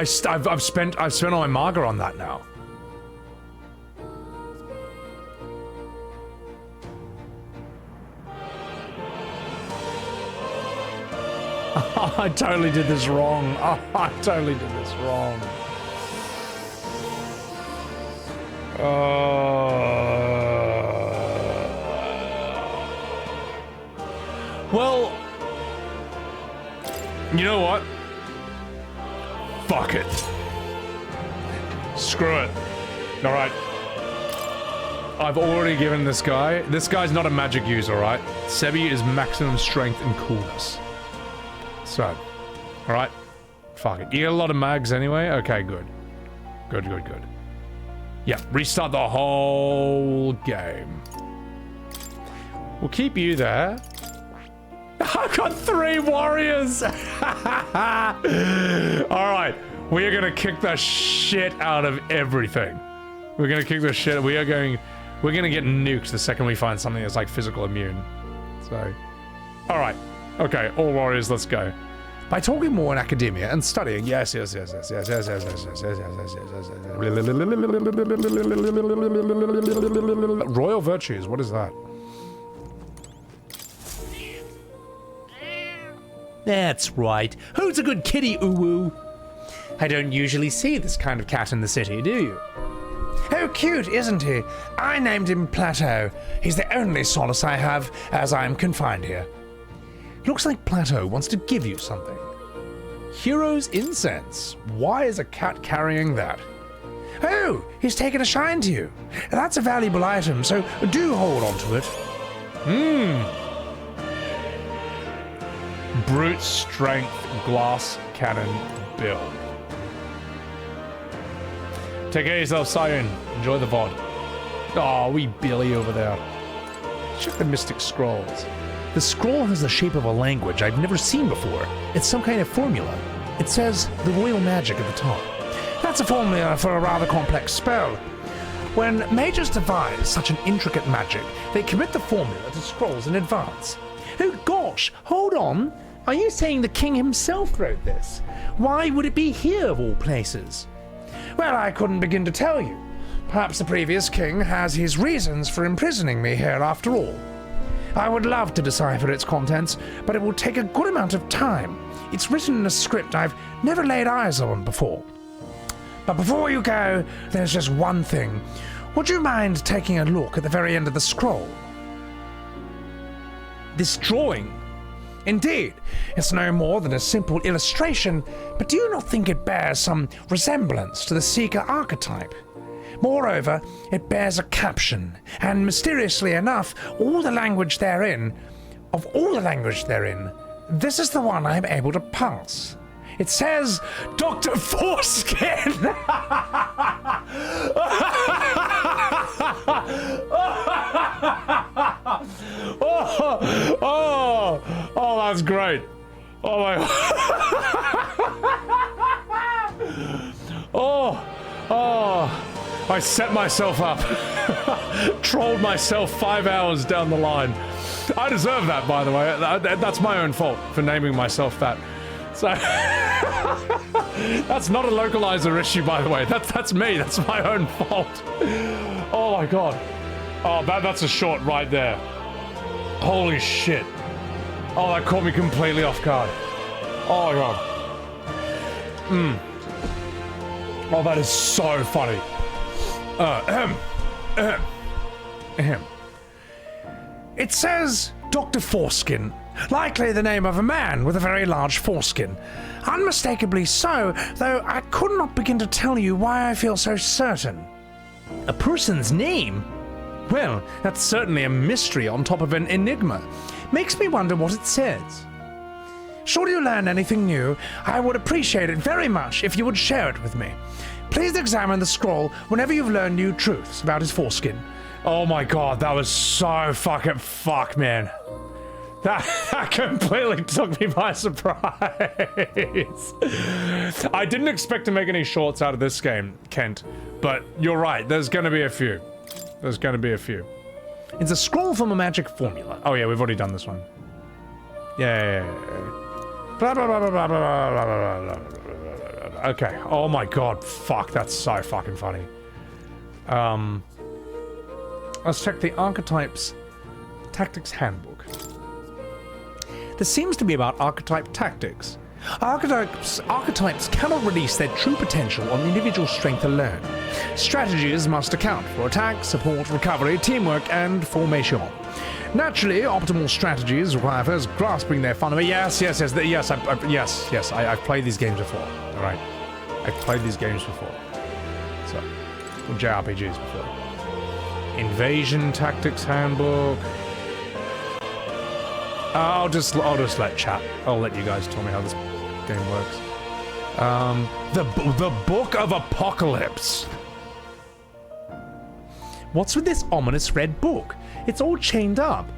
spent all my marga on that now. I totally did this wrong. Well, you know what? Fuck it. Screw it. All right. I've already given this guy. This guy's not a magic user, right? Sebby is maximum strength and coolness. So, all right. Fuck it. You get a lot of mags anyway? Okay, good. Good. Yeah, restart the whole game. We'll keep you there. I've got 3 warriors! Alright, we are gonna kick the shit out of everything. We're gonna get nuked the second we find something that's like physical immune. So, alright. Okay, all warriors, let's go. By talking more in academia and studying, yes. Royal virtues, what is that? That's right. Who's a good kitty, uwu? I don't usually see this kind of cat in the city, do you? Oh, cute, isn't he? I named him Plateau. He's the only solace I have as I'm confined here. Looks like Plateau wants to give you something. Hero's incense. Why is a cat carrying that? Oh, he's taken a shine to you. That's a valuable item, so do hold on to it. Brute strength glass cannon build. Take care of yourself, Sion. Enjoy the VOD. Oh, wee Billy over there. Check the Mystic Scrolls. The scroll has the shape of a language I've never seen before. It's some kind of formula. It says the royal magic at the top. That's a formula for a rather complex spell. When mages devise such an intricate magic, they commit the formula to scrolls in advance. Oh gosh, hold on. Are you saying the king himself wrote this? Why would it be here of all places? Well, I couldn't begin to tell you. Perhaps the previous king has his reasons for imprisoning me here after all. I would love to decipher its contents, but it will take a good amount of time. It's written in a script I've never laid eyes on before. But before you go, there's just one thing. Would you mind taking a look at the very end of the scroll? This drawing? Indeed, it's no more than a simple illustration, but do you not think it bears some resemblance to the Seeker archetype? Moreover, it bears a caption, and mysteriously enough, of all the language therein, this is the one I'm able to pass. It says, Dr. Foreskin! Oh, that's great. Oh my. I set myself up. Trolled myself 5 hours down the line. I deserve that, by the way. That's my own fault for naming myself that. So that's not a localizer issue, by the way. That's me. That's my own fault. Oh my god. Oh, that's a short right there. Holy shit. Oh, that caught me completely off guard. Oh my god. Oh, that is so funny. It says Dr. Foreskin, likely the name of a man with a very large foreskin. Unmistakably so, though I could not begin to tell you why I feel so certain. A person's name? Well, that's certainly a mystery on top of an enigma. Makes me wonder what it says. Should you learn anything new, I would appreciate it very much if you would share it with me. Please examine the scroll whenever you've learned new truths about his foreskin. Oh my god, that was so fuck, man. That completely took me by surprise. I didn't expect to make any shorts out of this game, Kent, but you're right, there's gonna be a few. There's gonna be a few. It's a scroll from a magic formula. Oh yeah, we've already done this one. Yeah. Blah, blah, blah, blah, blah, blah, blah, blah, blah. Okay, oh my god, fuck, that's so fucking funny. Let's check the Archetypes Tactics Handbook. This seems to be about archetype tactics. Archetypes cannot release their true potential on individual strength alone. Strategies must account for attack, support, recovery, teamwork, and formation. Naturally, optimal strategies require first grasping their fundamental. Yes. I've played these games before. All right, I've played these games before. So, or JRPGs before. Invasion Tactics Handbook. I'll just let chat. I'll let you guys tell me how this game works. The Book of Apocalypse. What's with this ominous red book? It's all chained up.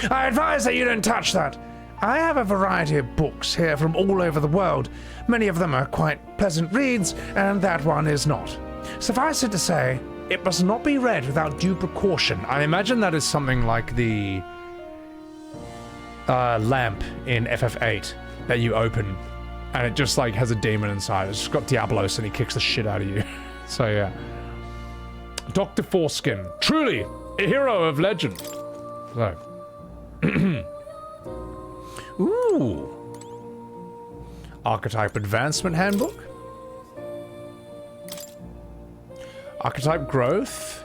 I advise that you don't touch that. I have a variety of books here from all over the world. Many of them are quite pleasant reads, and that one is not. Suffice it to say, it must not be read without due precaution. I imagine that is something like the lamp in FF8 that you open, and it just like has a demon inside. It's just got Diablos, and he kicks the shit out of you. So yeah. Dr. Foreskin, truly a hero of legend. So. Ooh. Archetype Advancement Handbook. Archetype Growth.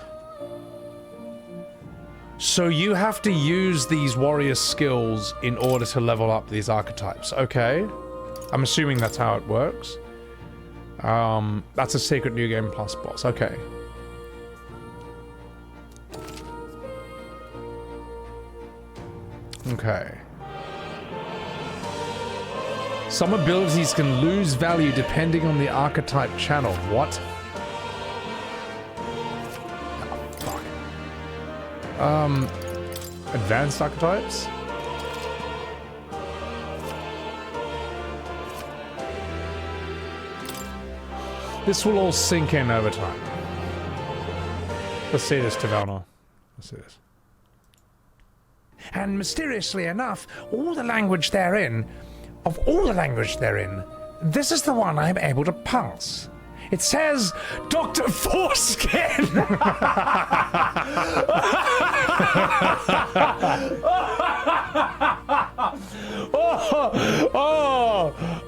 So you have to use these warrior skills in order to level up these archetypes. Okay. I'm assuming that's how it works. That's a secret New Game Plus boss. Okay. Okay. Some abilities can lose value depending on the archetype channel. What? Oh, fuck. Advanced archetypes? This will all sink in over time. Let's see this, Tavelna. Let's see this. And mysteriously enough, of all the language therein, this is the one I'm able to pass. It says, Dr. Foreskin!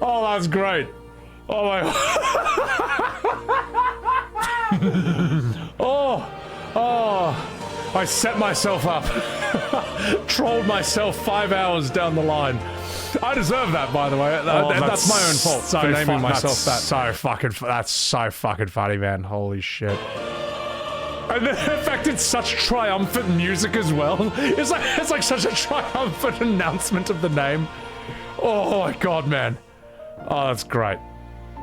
Oh, that's great. Oh my. I set myself up. Trolled myself 5 hours down the line. I deserve that, by the way. That's my own fault for naming myself that. That's so fucking funny, man. Holy shit. And the fact it's such triumphant music as well. It's like such a triumphant announcement of the name. Oh my god, man. Oh, that's great.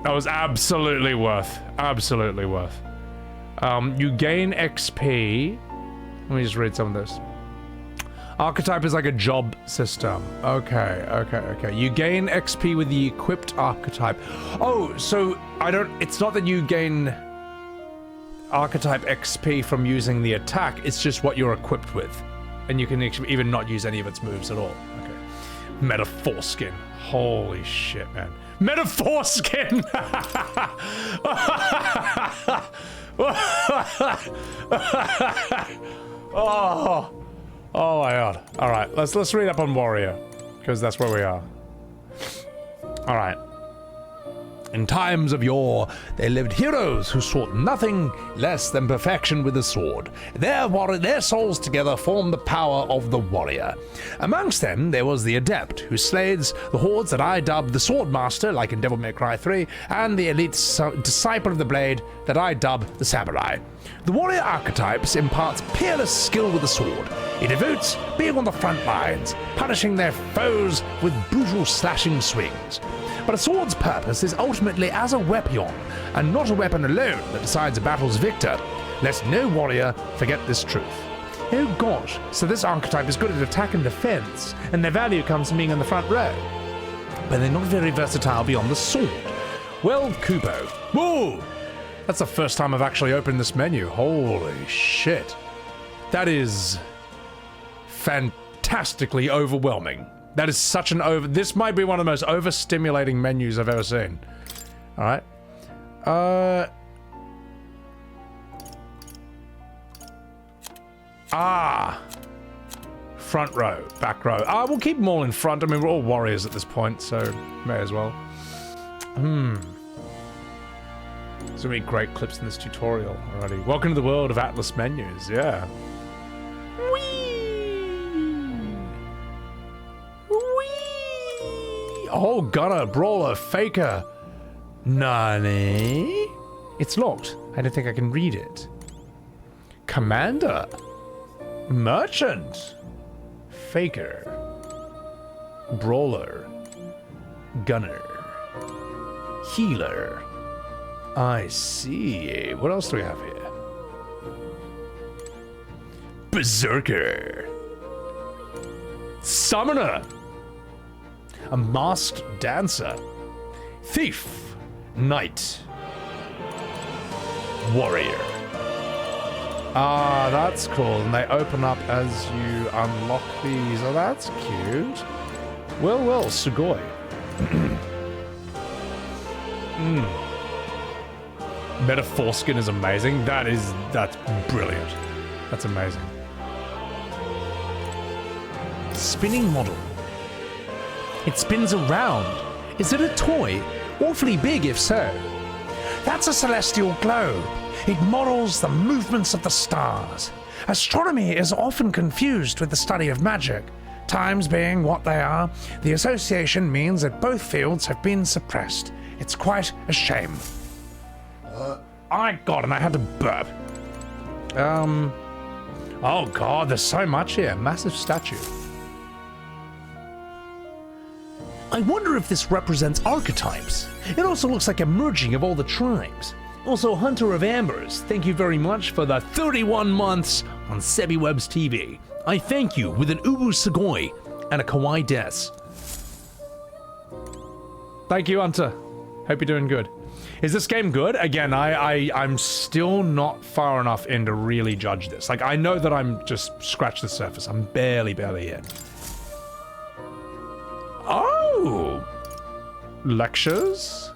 That was absolutely worth. Absolutely worth. You gain XP. Let me just read some of this. Archetype is like a job system. Okay. You gain XP with the equipped archetype. Oh, so it's not that you gain archetype XP from using the attack, it's just what you're equipped with. And you can even not use any of its moves at all. Okay. Metaphor skin. Holy shit, man. Metaphor skin! Oh my god. Alright, let's read up on Warrior. Because that's where we are. Alright. In times of yore, there lived heroes who sought nothing less than perfection with the sword. Their souls together formed the power of the warrior. Amongst them, there was the adept, who slays the hordes that I dubbed the sword master, like in Devil May Cry 3, and the elite disciple of the blade that I dubbed the samurai. The warrior archetypes imparts peerless skill with the sword. It devotes being on the front lines, punishing their foes with brutal slashing swings. But a sword's purpose is ultimately as a weapon, and not a weapon alone that decides a battle's victor. Let no warrior forget this truth. Oh gosh, so this archetype is good at attack and defense, and their value comes from being in the front row. But they're not very versatile beyond the sword. Well, Kubo. Whoa! That's the first time I've actually opened this menu. Holy shit. That is fantastically overwhelming. That is such an this might be one of the most overstimulating menus I've ever seen. Alright. Front row, back row. We'll keep them all in front. I mean, we're all warriors at this point, so may as well. There's gonna be great clips in this tutorial already. Welcome to the world of ATLUS menus, yeah. Oh, gunner, brawler, faker. Nani? It's locked. I don't think I can read it. Commander. Merchant. Faker. Brawler. Gunner. Healer. I see. What else do we have here? Berserker. Summoner. A masked dancer. Thief. Knight. Warrior. That's cool. And they open up as you unlock these. Oh, that's cute. Well, Sugoi. Metaphor skin is amazing. That's brilliant. That's amazing. Spinning model. It spins around. Is it a toy? Awfully big if so. That's a celestial globe. It models the movements of the stars. Astronomy is often confused with the study of magic. Times being what they are, the association means that both fields have been suppressed. It's quite a shame. And I had to burp. Oh god, there's so much here. Massive statue. I wonder if this represents archetypes. It also looks like a merging of all the tribes. Also, Hunter of Ambers, thank you very much for the 31 months on Sebbywebz TV. I thank you with an Ubu Sugoi and a Kawaii Des. Thank you, Hunter. Hope you're doing good. Is this game good? Again, I'm still not far enough in to really judge this. Like, I know that I'm just scratched the surface. I'm barely here. Oh! Lectures?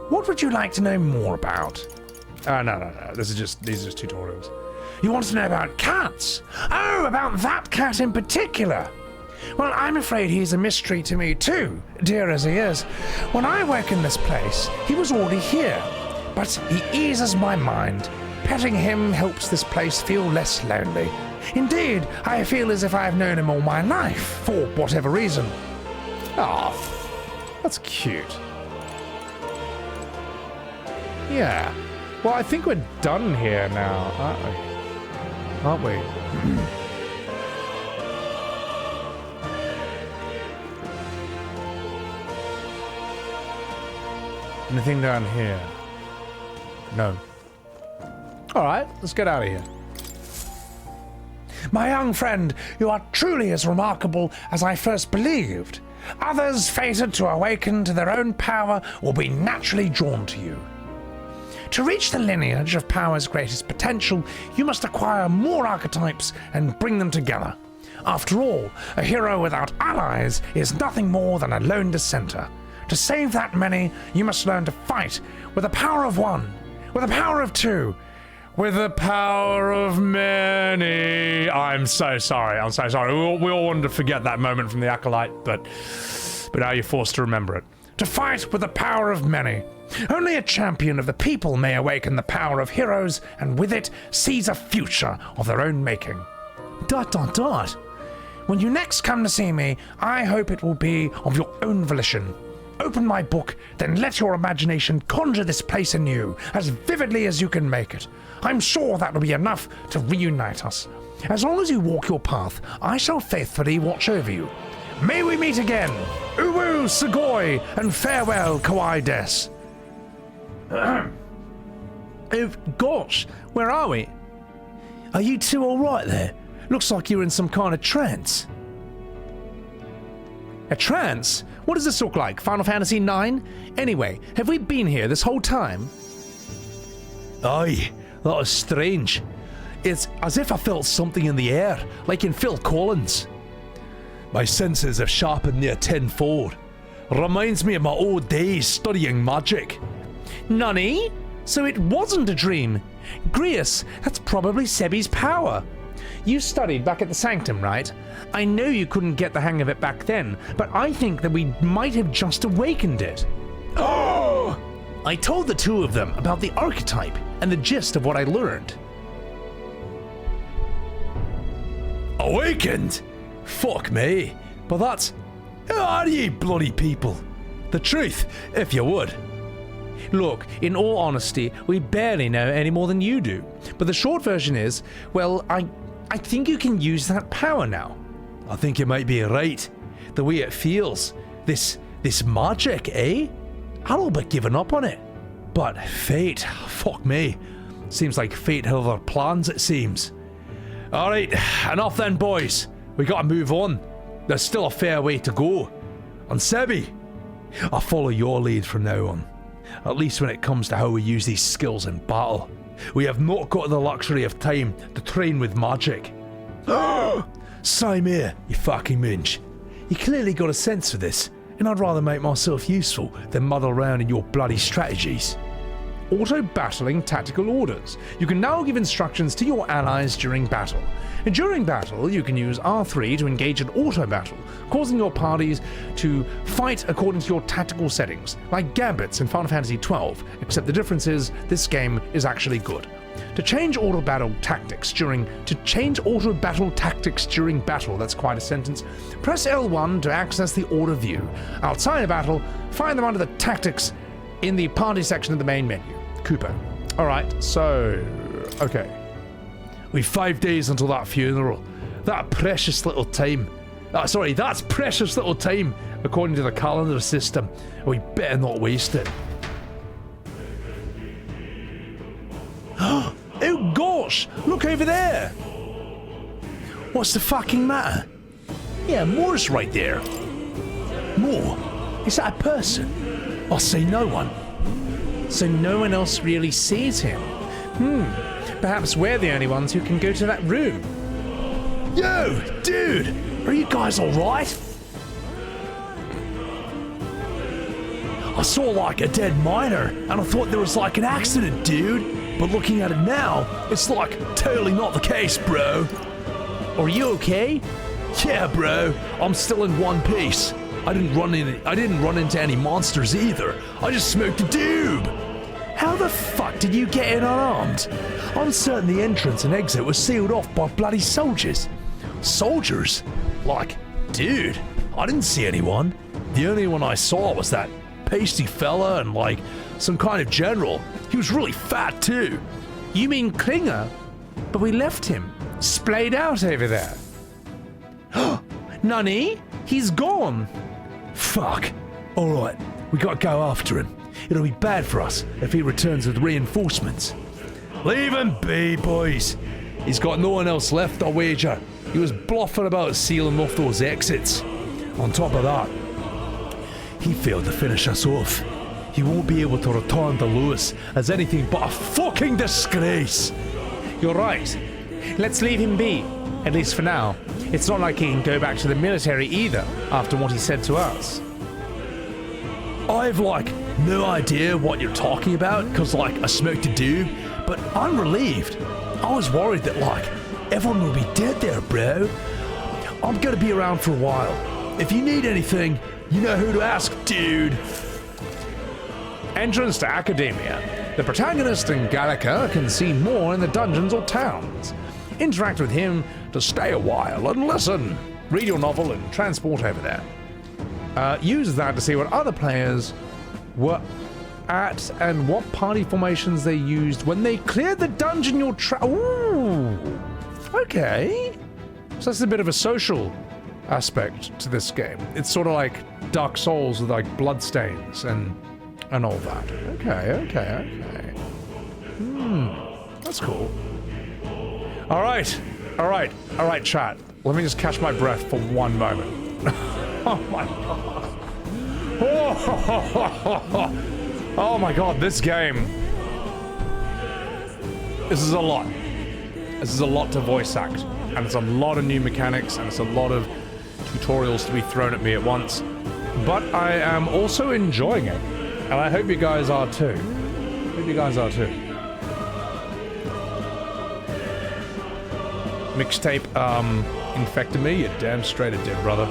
What would you like to know more about? No. These are just tutorials. You want to know about cats? Oh, about that cat in particular. Well, I'm afraid he's a mystery to me too, dear as he is. When I work in this place, he was already here, but he eases my mind. Petting him helps this place feel less lonely. Indeed, I feel as if I have known him all my life, for whatever reason. Ah, that's cute. Yeah. Well, I think we're done here now, aren't we? can't we? Anything down here? No. Alright, let's get out of here. My young friend, you are truly as remarkable as I first believed. Others fated to awaken to their own power will be naturally drawn to you. To reach the lineage of power's greatest potential, you must acquire more archetypes and bring them together. After all, a hero without allies is nothing more than a lone dissenter. To save that many, you must learn to fight with the power of one, with the power of two, with the power of many. I'm so sorry. We all wanted to forget that moment from the Acolyte, but now you're forced to remember it. To fight with the power of many. Only a champion of the people may awaken the power of heroes, and with it seize a future of their own making. ... When you next come to see me, I hope it will be of your own volition. Open my book, then let your imagination conjure this place anew, as vividly as you can make it. I'm sure that will be enough to reunite us. As long as you walk your path, I shall faithfully watch over you. May we meet again! Uwu Sugoi, and farewell, Kawaii Des. Oh, gosh, where are we? Are you two alright there? Looks like you're in some kind of trance. A trance? What does this look like? Final Fantasy IX? Anyway, have we been here this whole time? Aye, that was strange. It's as if I felt something in the air, like in Phil Collins. My senses have sharpened near tenfold. Reminds me of my old days studying magic. Nani? So it wasn't a dream. Grius, that's probably Sebby's power. You studied back at the Sanctum, right? I know you couldn't get the hang of it back then, but I think that we might have just awakened it. Oh! I told the two of them about the archetype and the gist of what I learned. Awakened? Fuck me. But that's... Who are you bloody people? The truth, if you would. Look, in all honesty, we barely know any more than you do. But the short version is, well, I think you can use that power now. I think you might be right. The way it feels. This magic, eh? I'd all but given up on it. But fate, fuck me. Seems like fate had other plans, it seems. Alright, enough then, boys. We gotta move on. There's still a fair way to go. And Sebby, I'll follow your lead from now on. At least when it comes to how we use these skills in battle. We have not got the luxury of time to train with magic. Same here, you fucking minge. You clearly got a sense for this, and I'd rather make myself useful than muddle around in your bloody strategies. Auto-battling tactical orders. You can now give instructions to your allies during battle. And during battle, you can use R3 to engage an auto-battle, causing your parties to fight according to your tactical settings, like Gambits in Final Fantasy XII, except the difference is this game is actually good. To change auto-battle tactics during battle, that's quite a sentence, press L1 to access the order view. Outside of battle, find them under the tactics in the party section of the main menu. Cooper. Alright, so... okay. We've 5 days until that funeral. That's precious little time, according to the calendar system. We better not waste it. Oh gosh! Look over there! What's the fucking matter? Yeah, Moore's right there. Moore? Is that a person? I see no one. So no one else really sees him. Perhaps we're the only ones who can go to that room. Yo, dude! Are you guys alright? I saw like a dead miner, and I thought there was like an accident, dude. But looking at it now, it's like totally not the case, bro. Are you okay? Yeah, bro. I'm still in one piece. I didn't run into any monsters either. I just smoked a doob. How the fuck did you get in unarmed? I'm certain the entrance and exit were sealed off by bloody soldiers. Soldiers? Like, dude, I didn't see anyone. The only one I saw was that pasty fella and like some kind of general. He was really fat too. You mean Klinger? But we left him. splayed out over there. Nani? He's gone. Fuck. Alright, we gotta go after him. It'll be bad for us if he returns with reinforcements. Leave him be, boys. He's got no one else left, I wager. He was bluffing about sealing off those exits. On top of that, He failed to finish us off. He won't be able to return to Lewis as anything but a fucking disgrace. you're right. Let's leave him be, at least for now. It's not like he can go back to the military either, after what he said to us. I've, no idea what you're talking about, because, I smoked a doob, but I'm relieved. I was worried that, everyone will be dead there, bro. I'm gonna be around for a while. If you need anything, you know who to ask, dude. Entrance to Academia. The protagonist in Gallica can see more in the dungeons or towns. Interact with him to stay a while and listen. Read your novel and transport over there. Use that to see what other players were at and what party formations they used when they cleared the dungeon you're Ooh! Okay. So that's a bit of a social aspect to this game. It's sort of like Dark Souls with bloodstains and all that. Okay. That's cool. All right, chat. Let me just catch my breath for one moment. Oh my god. Oh my god, this game. This is a lot. This is a lot to voice act. And it's a lot of new mechanics, and it's a lot of tutorials to be thrown at me at once. But I am also enjoying it. And I hope you guys are too. Mixtape, infected me? You're damn straight it did, brother.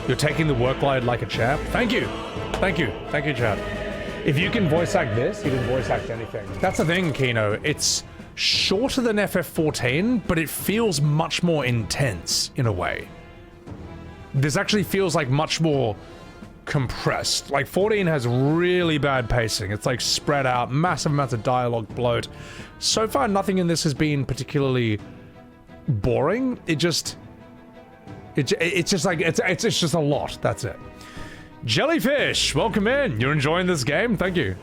You're taking the workload like a champ? Thank you, chat. If you can voice act this, you can voice act anything. That's the thing, Kino. It's shorter than FF14, but it feels much more intense in a way. This actually feels much more compressed. 14 has really bad pacing. It's spread out, massive amounts of dialogue bloat. So far, nothing in this has been particularly boring. It's just a lot. That's it. Jellyfish, welcome in. You're enjoying this game? Thank you.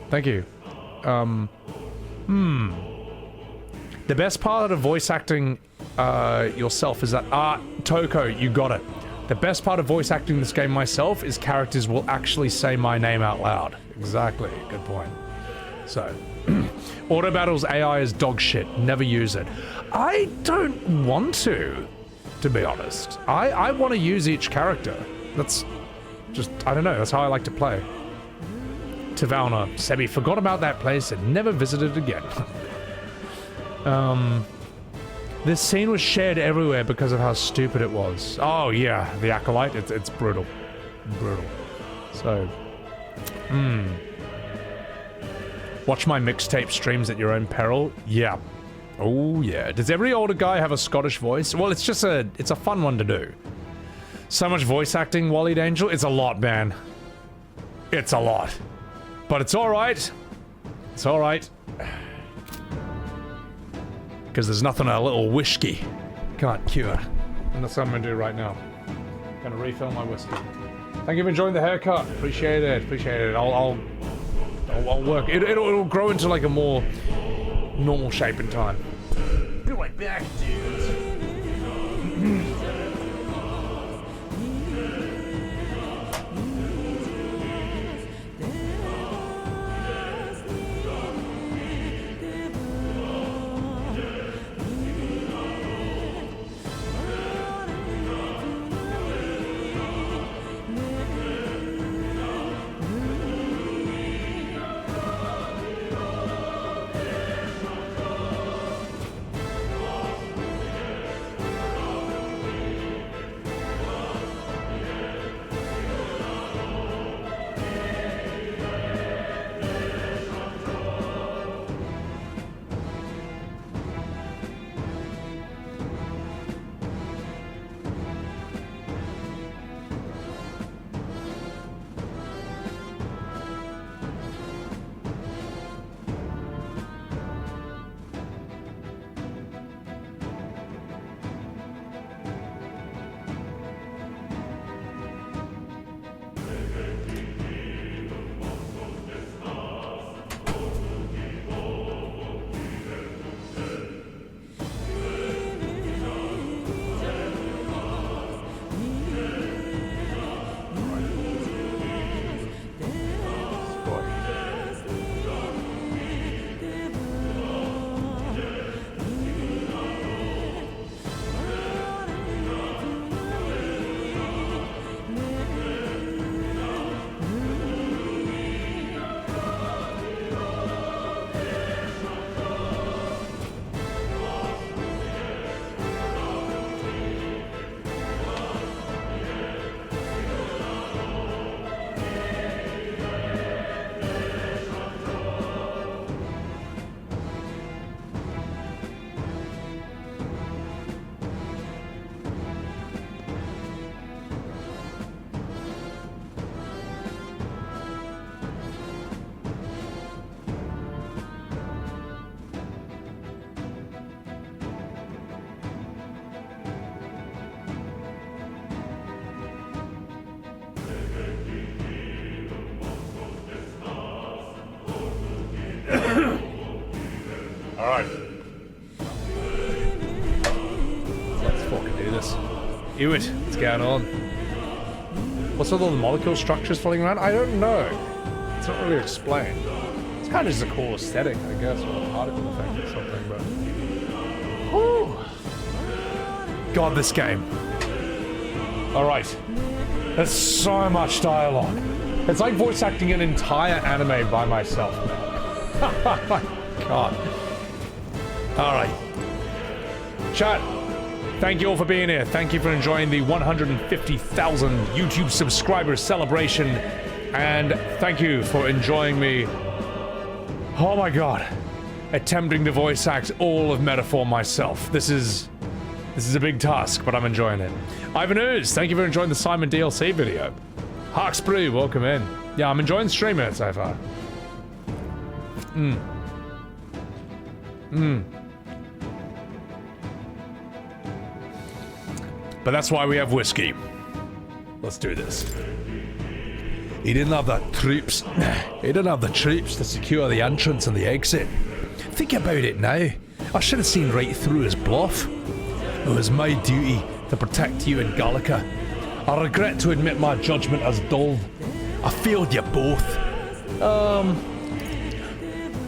The best part of voice acting yourself is that Toko, you got it. The best part of voice acting this game myself is characters will actually say my name out loud. Exactly. Good point. So, Auto Battle's AI is dog shit. Never use it. I don't want to be honest. I want to use each character. That's just, I don't know, that's how I like to play. Tavalna, Sebby forgot about that place and never visited again. This scene was shared everywhere because of how stupid it was. Oh yeah, the Acolyte, it's brutal. So, watch my mixtape streams at your own peril? Yeah. Oh yeah. Does every older guy have a Scottish voice? Well, it's a fun one to do. So much voice acting, Wally Angel. It's a lot, man. It's a lot. But it's alright. It's alright. Because there's nothing a little whiskey can't cure. And that's what I'm gonna do right now. Gonna refill my whiskey. Thank you for enjoying the haircut. Appreciate it. I'll work. It'll grow into a more normal shape in time. Be right back, dudes. Alright. Let's fucking do this. Ew it. What's going on? What's with all the molecule structures floating around? I don't know. It's not really explained. It's kind of just a cool aesthetic, I guess, or a particle effect or something, but... Whew. God, this game. Alright. There's so much dialogue. It's like voice acting an entire anime by myself. Oh my god. Alright. Chat. Thank you all for being here. Thank you for enjoying the 150,000 YouTube subscribers celebration. And thank you for enjoying me. Oh my god. Attempting to voice act all of Metaphor myself. This is a big task, but I'm enjoying it. Ivan Ooze, thank you for enjoying the Simon DLC video. Hawksbrew, welcome in. Yeah, I'm enjoying streaming it so far. But that's why we have whiskey. Let's do this. He didn't have the troops. He didn't have the troops to secure the entrance and the exit. Think about it now. I should have seen right through his bluff. It was my duty to protect you in Gallica. I regret to admit my judgment as dull. I failed you both.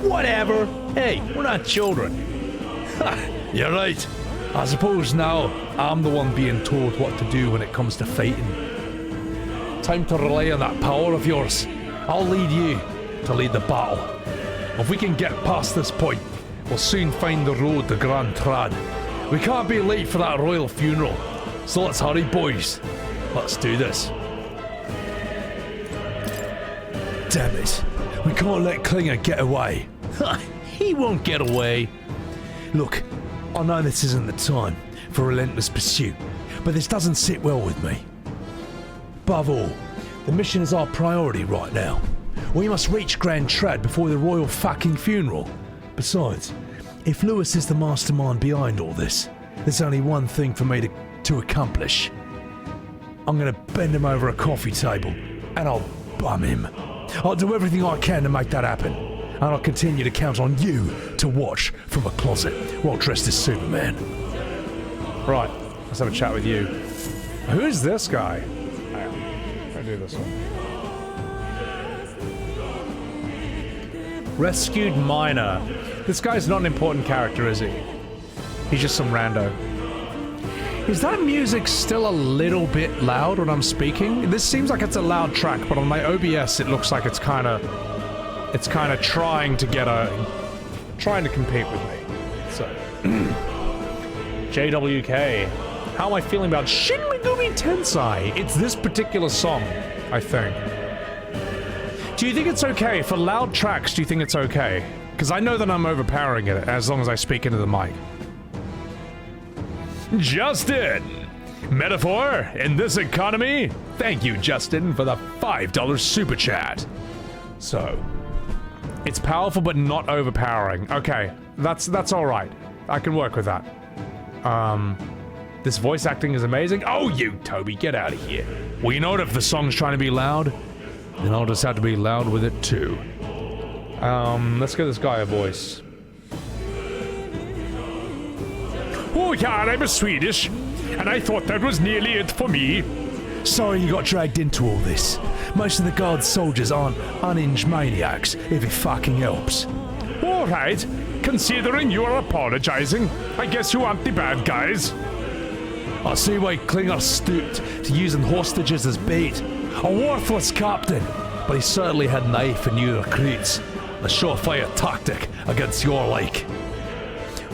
Whatever. Hey, we're not children. You're right. I suppose now I'm the one being told what to do when it comes to fighting. Time to rely on that power of yours. I'll lead you to lead the battle. If we can get past this point, we'll soon find the road to Grand Trad. We can't be late for that royal funeral, so let's hurry, boys. Let's do this. Damn it. We can't let Klinger get away. He won't get away. Look, I know this isn't the time for relentless pursuit, but this doesn't sit well with me. Above all, the mission is our priority right now. We must reach Grand Trad before the royal fucking funeral. Besides, if Lewis is the mastermind behind all this, there's only one thing for me to accomplish. I'm gonna bend him over a coffee table, and I'll bum him. I'll do everything I can to make that happen, and I'll continue to count on you to watch from a closet while dressed as Superman. Right, let's have a chat with you. Who is this guy? Hang on, I'll do this one. Rescued miner. This guy's not an important character, is he? He's just some rando. Is that music still a little bit loud when I'm speaking? This seems like it's a loud track, but on my OBS it looks like it's kind of trying to compete with me. So, JWK, how am I feeling about Shin Megumi Tensei? It's this particular song, I think. Do you think it's okay for loud tracks? Do you think it's okay? Because I know that I'm overpowering it as long as I speak into the mic. Justin! Metaphor in this economy? Thank you, Justin, for the $5 super chat. So, it's powerful but not overpowering. Okay, that's alright. I can work with that. This voice acting is amazing. Oh, you, Toby, get out of here. Well, you know what? If the song's trying to be loud, then I'll just have to be loud with it too. Let's give this guy a voice. Oh yeah, I'm Swedish, and I thought that was nearly it for me. Sorry you got dragged into all this. Most of the guard soldiers aren't unhinged maniacs, if it fucking helps. Alright, considering you are apologizing, I guess you aren't the bad guys. I see why Klinger stooped to using hostages as bait. A worthless captain, but he certainly had knife and new recruits. A surefire tactic against your like.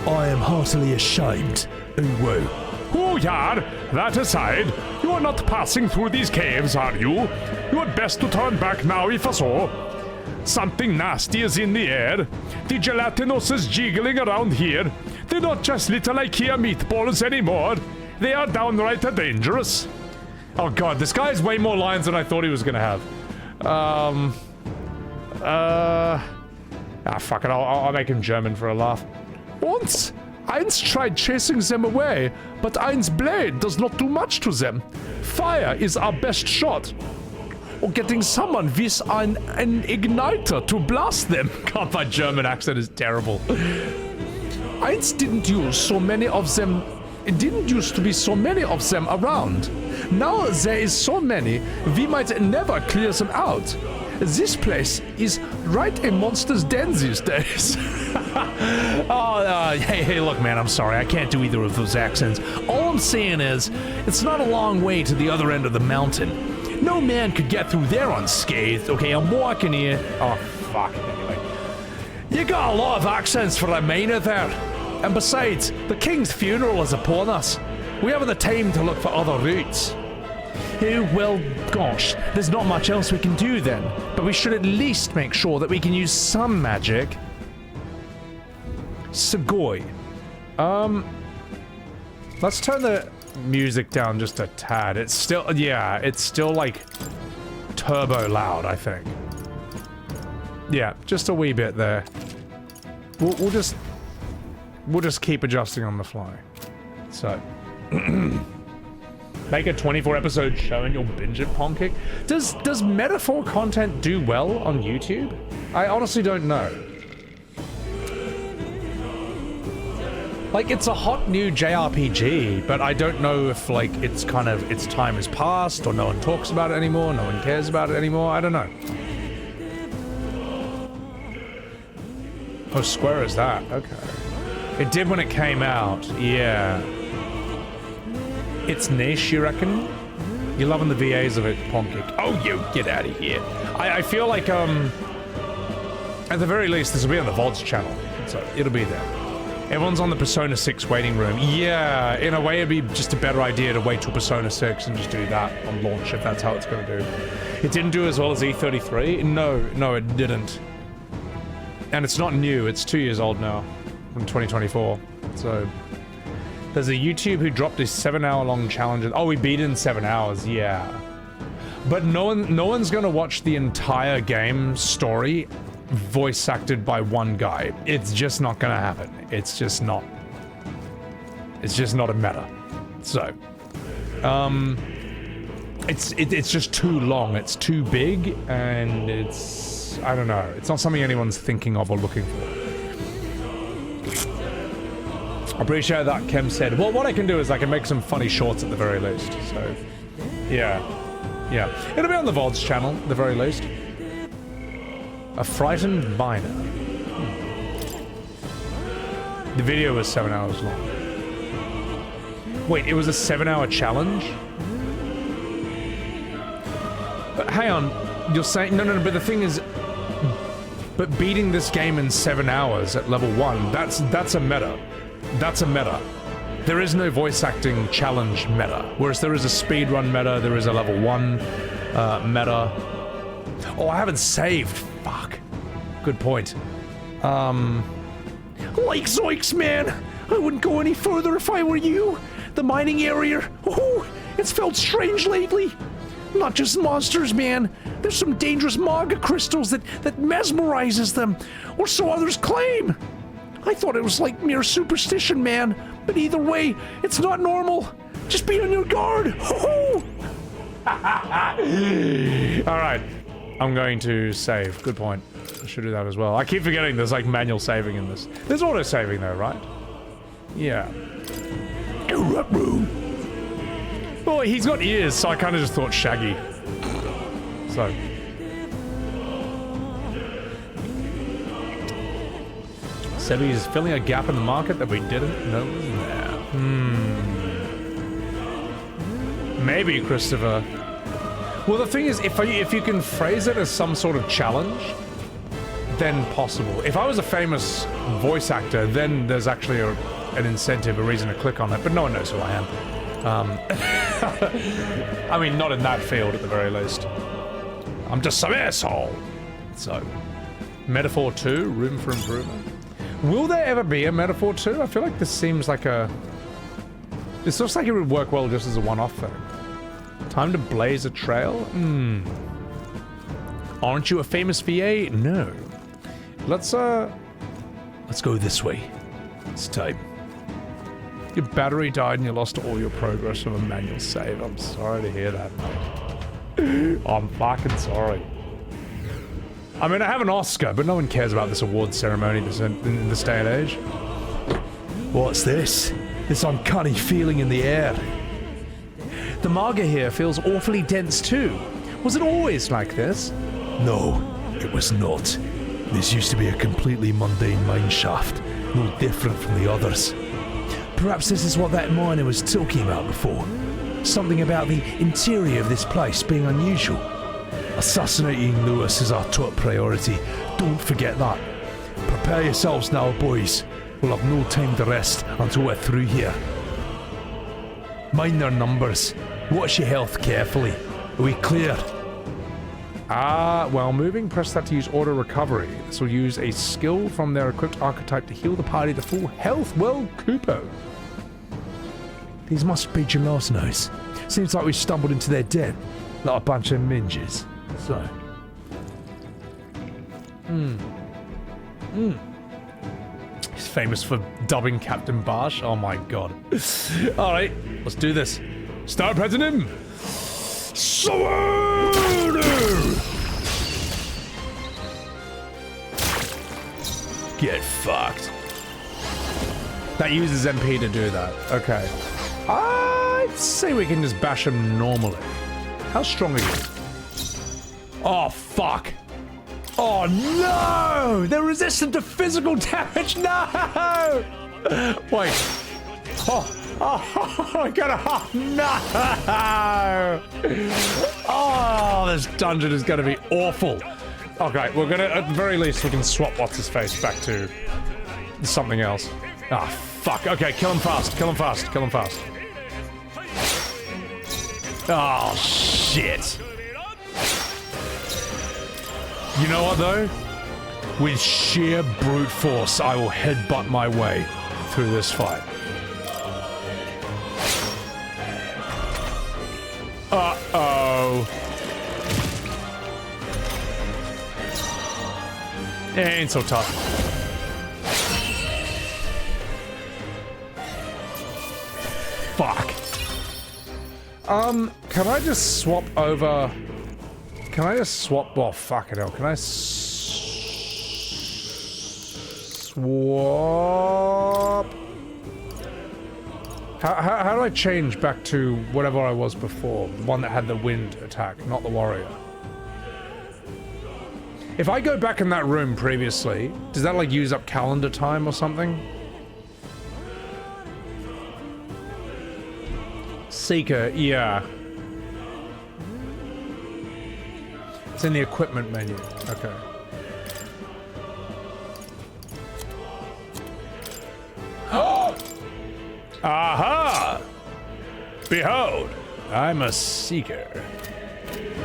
I am heartily ashamed. Ooh-woo. Oh yeah, that aside, you are not passing through these caves, are you? You had best to turn back now if so. Something nasty is in the air. The gelatinous is jiggling around here. They're not just little IKEA meatballs anymore. They are downright dangerous. Oh god, this guy has way more lines than I thought he was gonna have. Fuck it, I'll make him German for a laugh. Once, Eins tried chasing them away, but Eins' blade does not do much to them. Fire is our best shot. Or getting someone with an igniter to blast them. God, my German accent is terrible. Eins didn't use so many of them. It didn't used to be so many of them around. Now there is so many, we might never clear them out. This place is right a monster's den these days. Hey, look, man, I'm sorry. I can't do either of those accents. All I'm saying is, it's not a long way to the other end of the mountain. No man could get through there unscathed. Okay, I'm walking here. Oh, fuck. Anyway. You got a lot of accents for a miner there. And besides, the king's funeral is upon us. We haven't the time to look for other routes. Oh, well, gosh, there's not much else we can do then. But we should at least make sure that we can use some magic. Sugoi. Let's turn the music down just a tad. It's still, yeah, it's still like turbo loud, I think. Yeah, just a wee bit there. We'll just keep adjusting on the fly. So, make a 24-episode show and you'll binge it, Ponkick. Does Metaphor content do well on YouTube? I honestly don't know. Like, it's a hot new JRPG, but I don't know if, like, it's kind of, its time has passed, or no one talks about it anymore, no one cares about it anymore, I don't know. Oh, square is that? Okay. It did when it came out, yeah. It's niche, you reckon? You're loving the VAs of it, Ponkick. Oh, you get out of here. I feel like, at the very least, this will be on the VODs channel, so it'll be there. Everyone's on the Persona 6 waiting room. Yeah, in a way, it'd be just a better idea to wait till Persona 6 and just do that on launch, if that's how it's going to do. It didn't do as well as E33? No, it didn't. And it's not new, it's 2 years old now. From 2024, so there's a YouTube who dropped this 7-hour-long challenge. Oh, we beat it in 7 hours, yeah. But no one's gonna watch the entire game story voice acted by one guy. It's just not gonna happen. It's just not a meta. So, it's just too long. It's too big, and it's, I don't know. It's not something anyone's thinking of or looking for. I appreciate that Kem said. Well, what I can do is I can make some funny shorts at the very least. So, yeah. It'll be on the VODs channel, at the very least. A frightened miner. The video was 7 hours long. Wait, it was a 7-hour challenge? But hang on, you're saying... No, but the thing is... But beating this game in 7 hours at level 1, that's a meta. That's a meta. There is no voice acting challenge meta. Whereas there is a speedrun meta, there is a level 1 meta. Oh, I haven't saved. Fuck. Good point. Like Zoiks, man. I wouldn't go any further if I were you. The mining area. Oh, it's felt strange lately. Not just monsters, man. There's some dangerous Maga crystals that mesmerizes them. Or so others claim. I thought it was like mere superstition, man. But either way, it's not normal. Just be on your guard. Alright. I'm going to save. Good point. I should do that as well. I keep forgetting there's like manual saving in this. There's auto saving though, right? Yeah. Oh, he's got ears, so I kind of just thought Shaggy. So. Sebby is filling a gap in the market that we didn't know was there. Maybe, Christopher. Well, the thing is, if you can phrase it as some sort of challenge, then possible. If I was a famous voice actor, then there's actually an incentive, a reason to click on it, but no one knows who I am. I mean, not in that field at the very least. I'm just some asshole. So, Metaphor 2, room for improvement. Will there ever be a Metaphor 2? I feel like this seems like a... This looks like it would work well just as a one-off thing. Time to blaze a trail? Aren't you a famous VA? No. Let's go this way. It's time. Your battery died and you lost all your progress from a manual save. I'm sorry to hear that, mate. I'm fucking sorry. I mean, I have an Oscar, but no one cares about this award ceremony in this day and age. What's this? This uncanny feeling in the air. The Marga here feels awfully dense too. Was it always like this? No, it was not. This used to be a completely mundane mine shaft, no different from the others. Perhaps this is what that miner was talking about before. Something about the interior of this place being unusual. Assassinating Lewis is our top priority. Don't forget that. Prepare yourselves now, boys. We'll have no time to rest until we're through here. Mind their numbers. Watch your health carefully. Are we clear? While moving, press that to use auto recovery. This will use a skill from their equipped archetype to heal the party to full health. Well, Kupo. These must be Jalosnos. Seems like we stumbled into their den. Like a bunch of minges. So. He's famous for dubbing Captain Barsh. Oh my god. Alright, let's do this. Start pressing him. Get fucked. That uses MP to do that. Okay. I'd say we can just bash him normally. How strong are you? Oh, fuck. Oh, no! They're resistant to physical damage. No! Wait. Oh, I got a... No! Oh, this dungeon is going to be awful. Okay, we're going to... At the very least, we can swap What's-His-Face back to something else. Ah, fuck. Okay, kill him fast. Kill him fast. Kill him fast. Oh, shit. You know what, though? With sheer brute force, I will headbutt my way through this fight. Uh-oh. Ain't so tough. Fuck. Can I just swap over... Can I just swap... Well, fucking hell. Can I swap... How do I change back to whatever I was before? The one that had the wind attack, not the warrior. If I go back in that room previously, does that like use up calendar time or something? Seeker, yeah. It's in the equipment menu. Okay. Aha! Behold, I'm a seeker.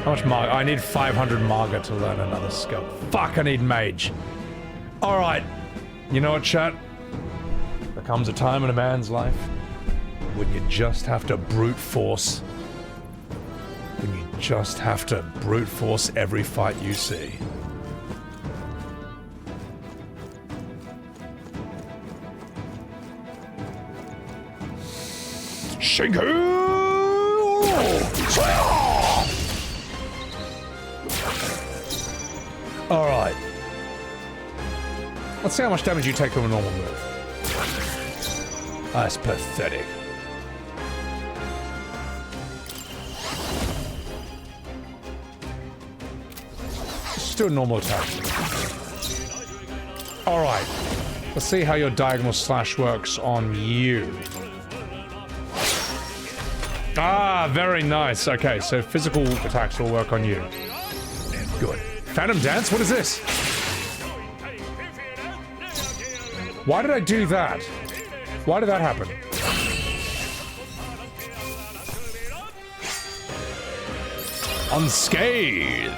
How much Marga? I need 500 Marga to learn another skill. Fuck, I need mage. Alright. You know what, chat? There comes a time in a man's life when you just have to brute force. When you just have to brute force every fight you see. Alright. Let's see how much damage you take from a normal move. That's pathetic. Just do a normal attack. Alright. Let's see how your diagonal slash works on you. Ah, very nice. Okay, so physical attacks will work on you. Good. Phantom Dance? What is this? Why did I do that? Why did that happen? Unscathed.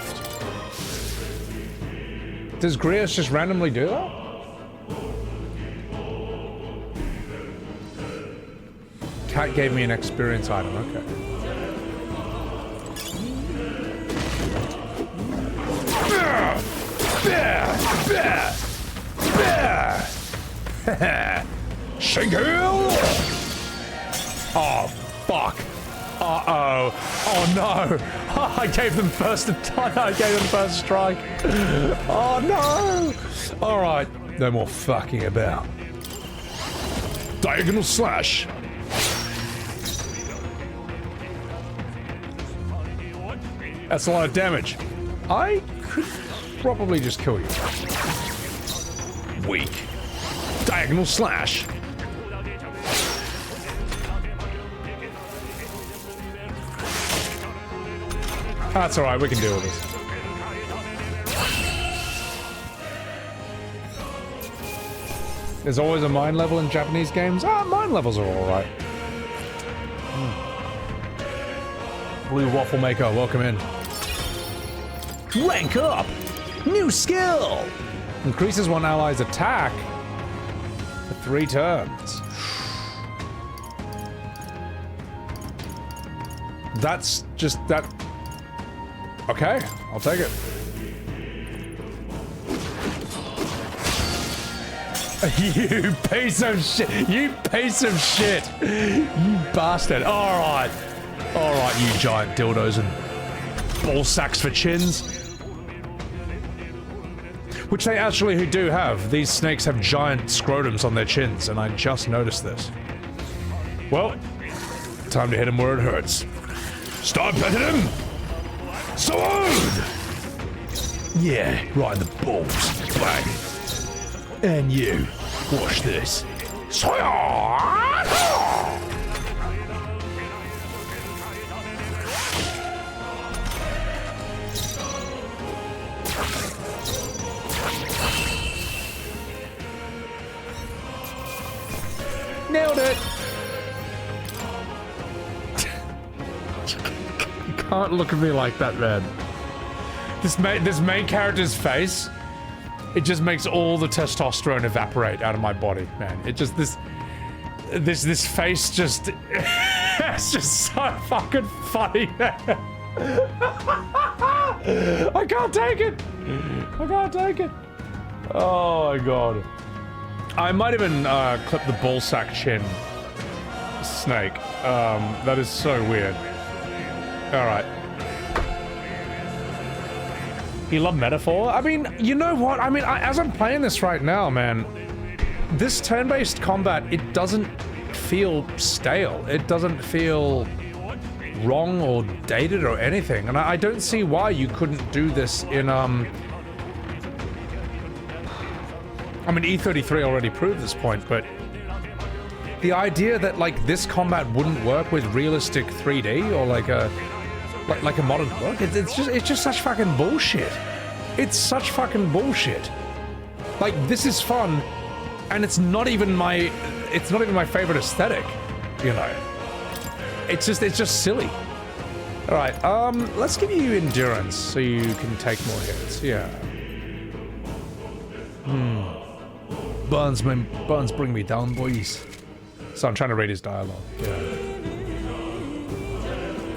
Does Grius just randomly do that? Cat gave me an experience item, okay. Shingle! Oh, fuck. Uh-oh. Oh, no. I gave them first attack. I gave them first strike. Oh, no. All right. No more fucking about. Diagonal slash. That's a lot of damage. I could probably just kill you. Weak. Diagonal slash. That's alright, we can deal with this. There's always a mine level in Japanese games. Ah, mine levels are alright. Blue Waffle Maker, welcome in. Rank up! New skill! Increases one ally's attack for 3 turns. That's just that. Okay, I'll take it. You piece of shit! You piece of shit! You bastard! Alright! Alright, you giant dildos and ball sacks for chins. Which they actually do have. These snakes have giant scrotums on their chins, and I just noticed this. Well, time to hit him where it hurts. Start petting him! Sword! Yeah, right in the balls. Bang. And you, watch this. Nailed it! You can't look at me like that, man. This main character's face, it just makes all the testosterone evaporate out of my body, man. It just this face just it's just so fucking funny, man. I can't take it. I can't take it. Oh my god. I might even clip the ballsack chin snake. That is so weird. Alright. You love Metaphor? I mean, you know what? I mean, as I'm playing this right now, man, this turn-based combat, it doesn't feel stale. It doesn't feel wrong or dated or anything. And I don't see why you couldn't do this in, I mean, E33 already proved this point, but the idea that, like, this combat wouldn't work with realistic 3D or, like a modern look, it's just such fucking bullshit. It's such fucking bullshit. Like, this is fun, and it's not even my favorite aesthetic, you know. It's just silly. All right, let's give you endurance so you can take more hits. Yeah. Burns bring me down, boys. So I'm trying to read his dialogue. Yeah.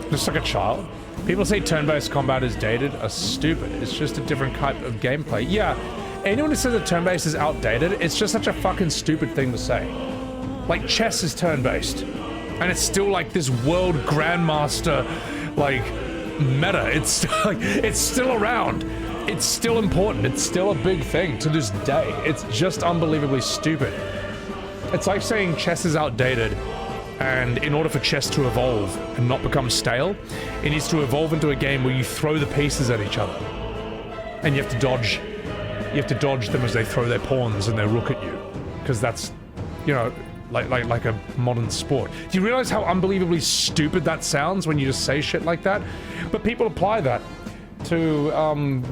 Just like a child. People say turn-based combat is dated are stupid. It's just a different type of gameplay. Yeah, anyone who says that turn-based is outdated, it's just such a fucking stupid thing to say. Like, chess is turn-based. And it's still like this world grandmaster, like, meta. It's like, it's still around. It's still important. It's still a big thing to this day. It's just unbelievably stupid. It's like saying chess is outdated, and in order for chess to evolve and not become stale, it needs to evolve into a game where you throw the pieces at each other. And you have to dodge. You have to dodge them as they throw their pawns and their rook at you. Because that's, you know, like a modern sport. Do you realize how unbelievably stupid that sounds when you just say shit like that? But people apply that to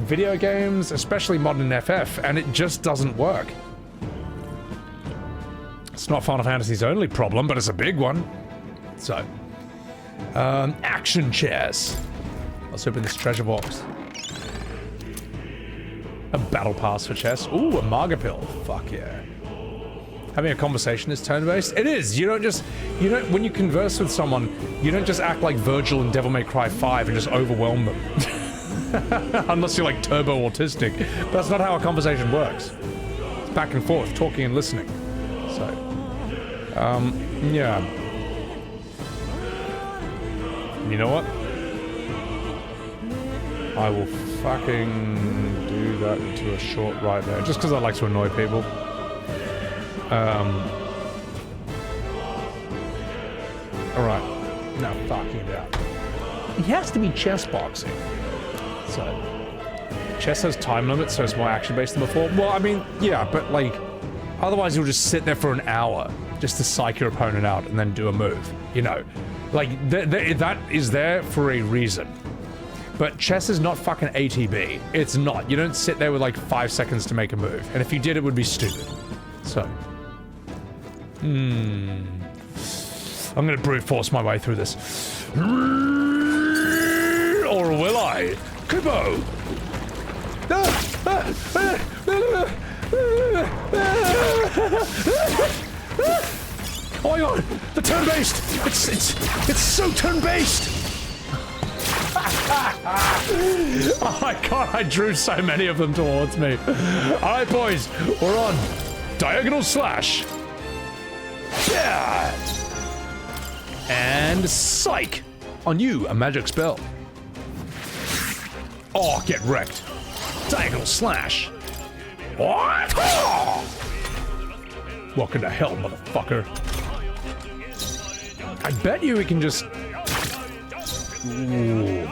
video games, especially modern FF, and it just doesn't work. It's not Final Fantasy's only problem, but it's a big one. So, action chess. Let's open this treasure box. A battle pass for chess. Ooh, a Marga Fuck yeah. Having a conversation is turn-based? It is! When you converse with someone, you don't just act like Virgil in Devil May Cry 5 and just overwhelm them. Unless you're like turbo autistic. But that's not how a conversation works. It's back and forth, talking and listening. So, yeah. You know what? I will fucking do that into a short right there, just because I like to annoy people. Alright. Now fucking it out. It has to be chess boxing. So, chess has time limits, so it's more action-based than before. Well, I mean, yeah, but like, otherwise you'll just sit there for an hour just to psych your opponent out and then do a move, you know? Like, that is there for a reason. But chess is not fucking ATB. It's not. You don't sit there with like 5 seconds to make a move. And if you did, it would be stupid. So. I'm gonna brute force my way through this. Or will I? Kubo! Oh my god! The turn-based! It's so turn-based! Oh my god, I drew so many of them towards me. Alright boys, we're on diagonal slash. Yeah! And psych! On you, a magic spell. Oh, get wrecked. Diagonal slash. What? Oh! Welcome to hell, motherfucker. I bet you we can just... Ooh.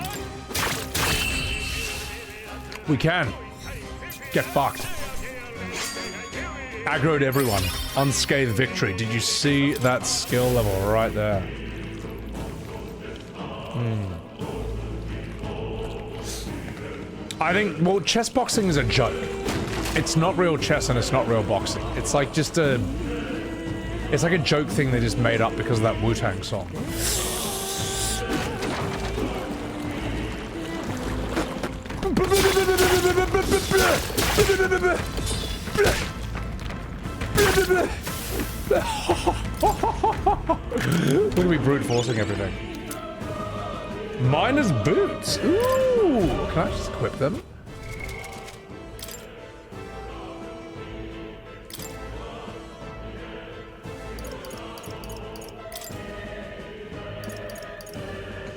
We can. Get fucked. Aggroed everyone. Unscathed victory. Did you see that skill level right there? I think, well, chess boxing is a joke. It's not real chess and it's not real boxing. It's like just a... It's like a joke thing they just made up because of that Wu-Tang song. We're gonna be brute forcing everything. Miner's boots. Ooh, can I just equip them?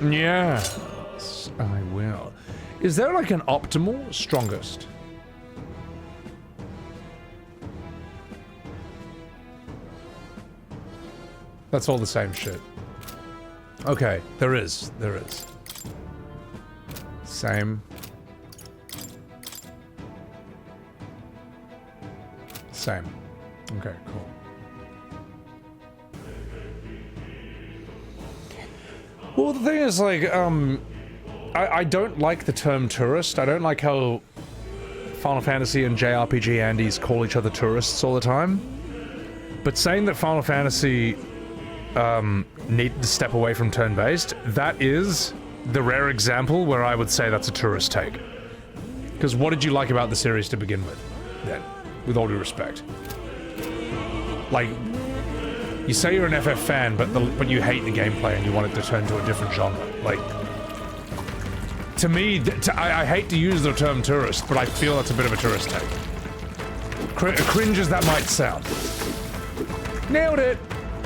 Yes, I will. Is there like an optimal strongest? That's all the same shit. Okay, there is. Same. Same. Okay, cool. Well, the thing is, like, I don't like the term tourist. I don't like how Final Fantasy and JRPG Andes call each other tourists all the time. But saying that Final Fantasy need to step away from turn-based, that is the rare example where I would say that's a tourist take. Because what did you like about the series to begin with, then? With all due respect. Like, you say you're an FF fan, but you hate the gameplay and you want it to turn to a different genre. Like, to me, I hate to use the term tourist, but I feel that's a bit of a tourist take. Cringe as that might sound. Nailed it!